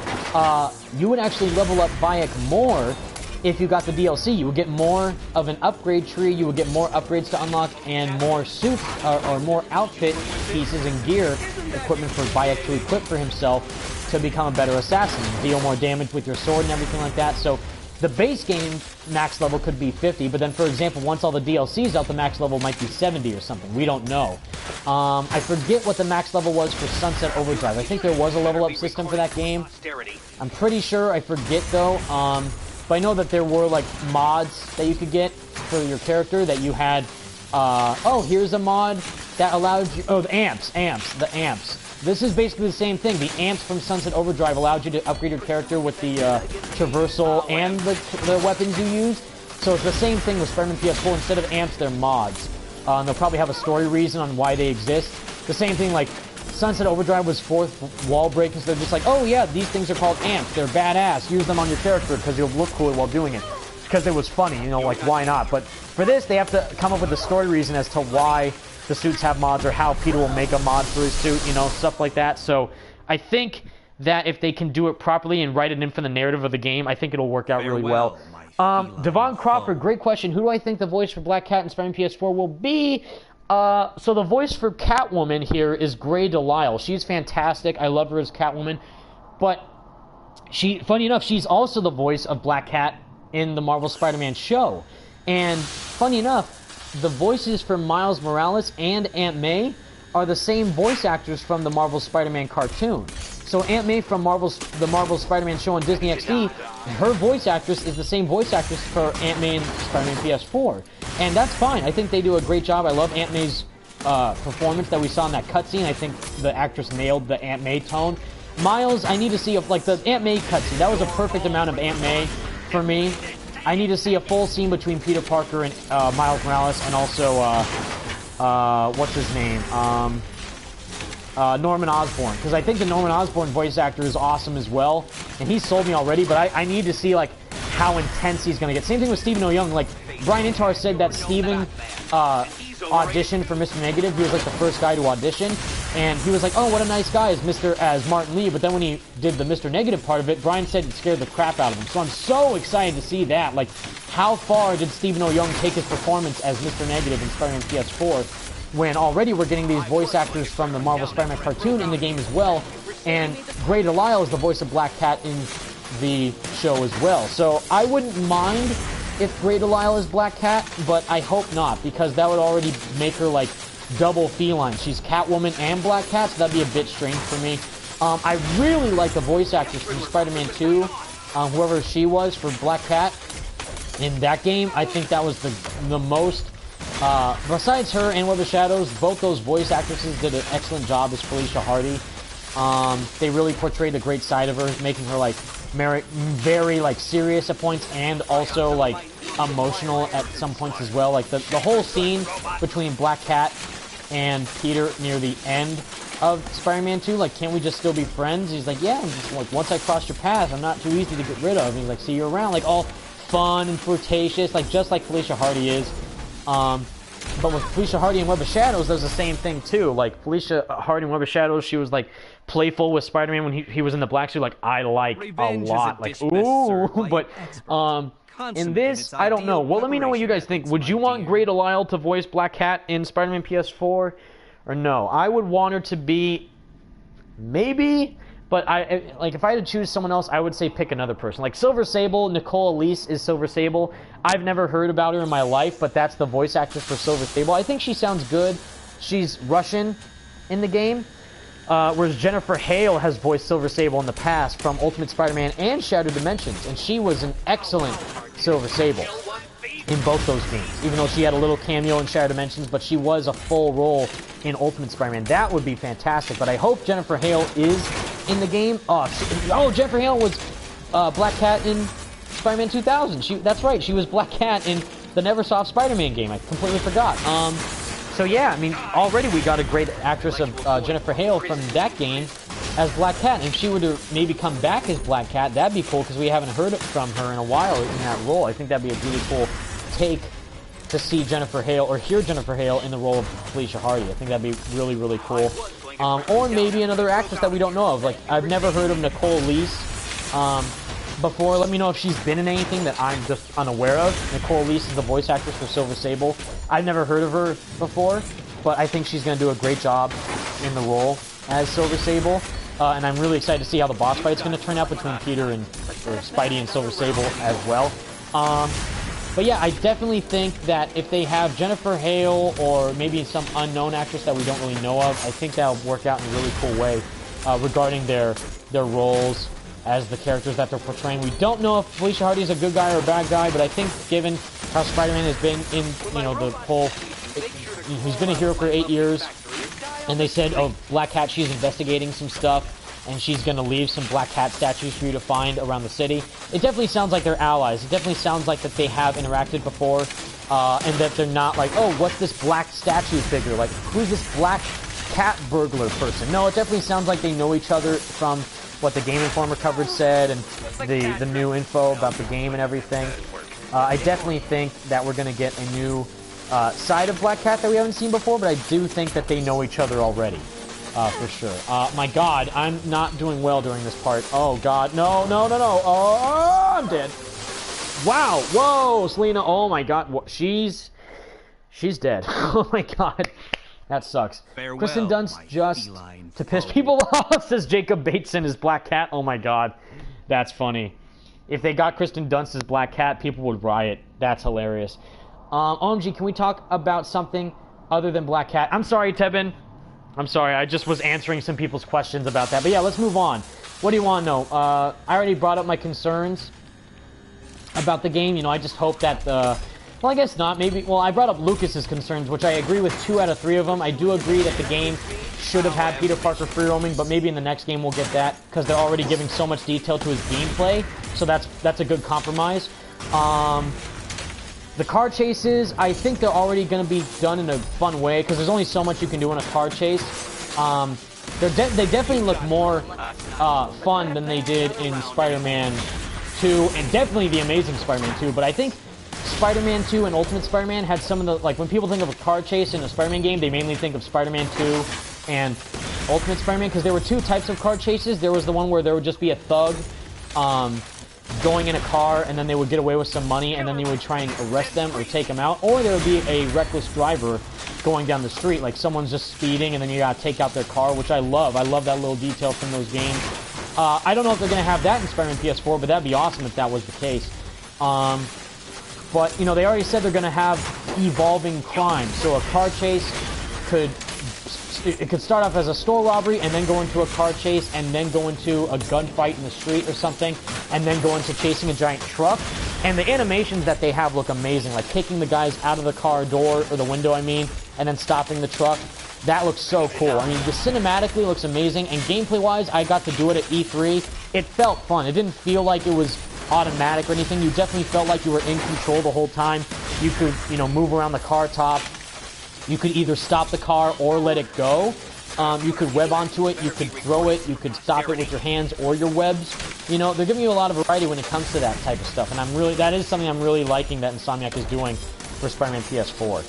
you would actually level up Bayek more if you got the DLC. You would get more of an upgrade tree, you would get more upgrades to unlock, and more suits, or more outfit pieces and gear equipment for Bayek to equip for himself to become a better assassin, deal more damage with your sword and everything like that. So the base game max level could be 50, but then for example, once all the DLC's out, the max level might be 70 or something. We don't know. I forget what the max level was for Sunset Overdrive. I think there was a level up system for that game. I'm pretty sure, I forget though. But I know that there were like mods that you could get for your character that you had. Oh, here's a mod that allowed you. Oh, the amps. This is basically the same thing. The amps from Sunset Overdrive allowed you to upgrade your character with the traversal and the weapons you use. So it's the same thing with Spider-Man PS4. Instead of amps, they're mods. And they'll probably have a story reason on why they exist. The same thing like Sunset Overdrive was fourth wall breaking, so they're just like, oh yeah, these things are called amps. They're badass. Use them on your character because you'll look cool while doing it. Because it was funny, you know, like why not? But for this, they have to come up with a story reason as to why the suits have mods or how Peter will make a mod for his suit, you know, stuff like that. So I think that if they can do it properly and write it in for the narrative of the game, I think it'll work out really well. Devon Crawford, great question. Who do I think the voice for Black Cat in Spider-Man PS4 will be? So the voice for Catwoman here is Grey Delisle. She's fantastic. I love her as Catwoman. But funny enough, she's also the voice of Black Cat in the Marvel Spider-Man show. And funny enough, the voices for Miles Morales and Aunt May are the same voice actors from the Marvel Spider-Man cartoon. So Aunt May from the Marvel Spider-Man show on Disney XD, her voice actress is the same voice actress for Aunt May in Spider-Man PS4. And that's fine. I think they do a great job. I love Aunt May's performance that we saw in that cutscene. I think the actress nailed the Aunt May tone. Miles, I need to see like the Aunt May cutscene. That was a perfect amount of Aunt May for me. I need to see a full scene between Peter Parker and Miles Morales, and also what's his name? Norman Osborn, because I think the Norman Osborn voice actor is awesome as well, and he sold me already, but I need to see like how intense he's going to get. Same thing with Stephen O'Young. Like Brian Intar said that Stephen auditioned for Mr. Negative. He was like the first guy to audition, and he was like, oh, what a nice guy as Martin Lee. But then when he did the Mr. Negative part of it, Brian said it scared the crap out of him. So I'm so excited to see that. Like, how far did Stephen O'Young take his performance as Mr. Negative in Spider-Man PS4? When already we're getting these voice actors from the Marvel Spider-Man cartoon in the game as well, and Grey Delisle is the voice of Black Cat in the show as well. So I wouldn't mind if Grey Delisle is Black Cat, but I hope not, because that would already make her like double feline. She's Catwoman and Black Cat, so that'd be a bit strange for me. I really like the voice actress from Spider-Man 2, whoever she was for Black Cat in that game. I think that was the most. Besides her and Web of Shadows, both those voice actresses did an excellent job as Felicia Hardy. They really portrayed a great side of her, making her like very like serious at points and also like emotional at some points as well. Like the whole scene between Black Cat and Peter near the end of Spider-Man 2, like, can't we just still be friends? He's like, yeah, I'm just, like, once I cross your path, I'm not too easy to get rid of. And he's like, see you around, like all fun and flirtatious, like just like Felicia Hardy is. But with Felicia Hardy and Web of Shadows, there's the same thing too. Like Felicia Hardy and Web of Shadows, she was like playful with Spider-Man when he was in the black suit. Like I like Revenge a lot. Like ooh, but in this, I don't know. Well, let me know what you guys think. Would you want Grey Delisle to voice Black Cat in Spider-Man PS4, or no? I would want her to be maybe. But if I had to choose someone else, I would say pick another person. Like Silver Sable, Nicole Elise is Silver Sable. I've never heard about her in my life, but that's the voice actress for Silver Sable. I think she sounds good. She's Russian in the game. Whereas Jennifer Hale has voiced Silver Sable in the past from Ultimate Spider-Man and Shattered Dimensions, and she was an excellent Silver Sable in both those games. Even though she had a little cameo in Shattered Dimensions, but she was a full role in Ultimate Spider-Man. That would be fantastic, but I hope Jennifer Hale is in the game. Oh, Jennifer Hale was Black Cat in Spider-Man 2000. That's right, she was Black Cat in the Neversoft Spider-Man game. I completely forgot. So yeah, I mean, already we got a great actress of Jennifer Hale from that game as Black Cat. And if she were to maybe come back as Black Cat, that'd be cool, because we haven't heard from her in a while in that role. I think that'd be a really cool take to see Jennifer Hale, or hear Jennifer Hale in the role of Felicia Hardy. I think that'd be really, really cool. Or maybe another actress that we don't know of. Like, I've never heard of Nicole Leese before. Let me know if she's been in anything that I'm just unaware of. Nicole Leese is the voice actress for Silver Sable. I've never heard of her before, but I think she's going to do a great job in the role as Silver Sable. And I'm really excited to see how the boss fight's going to turn out between Peter and Spidey and Silver Sable as well. But yeah, I definitely think that if they have Jennifer Hale or maybe some unknown actress that we don't really know of, I think that'll work out in a really cool way regarding their roles as the characters that they're portraying. We don't know if Felicia Hardy is a good guy or a bad guy, but I think given how Spider-Man has been in, the whole... He's been a hero for 8 years, and they said, oh, Black Cat, she's investigating some stuff, and she's going to leave some Black Cat statues for you to find around the city. It definitely sounds like they're allies. It definitely sounds like that they have interacted before, and that they're not like, oh, what's this black statue figure? Like, who's this Black Cat burglar person? No, it definitely sounds like they know each other from what the Game Informer coverage said, and the new info about the game and everything. I definitely think that we're going to get a new side of Black Cat that we haven't seen before, but I do think that they know each other already. For sure. My god, I'm not doing well during this part. Oh god, no. Oh, I'm dead. Wow, whoa, Selena, oh my god, she's dead. Oh my god, that sucks. Farewell, Kristen Dunst just to piss people off, says Jacob Bateson as Black Cat. Oh my god, that's funny. If they got Kristen Dunst as Black Cat, people would riot. That's hilarious. OMG, can we talk about something other than Black Cat? I'm sorry, Tebin. I'm sorry, I just was answering some people's questions about that. But yeah, let's move on. What do you want to know? I already brought up my concerns about the game. I just hope that well, I guess not. Maybe, well, I brought up Lucas's concerns, which I agree with 2 out of 3 of them. I do agree that the game should have had Peter Parker free roaming, but maybe in the next game we'll get that, because they're already giving so much detail to his gameplay. So that's a good compromise. The car chases, I think they're already going to be done in a fun way, because there's only so much you can do in a car chase. They definitely look more fun than they did in Spider-Man 2, and definitely the Amazing Spider-Man 2, but I think Spider-Man 2 and Ultimate Spider-Man had some of the, like, when people think of a car chase in a Spider-Man game, they mainly think of Spider-Man 2 and Ultimate Spider-Man, because there were 2 types of car chases. There was the one where there would just be a thug going in a car, and then they would get away with some money, and then they would try and arrest them or take them out. Or there would be a reckless driver going down the street, like someone's just speeding, and then you gotta take out their car, which I love. I love that little detail from those games. I don't know if they're gonna have that in Spider-Man PS4, but that'd be awesome if that was the case. But, they already said they're gonna have evolving crime, so a car chase could start off as a store robbery, and then go into a car chase, and then go into a gunfight in the street or something, and then go into chasing a giant truck. And the animations that they have look amazing, like kicking the guys out of the car door, or the window, I mean, and then stopping the truck. That looks so cool. I mean, the cinematically looks amazing, and gameplay-wise, I got to do it at E3. It felt fun. It didn't feel like it was automatic or anything. You definitely felt like you were in control the whole time. You could, move around the car top. You could either stop the car or let it go. You could web onto it, you could throw it, you could stop it with your hands or your webs. They're giving you a lot of variety when it comes to that type of stuff, and that is something I'm really liking that Insomniac is doing for Spider-Man PS4.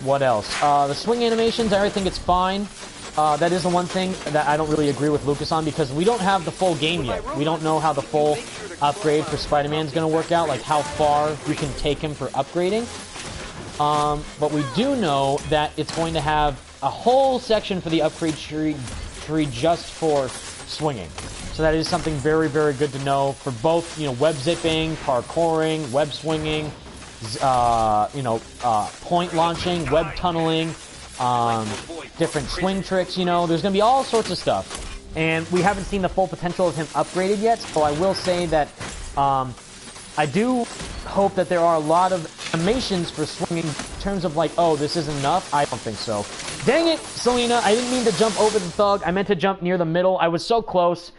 What else? The swing animations, I think it's fine. That is the one thing that I don't really agree with Lucas on, because we don't have the full game yet. We don't know how the full upgrade for Spider-Man is going to work out, like how far you can take him for upgrading. But we do know that it's going to have a whole section for the upgrade tree just for swinging. So that is something very, very good to know for both, web zipping, parkouring, web swinging, point launching, web tunneling, different swing tricks, you know. There's going to be all sorts of stuff. And we haven't seen the full potential of him upgraded yet, so I will say that I do hope that there are a lot of animations for swinging in terms of like, oh, this isn't enough. I don't think so. Dang it, Selena, I didn't mean to jump over the thug. I meant to jump near the middle. I was so close.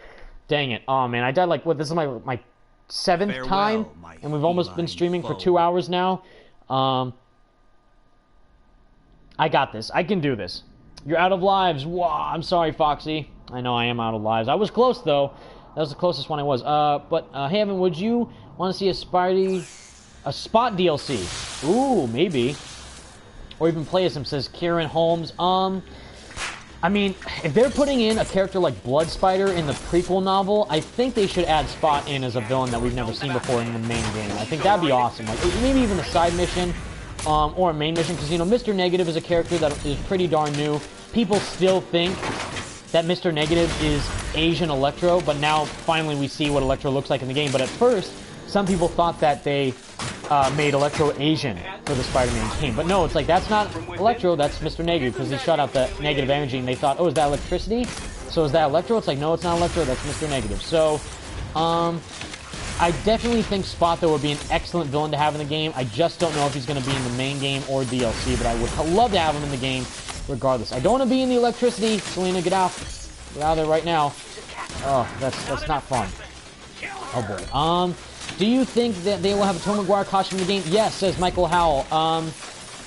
Dang it. Oh, man, I died like, what, this is my seventh time? And we've almost been streaming for 2 hours now. I got this. I can do this. You're out of lives. Wow, I'm sorry, Foxy. I know I am out of lives. I was close, though. That was the closest one I was. Hey, Evan, would you want to see a Spot DLC? Ooh, maybe. Or even play as him, says Kieran Holmes. I mean, if they're putting in a character like Blood Spider in the prequel novel, I think they should add Spot in as a villain that we've never seen before in the main game. I think that'd be awesome. Like, maybe even a side mission, or a main mission, because, you know, Mr. Negative is a character that is pretty darn new. People still think that Mr. Negative is Asian Electro, but now finally we see what Electro looks like in the game. But at first, some people thought that they made Electro Asian for the Spider-Man game. But no, it's like, that's not Electro, that's Mr. Negative, because he shot out the negative energy, and they thought, oh, is that electricity? So is that Electro? It's like, no, it's not Electro, that's Mr. Negative. So, I definitely think Spot, though, would be an excellent villain to have in the game. I just don't know if he's going to be in the main game or DLC, but I would love to have him in the game regardless. I don't want to be in the electricity. Selena, get out. Get out of there right now. Oh, that's not fun. Oh, boy. Do you think that they will have a Tom Maguire costume in the game? Yes, says Michael Howell.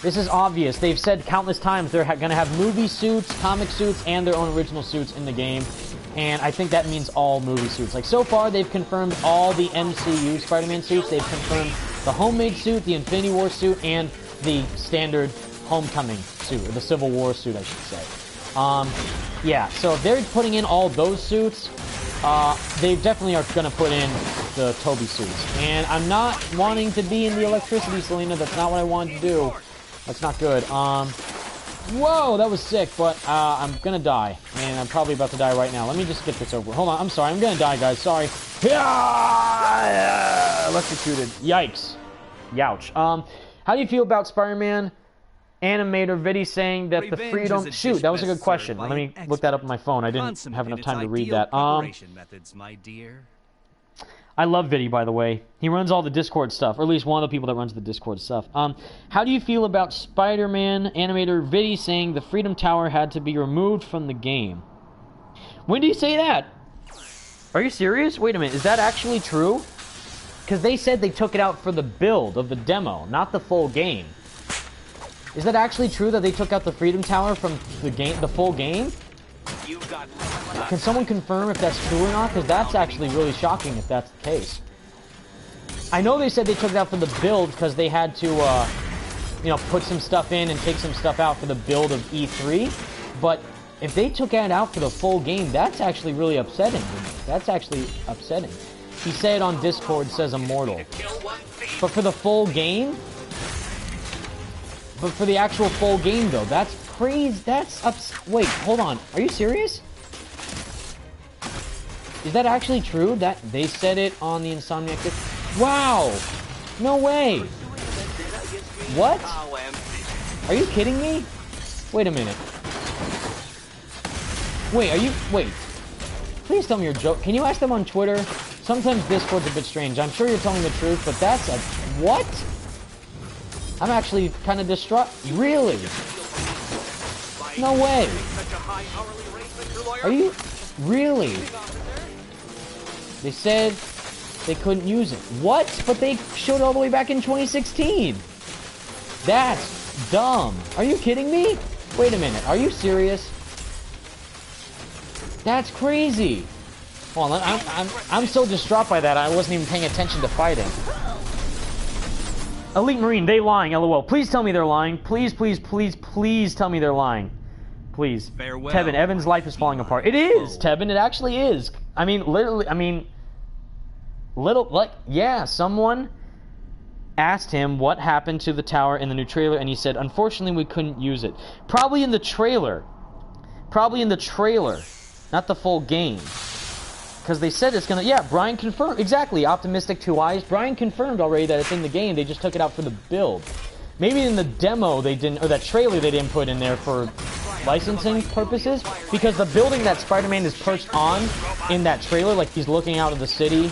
This is obvious. They've said countless times they're going to have movie suits, comic suits, and their own original suits in the game. And I think that means all movie suits. Like, so far, they've confirmed all the MCU Spider-Man suits. They've confirmed the homemade suit, the Infinity War suit, and the standard Homecoming suit, or the Civil War suit, I should say. Yeah, so if they're putting in all those suits, they definitely are going to put in the Toby suits. And I'm not wanting to be in the electricity, Selena. That's not what I wanted to do. That's not good. Whoa, that was sick, but I'm going to die. And I'm probably about to die right now. Let me just get this over. Hold on, I'm sorry. I'm going to die, guys. Sorry. Electrocuted. Yikes. Youch. How do you feel about Spider-Man animator Viddy saying that the freedom... Shoot, that was a good question. Let me look that up on my phone. I didn't have enough time to read that. I love Viddy, by the way. He runs all the Discord stuff, or at least one of the people that runs the Discord stuff. How do you feel about Spider-Man animator Viddy saying the Freedom Tower had to be removed from the game? When did he say that? Are you serious? Wait a minute, is that actually true? Because they said they took it out for the build of the demo, not the full game. Is that actually true that they took out the Freedom Tower from the game, the full game? Can someone confirm if that's true or not? Because that's actually really shocking if that's the case. I know they said they took it out for the build because they had to, you know, put some stuff in and take some stuff out for the build of E3. But if they took it out for the full game, that's actually really upsetting. That's actually upsetting. He said on Discord, says Immortal. But for the full game? But for the actual full game, though, that's crazy. That's wait, hold on. Are you serious? Is that actually true? That they said it on the Insomniac? Wow! No way! What? Are you kidding me? Wait a minute. Wait, are you... Wait. Please tell me you're joking. Can you ask them on Twitter? Sometimes Discord's a bit strange. I'm sure you're telling the truth, but that's a... What? I'm actually kind of distraught. Really? No way. Are you... Really? They said they couldn't use it. What? But they showed it all the way back in 2016. That's dumb. Are you kidding me? Wait a minute. Are you serious? That's crazy. Hold on. I'm so distraught by that. I wasn't even paying attention to fighting. Elite Marine, they lying, LOL. Please tell me they're lying. Please, please, please, please tell me they're lying. Please. Farewell. Tevin, Evan's life is falling apart. It is, Tevin. It actually is. I mean, literally, yeah, someone asked him what happened to the tower in the new trailer, and he said, unfortunately, we couldn't use it. Probably in the trailer. Probably in the trailer. Not the full game. Because they said it's gonna... Yeah, Brian confirmed. Exactly. Optimistic 2 Eyes. Brian confirmed already that it's in the game. They just took it out for the build. Maybe in the demo they didn't... Or that trailer they didn't put in there for licensing purposes, because the building that Spider-Man is perched on in that trailer, like he's looking out of the city,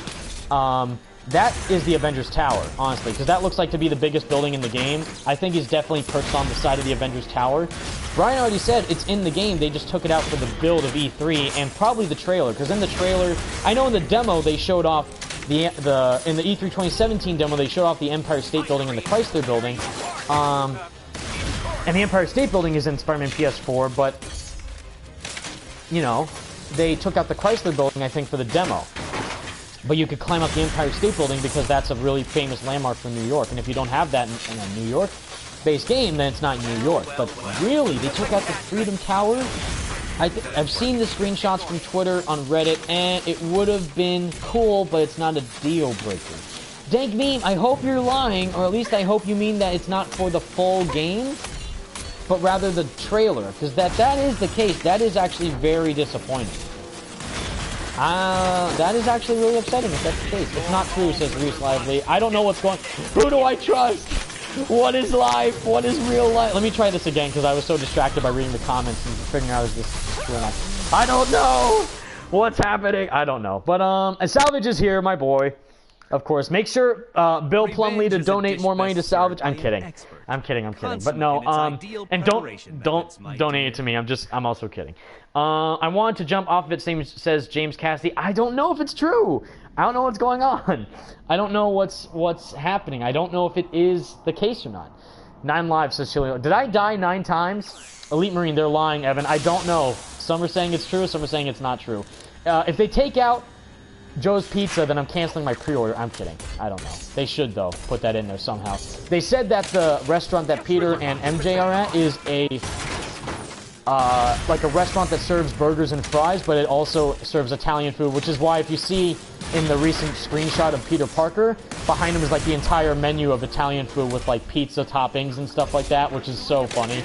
that is the Avengers Tower, honestly, because that looks like to be the biggest building in the game. I think he's definitely perched on the side of the Avengers Tower. Brian already said it's in the game, they just took it out for the build of E3, and probably the trailer, because in the trailer, I know in the demo they showed off in the E3 2017 demo, they showed off the Empire State Building and the Chrysler Building, and the Empire State Building is in Spider-Man PS4, but, you know, they took out the Chrysler Building, I think, for the demo. But you could climb up the Empire State Building because that's a really famous landmark for New York. And if you don't have that in a New York-based game, then it's not New York. But really, they took out the Freedom Tower? I've seen the screenshots from Twitter on Reddit, and it would have been cool, but it's not a deal breaker. Dank Meme, I hope you're lying, or at least I hope you mean that it's not for the full game, but rather the trailer. Because that is the case. That is actually very disappointing. That is actually really upsetting if that's the case. It's not true, says Reese Lively. I don't know what's going... Who do I trust? What is life? What is real life? Let me try this again, because I was so distracted by reading the comments and figuring out is this true or not. I don't know what's happening. I don't know. But, Salvage is here, my boy. Of course. Make sure, Bill Plumley to donate more money to Salvage. I'm kidding. I'm kidding. But no, and don't donate it to me. I'm also kidding. I wanted to jump off of it, says James Cassidy. I don't know if it's true. I don't know what's going on. I don't know what's happening. I don't know if it is the case or not. 9 lives, says Chili. Did I die 9 times? Elite Marine, they're lying, Evan. I don't know. Some are saying it's true, some are saying it's not true. If they take out Joe's Pizza, then I'm canceling my pre-order. I'm kidding. I don't know. They should, though, put that in there somehow. They said that the restaurant that Peter and MJ are at is like a restaurant that serves burgers and fries, but it also serves Italian food, which is why if you see in the recent screenshot of Peter Parker, behind him is like the entire menu of Italian food with like pizza toppings and stuff like that, which is so funny.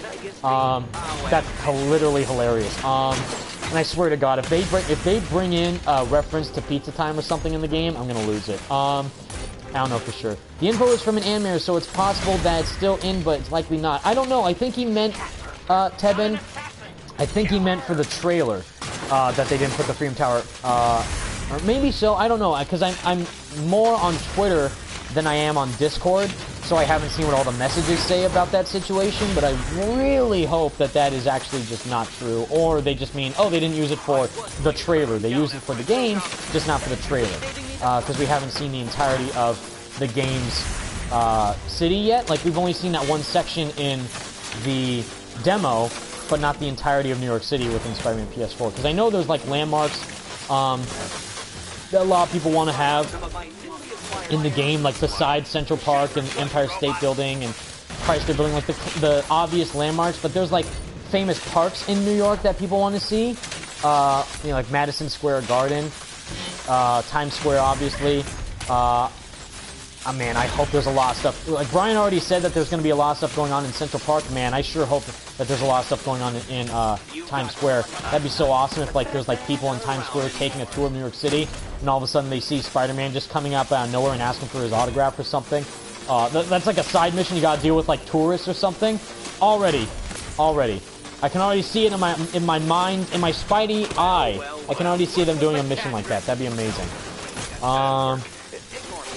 That's literally hilarious. And I swear to God, if they bring in a reference to Pizza Time or something in the game, I'm gonna lose it. I don't know for sure. The info is from an animator, so it's possible that it's still in, but it's likely not. I don't know. I think he meant, Tebin, I think he meant for the trailer, that they didn't put the Freedom Tower, or maybe so, I don't know, because I'm more on Twitter than I am on Discord, so I haven't seen what all the messages say about that situation, but I really hope that that is actually just not true, or they just mean, oh, they didn't use it for the trailer. They used it for the game, just not for the trailer, because we haven't seen the entirety of the game's city yet. Like, we've only seen that one section in the demo, but not the entirety of New York City within Spider-Man PS4, because I know there's, like, landmarks that a lot of people want to have in the game, like beside Central Park and Empire State Building and Chrysler Building, like the obvious landmarks, but there's like famous parks in New York that people want to see, you know, like Madison Square Garden, Times Square, obviously. Man, I hope there's a lot of stuff. Like Brian already said that there's going to be a lot of stuff going on in Central Park. Man, I sure hope that there's a lot of stuff going on in Times Square. That'd be so awesome if like there's like people in Times Square taking a tour of New York City, and all of a sudden they see Spider-Man just coming up out of nowhere and asking for his autograph or something. That's like a side mission you got to deal with like tourists or something. Already, I can already see it in my mind, in my Spidey eye. I can already see them doing a mission like that. That'd be amazing.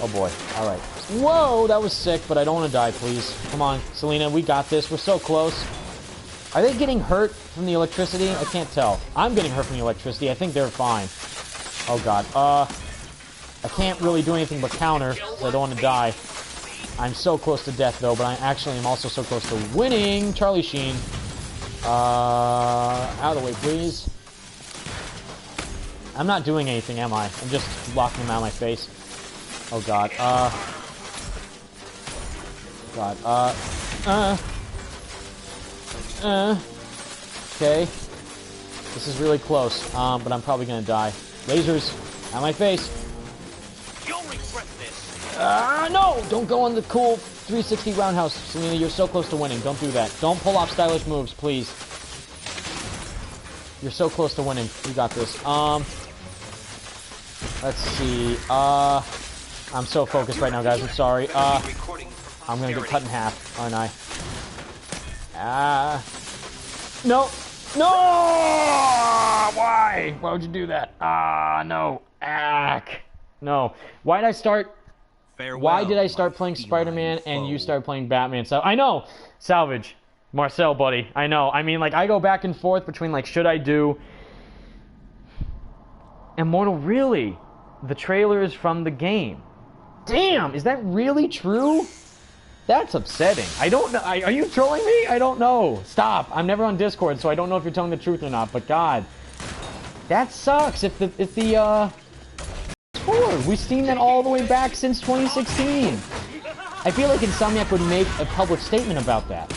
Oh boy. Alright. Whoa, that was sick, but I don't want to die, please. Come on, Selena, we got this. We're so close. Are they getting hurt from the electricity? I can't tell. I'm getting hurt from the electricity. I think they're fine. Oh god. I can't really do anything but counter, because I don't want to die. I'm so close to death, though, but I actually am also so close to winning. Charlie Sheen. Out of the way, please. I'm not doing anything, am I? I'm just blocking him out of my face. Oh god, okay. This is really close, but I'm probably gonna die. Lasers, out of my face. You'll regret this. No! Don't go on the cool 360 roundhouse, Selena. You're so close to winning. Don't do that. Don't pull off stylish moves, please. You're so close to winning. You got this. Let's see. I'm so focused right now, guys. I'm sorry. I'm gonna get cut in half, aren't I? No. No! Why? Why would you do that? Ah, no. Ack. No. Why did I start... Farewell, Why did I start playing feline Spider-Man and you foe. started playing Batman? So I know, Salvage, Marcel, buddy. I know. I mean, like, I go back and forth between, like, should I do Immortal? Really? The trailer is from the game. Damn, is that really true? That's upsetting. I don't know. Are you trolling me? I don't know. Stop. I'm never on Discord, so I don't know if you're telling the truth or not. But God, that sucks. If the we've seen that all the way back since 2016. I feel like Insomniac would make a public statement about that.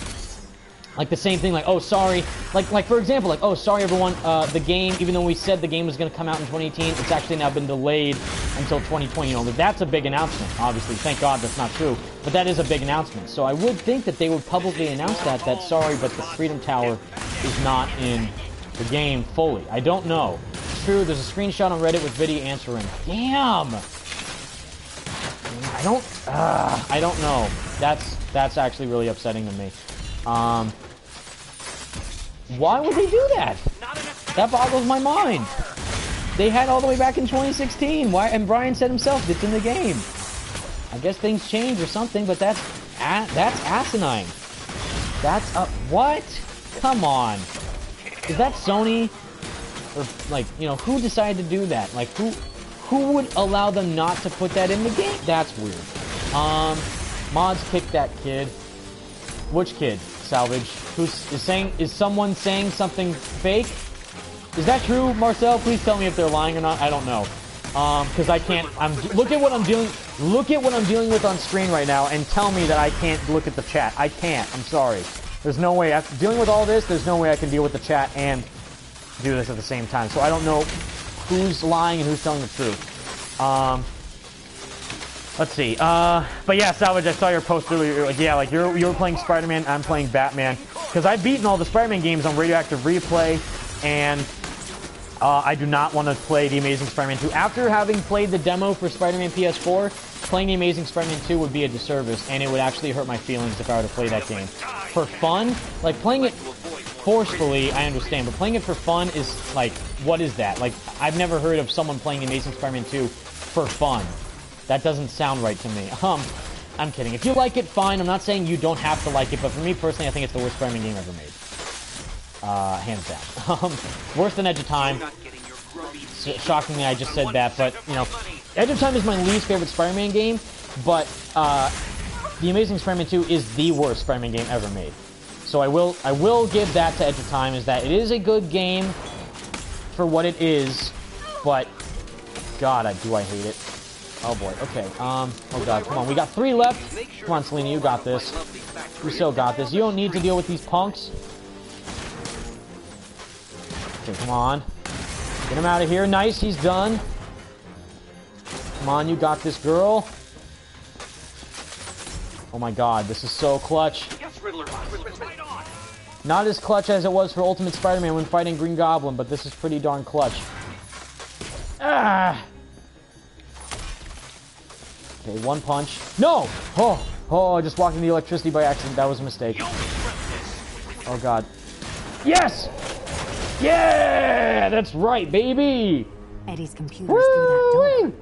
Like the same thing, like, oh, sorry. Like for example, like, oh, sorry, everyone. The game, even though we said the game was going to come out in 2018, it's actually now been delayed until 2020. You know, that's a big announcement, obviously. Thank God that's not true. But that is a big announcement. So I would think that they would publicly announce that sorry, but the Freedom Tower is not in the game fully. I don't know. It's true, there's a screenshot on Reddit with Viddy answering. Damn! I don't know. That's actually really upsetting to me. Why would they do that? That boggles my mind. They had all the way back in 2016. Why? And Brian said himself, it's in the game. I guess things change or something, but that's asinine. That's what? Come on. Is that Sony? Or, like, you know, who decided to do that? Like, who would allow them not to put that in the game? That's weird. Mods kicked that kid. Which kid? Salvage. Is someone saying something fake? Is that true, Marcel? Please tell me if they're lying or not. I don't know. Because I can't. Look at what I'm dealing with on screen right now, and tell me that I can't look at the chat. I can't. I'm sorry. There's no way. After dealing with all this, there's no way I can deal with the chat and do this at the same time. So I don't know who's lying and who's telling the truth. Let's see. But yeah, Salvage, I saw your post earlier. You're like, yeah, like you were playing Spider-Man, I'm playing Batman. Because I've beaten all the Spider-Man games on Radioactive Replay, and I do not want to play The Amazing Spider-Man 2. After having played the demo for Spider-Man PS4, playing The Amazing Spider-Man 2 would be a disservice, and it would actually hurt my feelings if I were to play that game. For fun, like playing it forcefully, I understand, but playing it for fun is like, what is that? Like, I've never heard of someone playing The Amazing Spider-Man 2 for fun. That doesn't sound right to me. I'm kidding. If you like it, fine. I'm not saying you don't have to like it, but for me personally, I think it's the worst Spider-Man game ever made. Hands down. Worse than Edge of Time. Shockingly, I just said that, but, you know, Edge of Time is my least favorite Spider-Man game, but The Amazing Spider-Man 2 is the worst Spider-Man game ever made. So I will give that to Edge of Time, is that it is a good game for what it is, but God, do I hate it. Oh boy, okay, oh God, come on, we got 3 left. Come on, Selena, you got this. You still got this. You don't need to deal with these punks. Okay, come on. Get him out of here. Nice, he's done. Come on, you got this, girl. Oh my God, this is so clutch. Not as clutch as it was for Ultimate Spider-Man when fighting Green Goblin, but this is pretty darn clutch. Ah! Okay, 1 punch. No! Oh, I just walked into the electricity by accident. That was a mistake. Oh God. Yes! Yeah! That's right, baby! Eddie's computer's through that door.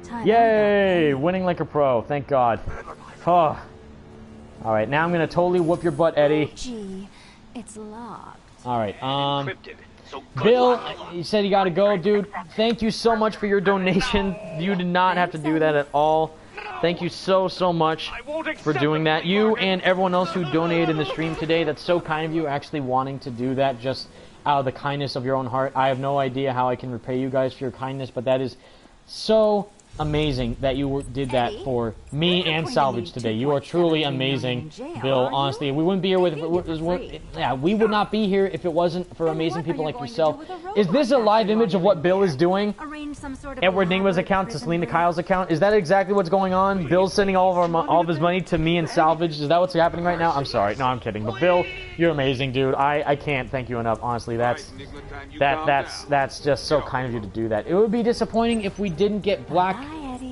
Time Yay! Winning like a pro. Thank God. Oh. Alright, now I'm gonna totally whoop your butt, Eddie. Gee, it's locked. Alright, Bill, you said you gotta go, dude. Thank you so much for your donation. You did not have to do that at all. Thank you so much for doing that. You and everyone else who donated in the stream today, that's so kind of you, actually wanting to do that just out of the kindness of your own heart. I have no idea how I can repay you guys for your kindness, but that is so amazing that you did that for me and Salvage today. You are truly amazing, Bill. Honestly, we wouldn't be here we would not be here if it wasn't for amazing people like yourself. Is this a live image of what Bill is doing? Edward Nigma's account to Selena Kyle's account? Is that exactly what's going on? Bill's sending all of his money to me and Salvage. Is that what's happening right now? I'm sorry. No, I'm kidding. But Bill, you're amazing, dude. I can't thank you enough. Honestly, that's just so kind of you to do that. It would be disappointing if we didn't get Black.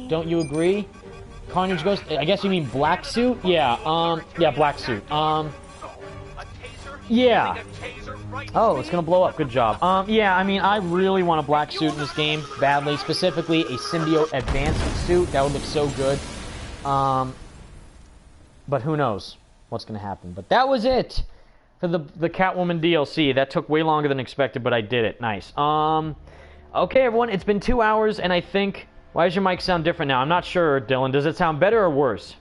Don't you agree? Carnage Ghost, I guess you mean Black Suit? Yeah, yeah, Black Suit. Yeah. right Oh, it's gonna blow up. Good job. Yeah, I mean, I really want a black suit in this game, badly. Specifically, a symbiote advancement suit. That would look so good. But who knows what's gonna happen. But that was it for the Catwoman DLC. That took way longer than expected, but I did it. Nice. Okay, everyone, it's been 2 hours, and I think... Why does your mic sound different now? I'm not sure, Dylan. Does it sound better or worse?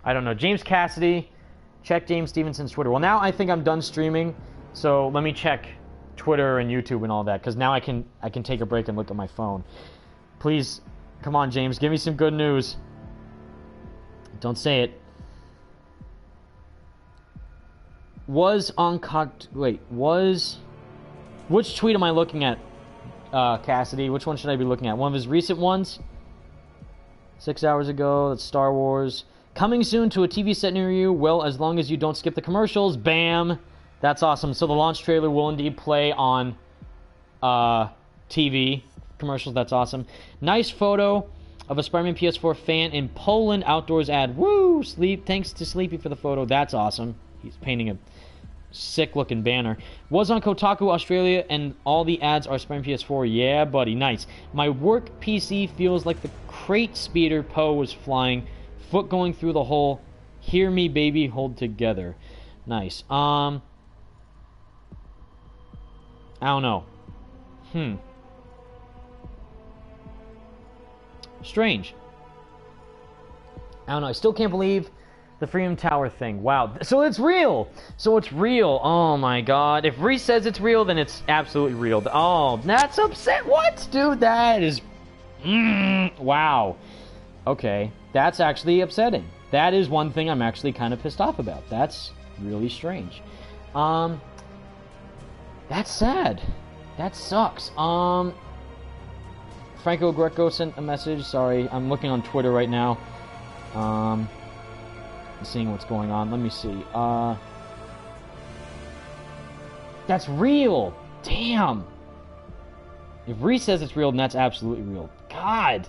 I don't know. James Cassidy... Check James Stevenson's Twitter. Well, now I think I'm done streaming, so let me check Twitter and YouTube and all that, because now I can take a break and look at my phone. Please, come on, James, give me some good news. Don't say it. Which tweet am I looking at, Cassidy? Which one should I be looking at? One of his recent ones? 6 hours ago, that's Star Wars. Coming soon to a TV set near you, well, as long as you don't skip the commercials. Bam! That's awesome. So the launch trailer will indeed play on TV commercials. That's awesome. Nice photo of a Spider-Man PS4 fan in Poland outdoors ad. Woo! Thanks to Sleepy for the photo. That's awesome. He's painting a sick-looking banner. Was on Kotaku Australia, and all the ads are Spider-Man PS4. Yeah, buddy. Nice. My work PC feels like the crate speeder Poe was flying. Foot going through the hole. Hear me, baby, hold together. Nice. I don't know. Strange. I don't know. I still can't believe the Freedom Tower thing. Wow. So it's real. So it's real. Oh, my God. If Reese says it's real, then it's absolutely real. Oh, that's upset. What? Dude, that is... wow. Okay. That's actually upsetting. That is one thing I'm actually kind of pissed off about. That's really strange. That's sad. That sucks. Franco Greco sent a message. Sorry, I'm looking on Twitter right now. Seeing what's going on. Let me see. That's real. Damn. If Reese says it's real, then that's absolutely real. God.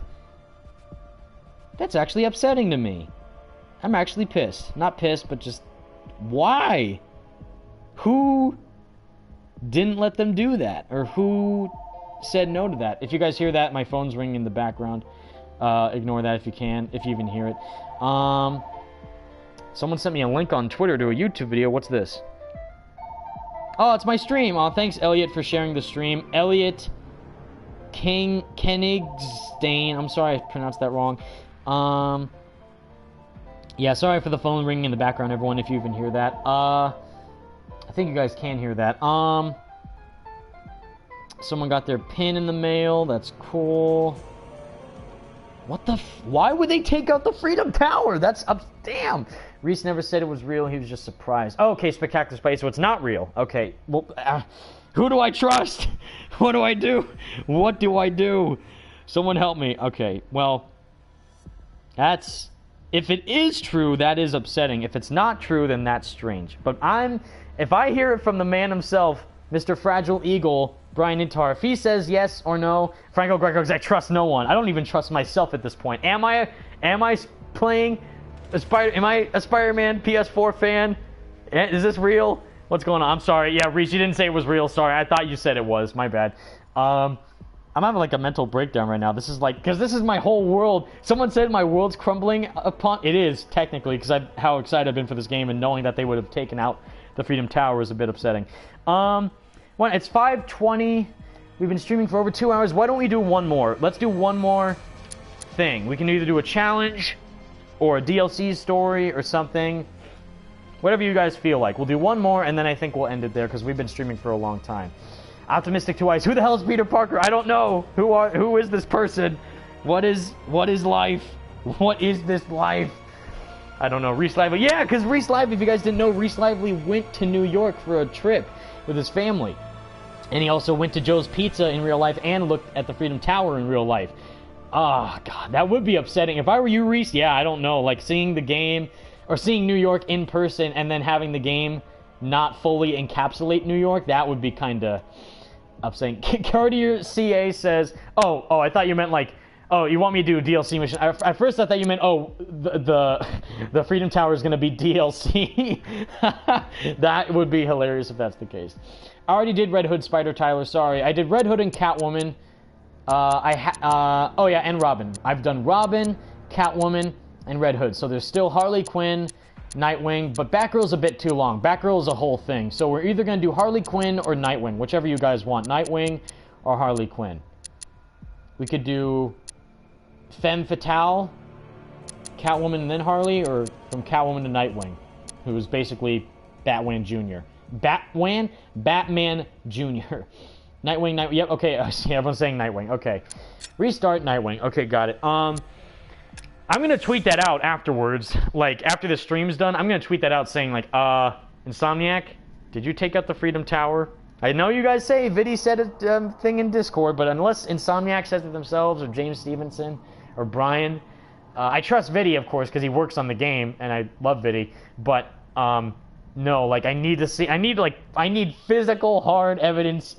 That's actually upsetting to me. I'm actually pissed. Not pissed, but just... Why? Who didn't let them do that? Or who said no to that? If you guys hear that, my phone's ringing in the background. Ignore that if you can, if you even hear it. Someone sent me a link on Twitter to a YouTube video. What's this? Oh, it's my stream. Oh, thanks, Elliot, for sharing the stream. Elliot Kenigstein. I'm sorry I pronounced that wrong. Yeah, sorry for the phone ringing in the background, everyone, if you even hear that. I think you guys can hear that. Someone got their pin in the mail. That's cool. What the why would they take out the Freedom Tower? That's damn. Reese never said it was real. He was just surprised. Oh, okay, Spectacular Spice, so it's not real. Okay, well, who do I trust? What do I do? What do I do? Someone help me. Okay, well... That's... If it is true, that is upsetting. If it's not true, then that's strange. But if I hear it from the man himself, Mr. Fragile Eagle, Brian Intar, if he says yes or no, Franco Greco, because I trust no one. I don't even trust myself at this point. Am I playing am I a Spider-Man PS4 fan? Is this real? What's going on? I'm sorry. Yeah, Reese, you didn't say it was real. Sorry, I thought you said it was. My bad. I'm having like a mental breakdown right now. This is like, because this is my whole world. Someone said my world's crumbling upon... It is, technically, because how excited I've been for this game, and knowing that they would have taken out the Freedom Tower is a bit upsetting. It's 5:20. We've been streaming for over 2 hours. Why don't we do one more? Let's do one more thing. We can either do a challenge, or a DLC story, or something. Whatever you guys feel like. We'll do one more, and then I think we'll end it there, because we've been streaming for a long time. Optimistic Two Eyes. Who the hell is Peter Parker? I don't know. Who is this person? What is life? What is this life? I don't know. Reese Lively. Yeah, because Reese Lively, if you guys didn't know, Reese Lively went to New York for a trip with his family. And he also went to Joe's Pizza in real life and looked at the Freedom Tower in real life. Ah, oh, God, that would be upsetting. If I were you, Reese, yeah, I don't know. Like seeing the game or seeing New York in person and then having the game not fully encapsulate New York, that would be kind of upsetting. Cartier CA says, oh, I thought you meant like Oh, you want me to do DLC mission? At first I thought you meant, oh, the Freedom Tower is going to be DLC. That would be hilarious if that's the case. I already did Red Hood, Spider, Tyler, sorry. I did Red Hood and Catwoman. Oh yeah, and Robin. I've done Robin, Catwoman, and Red Hood. So there's still Harley Quinn, Nightwing, but Batgirl's a bit too long. Batgirl's a whole thing. So we're either going to do Harley Quinn or Nightwing, whichever you guys want. Nightwing or Harley Quinn. We could do Femme Fatale, Catwoman, and then Harley, or from Catwoman to Nightwing, who is basically Batman Jr. Batman Jr. Nightwing, yep, okay, yeah, everyone's saying Nightwing, okay. Restart Nightwing, okay, got it. I'm gonna tweet that out afterwards, like, after the stream's done, I'm gonna tweet that out saying, like, Insomniac, did you take out the Freedom Tower? I know you guys say Viddy said a thing in Discord, but unless Insomniac says it themselves, or James Stevenson, or Brian, I trust Viddy, of course, because he works on the game, and I love Viddy, but, no, like, I need to see, I need physical, hard evidence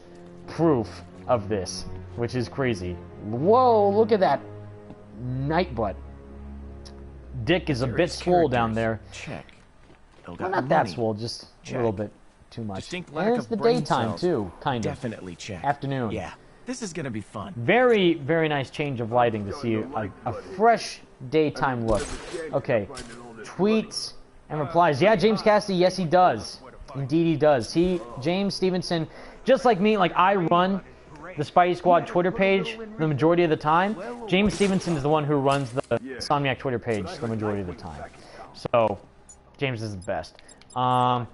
proof of this, which is crazy. Whoa, look at that Nightbutt. Dick is a bit swole down there. Check. Well, not that swole, just a little bit too much. And it's the daytime, too, kind of. Definitely check. Afternoon. Yeah, this is gonna be fun. Very, very nice change of lighting to see a fresh daytime look. Okay, tweets and replies. Yeah, James Cassidy, yes he does. Indeed he does. James Stevenson, just like me, like I run the Spidey Squad Twitter page the majority of the time. James Stevenson is the one who runs the Insomniac Twitter page the majority of the time. So, James is the best. Oh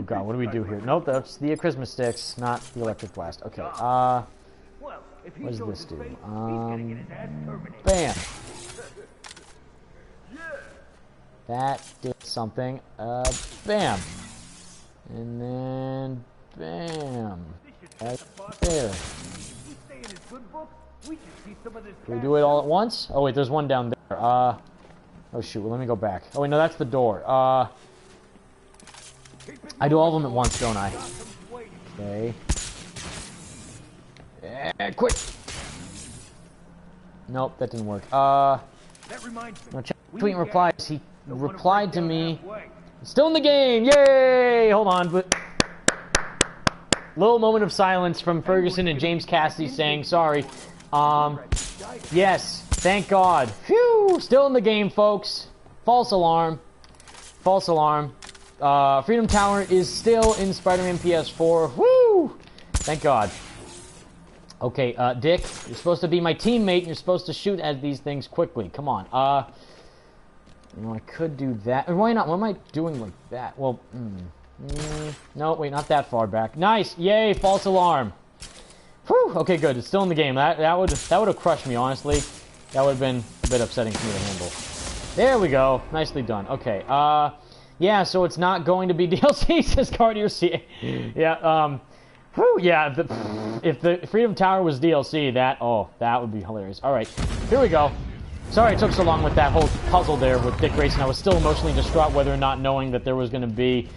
god, what do we do here? Nope, that's the Christmas sticks, not the electric blast. Okay, what does this do? Bam. That did something. Bam. And then, bam. Right there. Do we do it all at once? Oh wait, there's one down there. Oh shoot, well, let me go back. Oh wait, no, that's the door. I do all of them at once, don't I? Okay. Yeah, quick! Nope, that didn't work. No, check tweet and replies. He replied to me. Still in the game! Yay! Hold on, but little moment of silence from Ferguson and James Cassidy saying sorry. Yes, thank God. Phew! Still in the game, folks. False alarm. False alarm. Freedom Tower is still in Spider-Man PS4. Woo! Thank God. Okay, Dick, you're supposed to be my teammate, and you're supposed to shoot at these things quickly. Come on. You know, I could do that. Or why not? What am I doing like that? Well, no, wait, not that far back. Nice! Yay, false alarm. Whew! Okay, good. It's still in the game. That would have crushed me, honestly. That would have been a bit upsetting for me to handle. There we go. Nicely done. Okay, yeah, so it's not going to be DLC, says Cartier C. Yeah, whew, yeah, if the Freedom Tower was DLC, that would be hilarious. Alright, here we go. Sorry it took so long with that whole puzzle there with Dick Grayson. I was still emotionally distraught whether or not knowing that there was going to be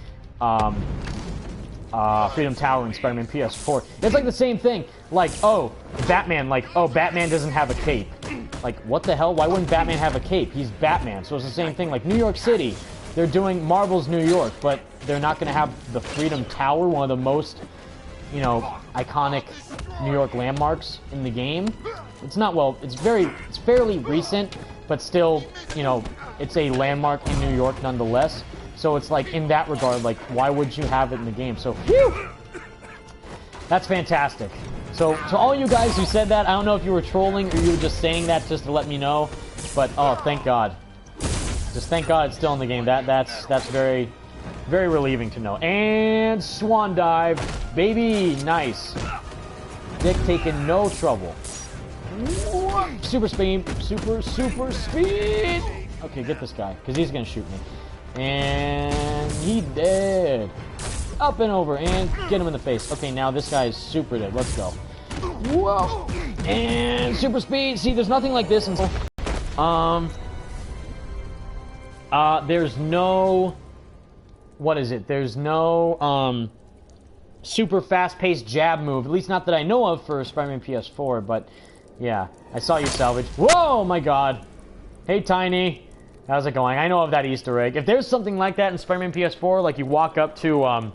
Freedom Tower in Spider-Man PS4. It's like the same thing. Like, oh, Batman, Batman doesn't have a cape. Like, what the hell? Why wouldn't Batman have a cape? He's Batman. So it's the same thing. Like, New York City, they're doing Marvel's New York, but they're not going to have the Freedom Tower, one of the most, you know, iconic New York landmarks in the game. It's not, well, it's fairly recent, but still, you know, it's a landmark in New York nonetheless. So it's like, in that regard, like, why would you have it in the game? So, phew! That's fantastic. So, to all you guys who said that, I don't know if you were trolling or you were just saying that just to let me know, but, oh, thank God. Just thank God it's still in the game. That's very, very relieving to know. And swan dive, baby, nice. Dick taking no trouble. Super speed, super speed. Okay, get this guy, because he's gonna shoot me. And he dead. Up and over, and get him in the face. Okay, now this guy is super dead. Let's go. Whoa! And super speed. See, there's nothing like this until there's no, what is it? There's no super fast-paced jab move, at least not that I know of for Spider-Man PS4, but Yeah, I saw you, Salvage. Whoa, my God. Hey, Tiny. How's it going? I know of that Easter egg. If there's something like that in Spider-Man PS4, like you walk up to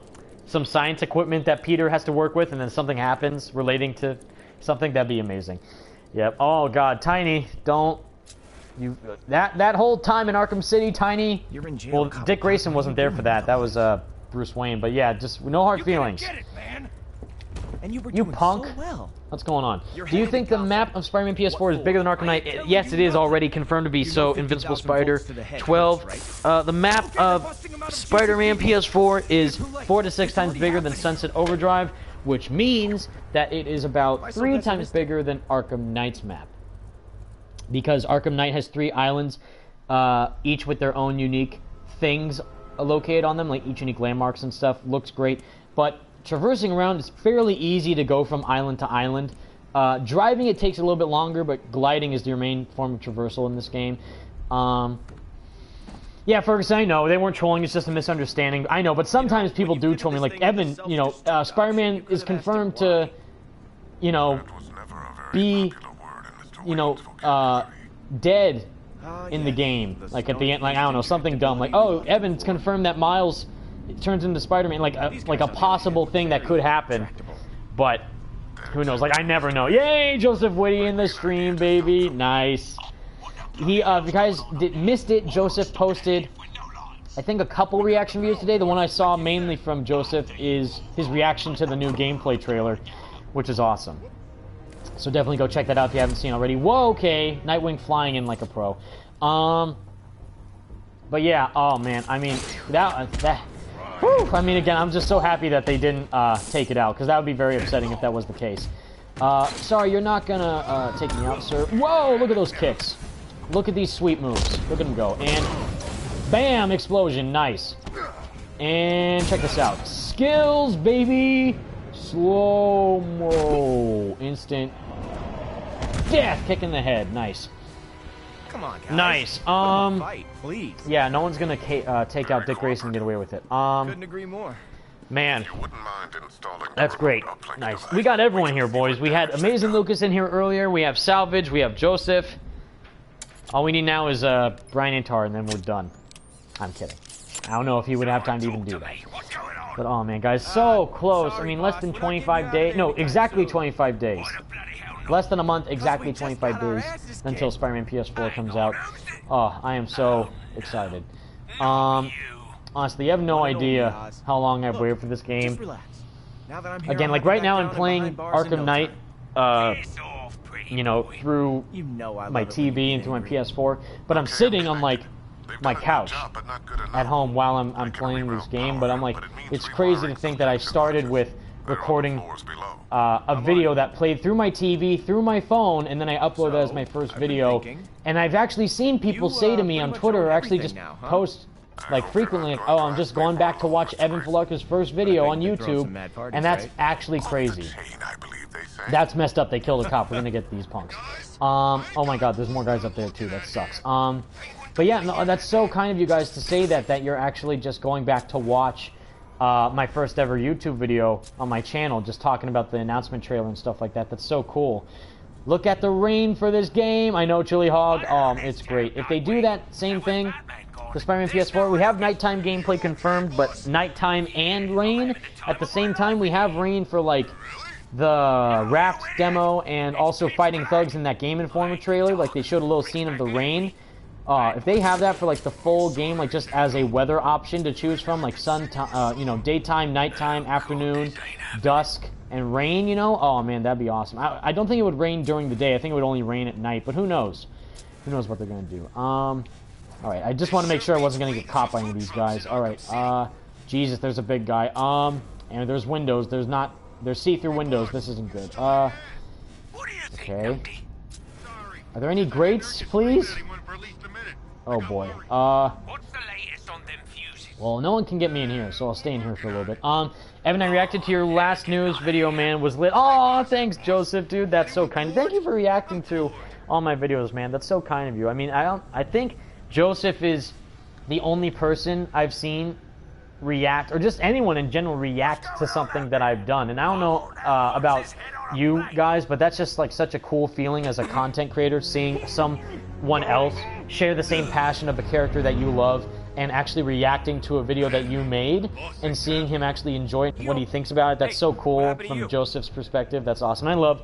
some science equipment that Peter has to work with, and then something happens relating to something, that'd be amazing. Yep. Oh God, Tiny, don't you? That whole time in Arkham City, Tiny. You're in jail. Well, Dick Grayson wasn't there for that. That was Bruce Wayne. But yeah, just no hard feelings. Get it, man. And you were You doing punk. so well. What's going on? You're Do you headed think to the map Gotham. of Spider-Man PS4 is bigger than Arkham Knight? What? Yes, it is already confirmed to be You know so. 50,000 Invincible Spider volts to the head 12. hurts, right? The map of Spider-Man PS4 is 4 to 6 times bigger than Sunset Overdrive, which means that it is about 3 times bigger than Arkham Knight's map. Because Arkham Knight has 3 islands, each with their own unique things located on them, like each unique landmarks and stuff. Looks great, but traversing around is fairly easy to go from island to island. Driving it takes a little bit longer, but gliding is your main form of traversal in this game. Yeah, Ferguson, I know, they weren't trolling, it's just a misunderstanding. I know, but sometimes people do troll me, like, Evan, you know, Spider-Man is confirmed to, you know, be, you know, dead in the game. Like, at the end, like, I don't know, something dumb. Like, oh, Evan's confirmed that Miles turns into Spider-Man, like a possible thing that could happen. But, who knows, like, I never know. Yay, Joseph Whitty in the stream, baby. Nice. He, if you guys missed it, Joseph posted, I think, a couple reaction videos today. The one I saw mainly from Joseph is his reaction to the new gameplay trailer, which is awesome. So definitely go check that out if you haven't seen already. Whoa, okay. Nightwing flying in like a pro. But yeah, oh man, I mean, whew, I mean, again, I'm just so happy that they didn't take it out, because that would be very upsetting if that was the case. Sorry, you're not gonna take me out, sir. Whoa, look at those kicks. Look at these sweet moves. Look at them go. And bam, explosion. Nice. And check this out. Skills, baby. Slow-mo. Instant death. Kick in the head. Nice. Come on, guys. Nice. Fight, please. Yeah, no one's gonna take out Dick Grayson and get away with it. Couldn't agree more. Man, that's great. Nice. We got everyone here, boys. We had Amazing Lucas in here earlier. We have Salvage. We have Joseph. All we need now is Brian Antar, and then we're done. I'm kidding. I don't know if he would have time to even do that. But, oh, man, guys, so close. I mean, less than 25 days. No, exactly 25 days. Less than a month, exactly 25 days until Spider-Man PS4 comes out. Oh, I am so excited. Honestly, you have no idea how long I've waited for this game. Again, like right now I'm playing Arkham Knight, you know, through my TV and through my PS4, but I'm sitting on like my couch at home while I'm playing this game. But I'm like, it's crazy to think that I started with recording a video that played through my TV, through my phone, and then I uploaded it as my first video. And I've actually seen people say to me on Twitter, or actually just post like frequently, like, oh, I'm just going back to watch Evan Falarka's first video on YouTube, and that's actually crazy. That's messed up. They killed a cop. We're gonna get these punks. Oh my God, there's more guys up there too. That sucks. But yeah, no, that's so kind of you guys to say that you're actually just going back to watch my first ever YouTube video on my channel, just talking about the announcement trailer and stuff like that. That's so cool. Look at the rain for this game. I know, Chili Hog. It's great. If they do that same thing for Spider-Man PS4, we have nighttime gameplay confirmed, but nighttime and rain at the same time. We have rain for like the Raft demo and also fighting thugs in that Game Informer trailer. Like they showed a little scene of the rain. If they have that for like the full game, like just as a weather option to choose from, like you know, daytime, nighttime, afternoon, dusk, and rain, you know, oh man, that'd be awesome. I don't think it would rain during the day. I think it would only rain at night, but who knows? Who knows what they're gonna do? All right, I just want to make sure I wasn't gonna get caught by any of these guys. All right, Jesus, there's a big guy. And there's windows. There's see-through windows. This isn't good. Okay. Are there any grates, please? Oh boy. What's the latest on them fuses? Well, no one can get me in here, so I'll stay in here for a little bit. Evan, I reacted to your last news video, man. Was lit. Oh, thanks, Joseph, dude. That's so kind. Thank you for reacting to all my videos, man. That's so kind of you. I mean, I think Joseph is the only person I've seen react, or just anyone in general react to something that I've done. And I don't know about you guys, but that's just like such a cool feeling as a content creator, seeing someone else share the same passion of a character that you love and actually reacting to a video that you made and seeing him actually enjoy what he thinks about it. That's so cool from Joseph's perspective. That's awesome. I love,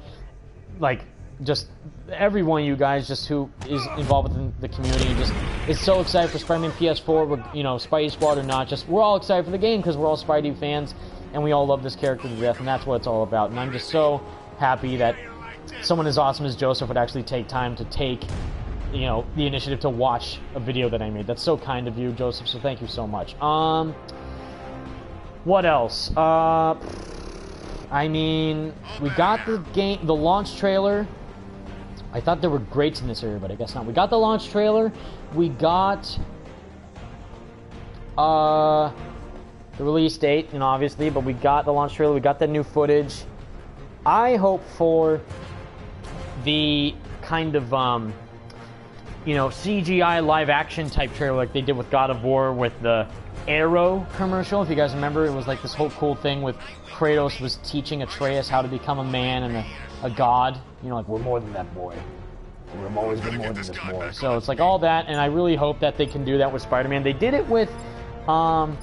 like, just every one of you guys just who is involved within the community and just is so excited for Spider-Man PS4, you know, Spidey Squad or not. Just, we're all excited for the game because we're all Spidey fans and we all love this character to death, and that's what it's all about. And I'm just so happy that someone as awesome as Joseph would actually take time to take, you know, the initiative to watch a video that I made. That's so kind of you, Joseph, so thank you so much. What else? I mean, we got the launch trailer. I thought there were greats in this area, but I guess not. We got the launch trailer. We got the release date, you know, obviously, but we got the launch trailer. We got the new footage. I hope for the kind of you know, CGI live action type trailer like they did with God of War with the Arrow commercial. If you guys remember, it was like this whole cool thing with Kratos was teaching Atreus how to become a man and a god. You know, like, we're more than that boy. We've always been more than this boy. So it's like all that, and I really hope that they can do that with Spider-Man. They did it with Batman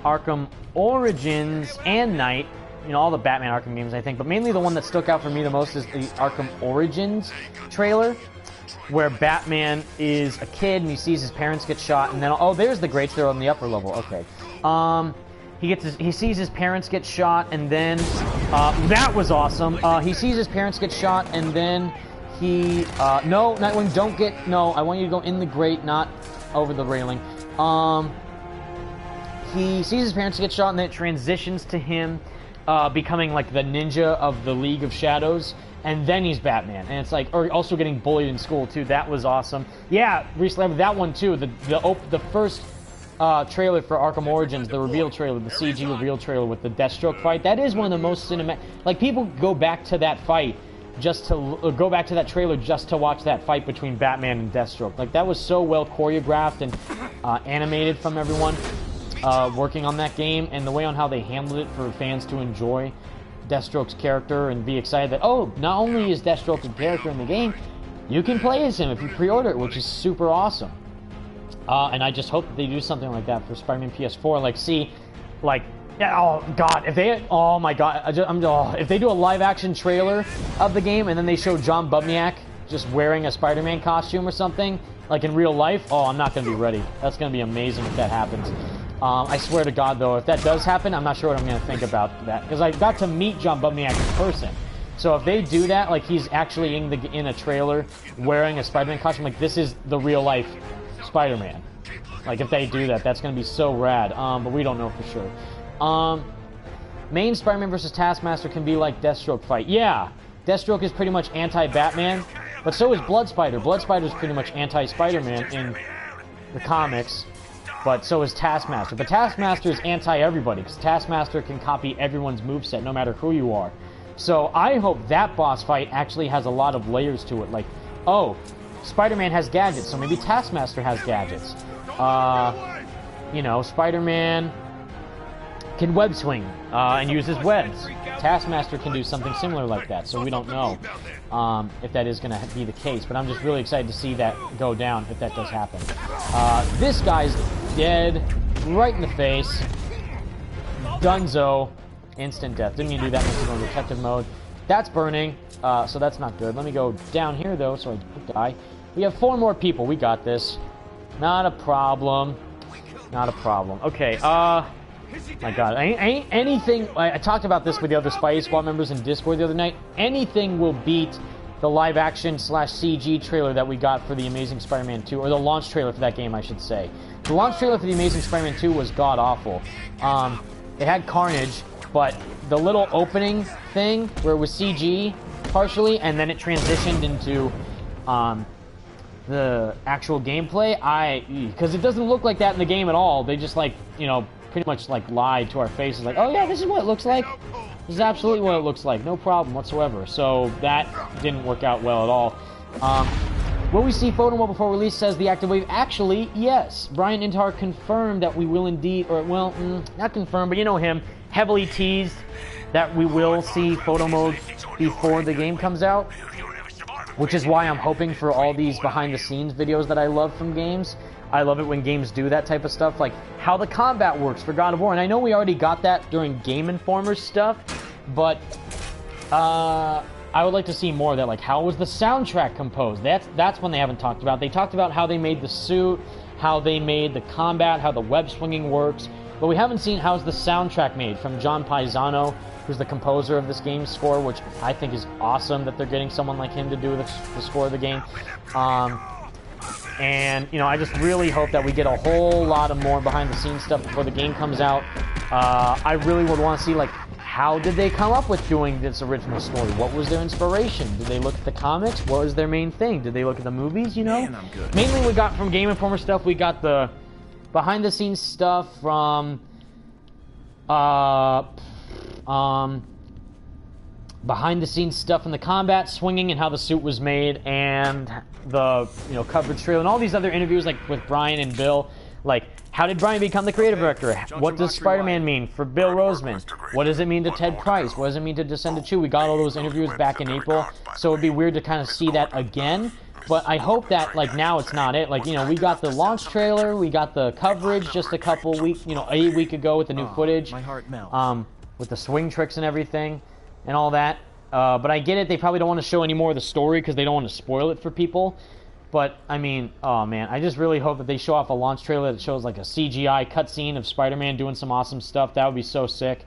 Arkham Origins and Night. You know, all the Batman Arkham games, I think. But mainly the one that stuck out for me the most is the Arkham Origins trailer, where Batman is a kid and he sees his parents get shot, and then, oh, there's the greats. They're on the upper level. Okay. He sees his parents get shot, and then that was awesome. He sees his parents get shot, and then he no, Nightwing, don't get, no, I want you to go in the grate, not over the railing. He sees his parents get shot, and then it transitions to him becoming like the ninja of the League of Shadows, and then he's Batman, and it's like, or also getting bullied in school too. That was awesome. Yeah, recently that one too. The first trailer for Arkham Origins, the reveal trailer, the CG reveal trailer with the Deathstroke fight. That is one of the most cinematic. Like, people go back to that fight just to go back to that trailer just to watch that fight between Batman and Deathstroke. Like, that was so well choreographed and animated from everyone working on that game, and the way on how they handled it for fans to enjoy Deathstroke's character and be excited that, oh, not only is Deathstroke a character in the game, you can play as him if you pre-order it, which is super awesome. And I just hope that they do something like that for Spider-Man PS4. Like, see, like, oh god, if they, oh my god, if they do a live-action trailer of the game and then they show John Bubniak just wearing a Spider-Man costume or something, like in real life, oh, I'm not gonna be ready. That's gonna be amazing if that happens. I swear to God, though, if that does happen, I'm not sure what I'm gonna think about that, because I got to meet John Bubniak in person. So if they do that, like he's actually in a trailer wearing a Spider-Man costume, like this is the real life Spider-Man. Like, if they do that, that's going to be so rad. But we don't know for sure. Main Spider-Man versus Taskmaster can be like Deathstroke fight. Yeah, Deathstroke is pretty much anti-Batman, but so is Blood Spider. Blood Spider is pretty much anti-Spider-Man in the comics, but so is Taskmaster. But Taskmaster is anti-everybody, because Taskmaster can copy everyone's moveset, no matter who you are. So I hope that boss fight actually has a lot of layers to it. Like, oh, Spider-Man has gadgets, so maybe Taskmaster has gadgets. You know, Spider-Man can web swing and use his webs. Taskmaster can do something similar like that, so we don't know if that is going to be the case. But I'm just really excited to see that go down if that does happen. This guy's dead right in the face. Dunzo. Instant death. Didn't mean to do that much to go in detective mode. That's burning, so that's not good. Let me go down here, though, so I don't die. We have 4 more people. We got this. Not a problem. Not a problem. Okay, my god. Ain't anything... I talked about this with the other Spidey Squad members in Discord the other night. Anything will beat the live-action / CG trailer that we got for The Amazing Spider-Man 2, or the launch trailer for that game, I should say. The launch trailer for The Amazing Spider-Man 2 was god-awful. It had Carnage, but the little opening thing, where it was CG, partially, and then it transitioned into, the actual gameplay, because it doesn't look like that in the game at all. They just, like, you know, pretty much, like, lied to our faces, like, oh yeah, this is what it looks like. This is absolutely what it looks like, no problem whatsoever. So that didn't work out well at all. Will we see photo mode before release, says the Active Wave. Actually, yes. Brian Intar confirmed that we will indeed, or, well, not confirmed, but you know him, heavily teased that we will see photo mode before the game comes out. Which is why I'm hoping for all these behind-the-scenes videos that I love from games. I love it when games do that type of stuff, like how the combat works for God of War. And I know we already got that during Game Informer stuff, but I would like to see more of that. Like, how was the soundtrack composed? That's one they haven't talked about. They talked about how they made the suit, how they made the combat, how the web swinging works, but we haven't seen how's the soundtrack made from John Paisano, who's the composer of this game's score, which I think is awesome that they're getting someone like him to do the score of the game. And, you know, I just really hope that we get a whole lot of more behind-the-scenes stuff before the game comes out. I really would want to see, like, how did they come up with doing this original story? What was their inspiration? Did they look at the comics? What was their main thing? Did they look at the movies, you know? Man, I'm good. Mainly we got from Game Informer stuff, we got the behind-the-scenes stuff from... behind-the-scenes stuff in the combat, swinging, and how the suit was made, and the, you know, coverage trailer, and all these other interviews, like with Brian and Bill. Like, how did Brian become the creative director? What does Spider-Man mean for Bill Roseman? What does it mean to Ted Price? What does it mean to Descend to Chew? We got all those interviews back in April, so it'd be weird to kind of see that again. But I hope that, like, now it's not it. Like, you know, we got the launch trailer, we got the coverage just a couple weeks, you know, a week ago with the new footage. My heart melts. With the swing tricks and everything and all that. But I get it, they probably don't want to show any more of the story because they don't want to spoil it for people. But, I mean, oh man, I just really hope that they show off a launch trailer that shows like a CGI cutscene of Spider-Man doing some awesome stuff. That would be so sick.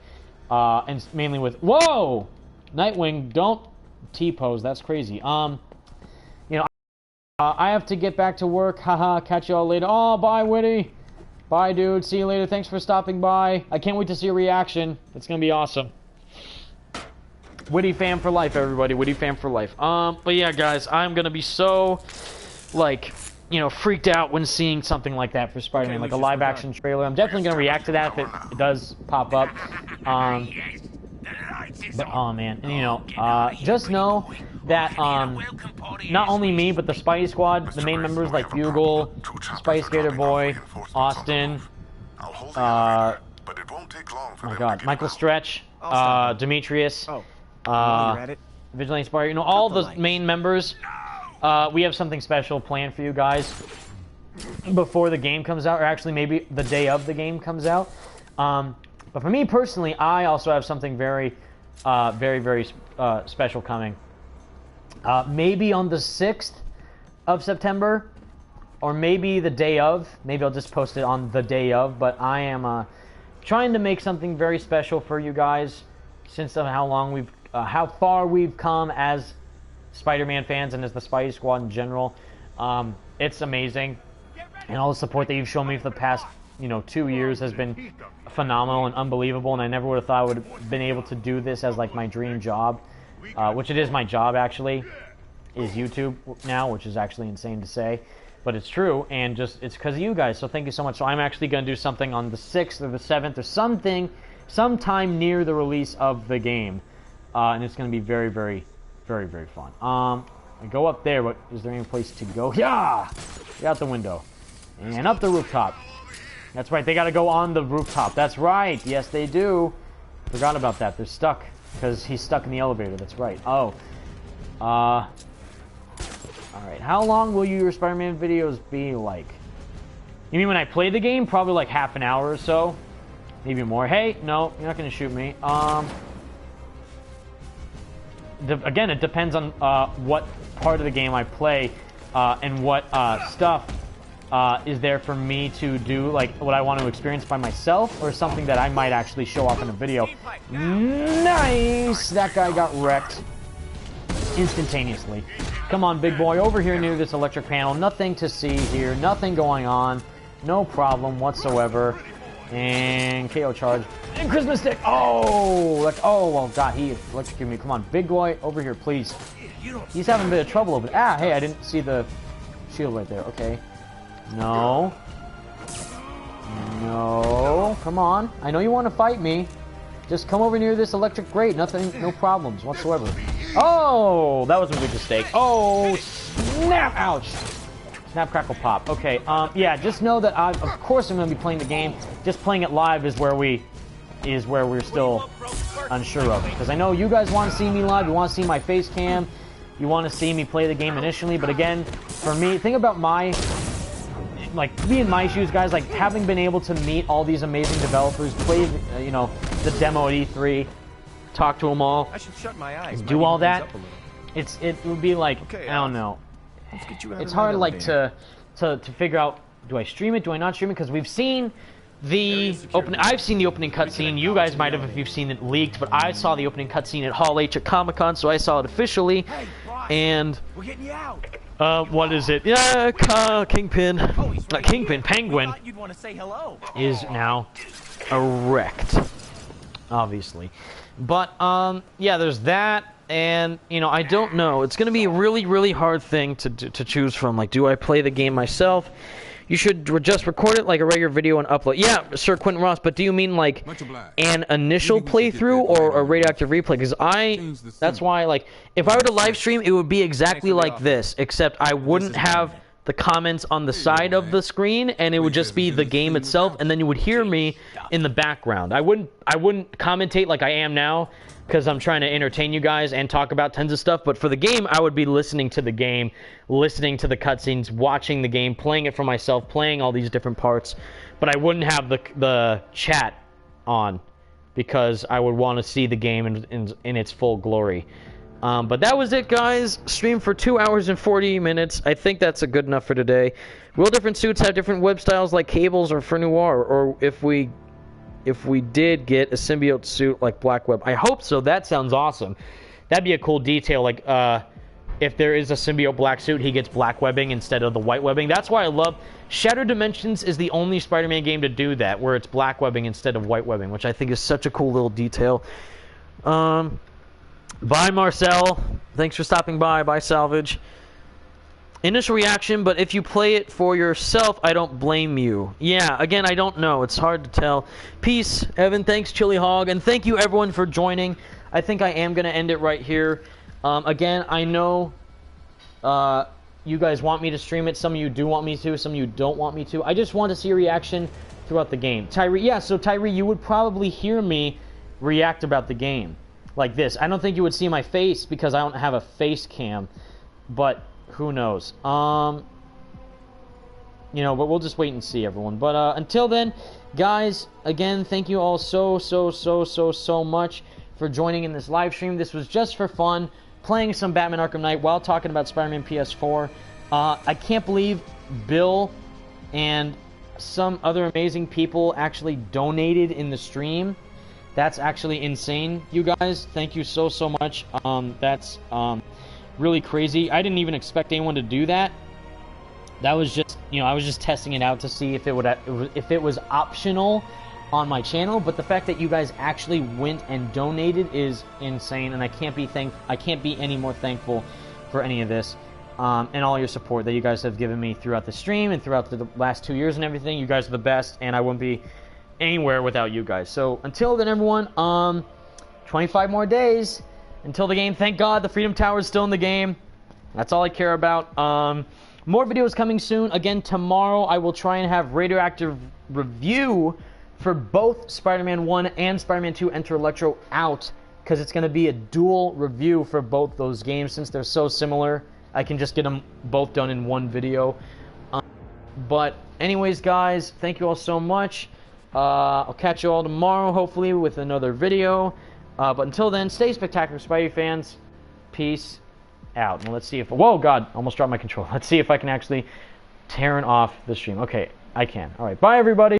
And mainly with, whoa! Nightwing, don't T-pose, that's crazy. You know, I have to get back to work. Haha, catch y'all later. Oh, bye, Witty. Bye, dude. See you later. Thanks for stopping by. I can't wait to see your reaction. It's going to be awesome. Witty fan for life, everybody. Witty fan for life. But yeah, guys, I'm going to be so, like, you know, freaked out when seeing something like that for Spider-Man, like a live-action trailer. I'm definitely going to react to that if it does pop up. But, oh, man. And, you know, just know that, not only me, but the Spidey Squad, the main members like Bugle, Spice Skater Boy, Austin, oh my god, Michael Stretch, Demetrius, Vigilante Spider, you know, all the main members, we have something special planned for you guys before the game comes out, or actually maybe the day of the game comes out. But for me personally, I also have something very, very special coming. Maybe on the 6th of September, or maybe the day of. Maybe I'll just post it on the day of, but I am trying to make something very special for you guys since of how far we've come as Spider-Man fans and as the Spidey Squad in general. It's amazing, and all the support that you've shown me for the past, you know, 2 years has been phenomenal and unbelievable, and I never would have thought I would have been able to do this as like my dream job, which it is my job actually, is YouTube now, which is actually insane to say, but it's true, and just it's because of you guys, so thank you so much. So I'm actually going to do something on the 6th or the 7th or something, sometime near the release of the game, and it's going to be very fun. I go up there, but is there any place to go? Yeah! Get out the window. And up the rooftop. That's right, they gotta go on the rooftop. That's right, yes they do. Forgot about that, they're stuck. Because he's stuck in the elevator, that's right. Oh. Alright, how long will your Spider-Man videos be like? You mean when I play the game? Probably like half an hour or so. Maybe more. Hey, no, you're not gonna shoot me. Again, it depends on what part of the game I play and what stuff is there for me to do, like what I want to experience by myself, or something that I might actually show off in a video. Nice! That guy got wrecked instantaneously. Come on, big boy, over here near this electric panel. Nothing to see here, nothing going on, no problem whatsoever. And KO charge. And Christmas stick! Oh! Like, oh, well, God, he electrocuted me. Come on, big boy, over here, please. He's having a bit of trouble over there. Ah, hey, I didn't see the shield right there. Okay. No. No. Come on. I know you want to fight me. Just come over near this electric grate. Nothing, no problems whatsoever. Oh! That was a big mistake. Oh! snap! Ouch! Snap, crackle, pop. Okay, yeah, just know that of course I'm going to be playing the game. Just playing it live is where we're still unsure of. Because I know you guys want to see me live, you want to see my face cam, you want to see me play the game initially, but again, for me, think about me in my shoes, guys, like, having been able to meet all these amazing developers, play, you know, the demo at E3, talk to them all, I should shut my eyes. do all that, it would be like, okay, I don't know. It's hard, like, to figure out, do I stream it, do I not stream it? Because we've seen I've seen the opening cutscene. You guys might have if you've seen it leaked, but I saw the opening cutscene at Hall H at Comic-Con, so I saw it officially. And we're getting you out. What is it? Yeah, Kingpin. Not Kingpin. Penguin You'd want to say hello. is now erect, obviously. But yeah, there's that. And, you know, I don't know. It's going to be a really, really hard thing to choose from. Like, do I play the game myself? You should just record it like a regular video and upload. Yeah, Sir Quentin Ross, but do you mean, like, an initial playthrough or a radioactive replay? Because that's why, like, if I were to live stream, it would be exactly like this, except I wouldn't have the comments on the side of the screen, and it would just be the game itself, and then you would hear me in the background. I wouldn't commentate like I am now, because I'm trying to entertain you guys and talk about tons of stuff, but for the game, I would be listening to the game, listening to the cutscenes, watching the game, playing it for myself, playing all these different parts, but I wouldn't have the chat on, because I would want to see the game in its full glory. But that was it, guys. Stream for 2 hours and 40 minutes. I think that's good enough for today. Will different suits have different web styles like Cable's or Fer Noir, or if we did get a symbiote suit like Black Web? I hope so. That sounds awesome. That'd be a cool detail. Like, if there is a symbiote black suit, he gets black webbing instead of the white webbing. That's why I love... Shattered Dimensions is the only Spider-Man game to do that, where it's black webbing instead of white webbing, which I think is such a cool little detail. Bye, Marcel. Thanks for stopping by. Bye, Salvage. Initial reaction, but if you play it for yourself, I don't blame you. Yeah, again, I don't know. It's hard to tell. Peace, Evan. Thanks, Chili Hog. And thank you, everyone, for joining. I think I am going to end it right here. Again, I know you guys want me to stream it. Some of you do want me to. Some of you don't want me to. I just want to see a reaction throughout the game. Tyree, yeah, so Tyree, you would probably hear me react about the game like this. I don't think you would see my face because I don't have a face cam, but... who knows? You know, but we'll just wait and see, everyone. But until then, guys, again, thank you all so much for joining in this live stream. This was just for fun, playing some Batman Arkham Knight while talking about Spider-Man PS4. I can't believe Bill and some other amazing people actually donated in the stream. That's actually insane, you guys. Thank you so much. That's really crazy. I didn't even expect anyone to do that. That was just, you know, I was just testing it out to see if it was optional on my channel, but the fact that you guys actually went and donated is insane, and I can't be any more thankful for any of this, and all your support that you guys have given me throughout the stream and throughout the last 2 years and everything. You guys are the best, and I wouldn't be anywhere without you guys. So until then, everyone, 25 more days until the game. Thank God the Freedom Tower is still in the game. That's all I care about. More videos coming soon. Again, tomorrow I will try and have radioactive review for both Spider-Man 1 and Spider-Man 2 Enter Electro out, because it's going to be a dual review for both those games. Since they're so similar, I can just get them both done in one video. But anyways, guys, thank you all so much. I'll catch you all tomorrow, hopefully, with another video. But until then, stay spectacular, Spidey fans. Peace out. And let's see if... whoa, God, almost dropped my controller. Let's see if I can actually turn off the stream. Okay, I can. All right, bye, everybody.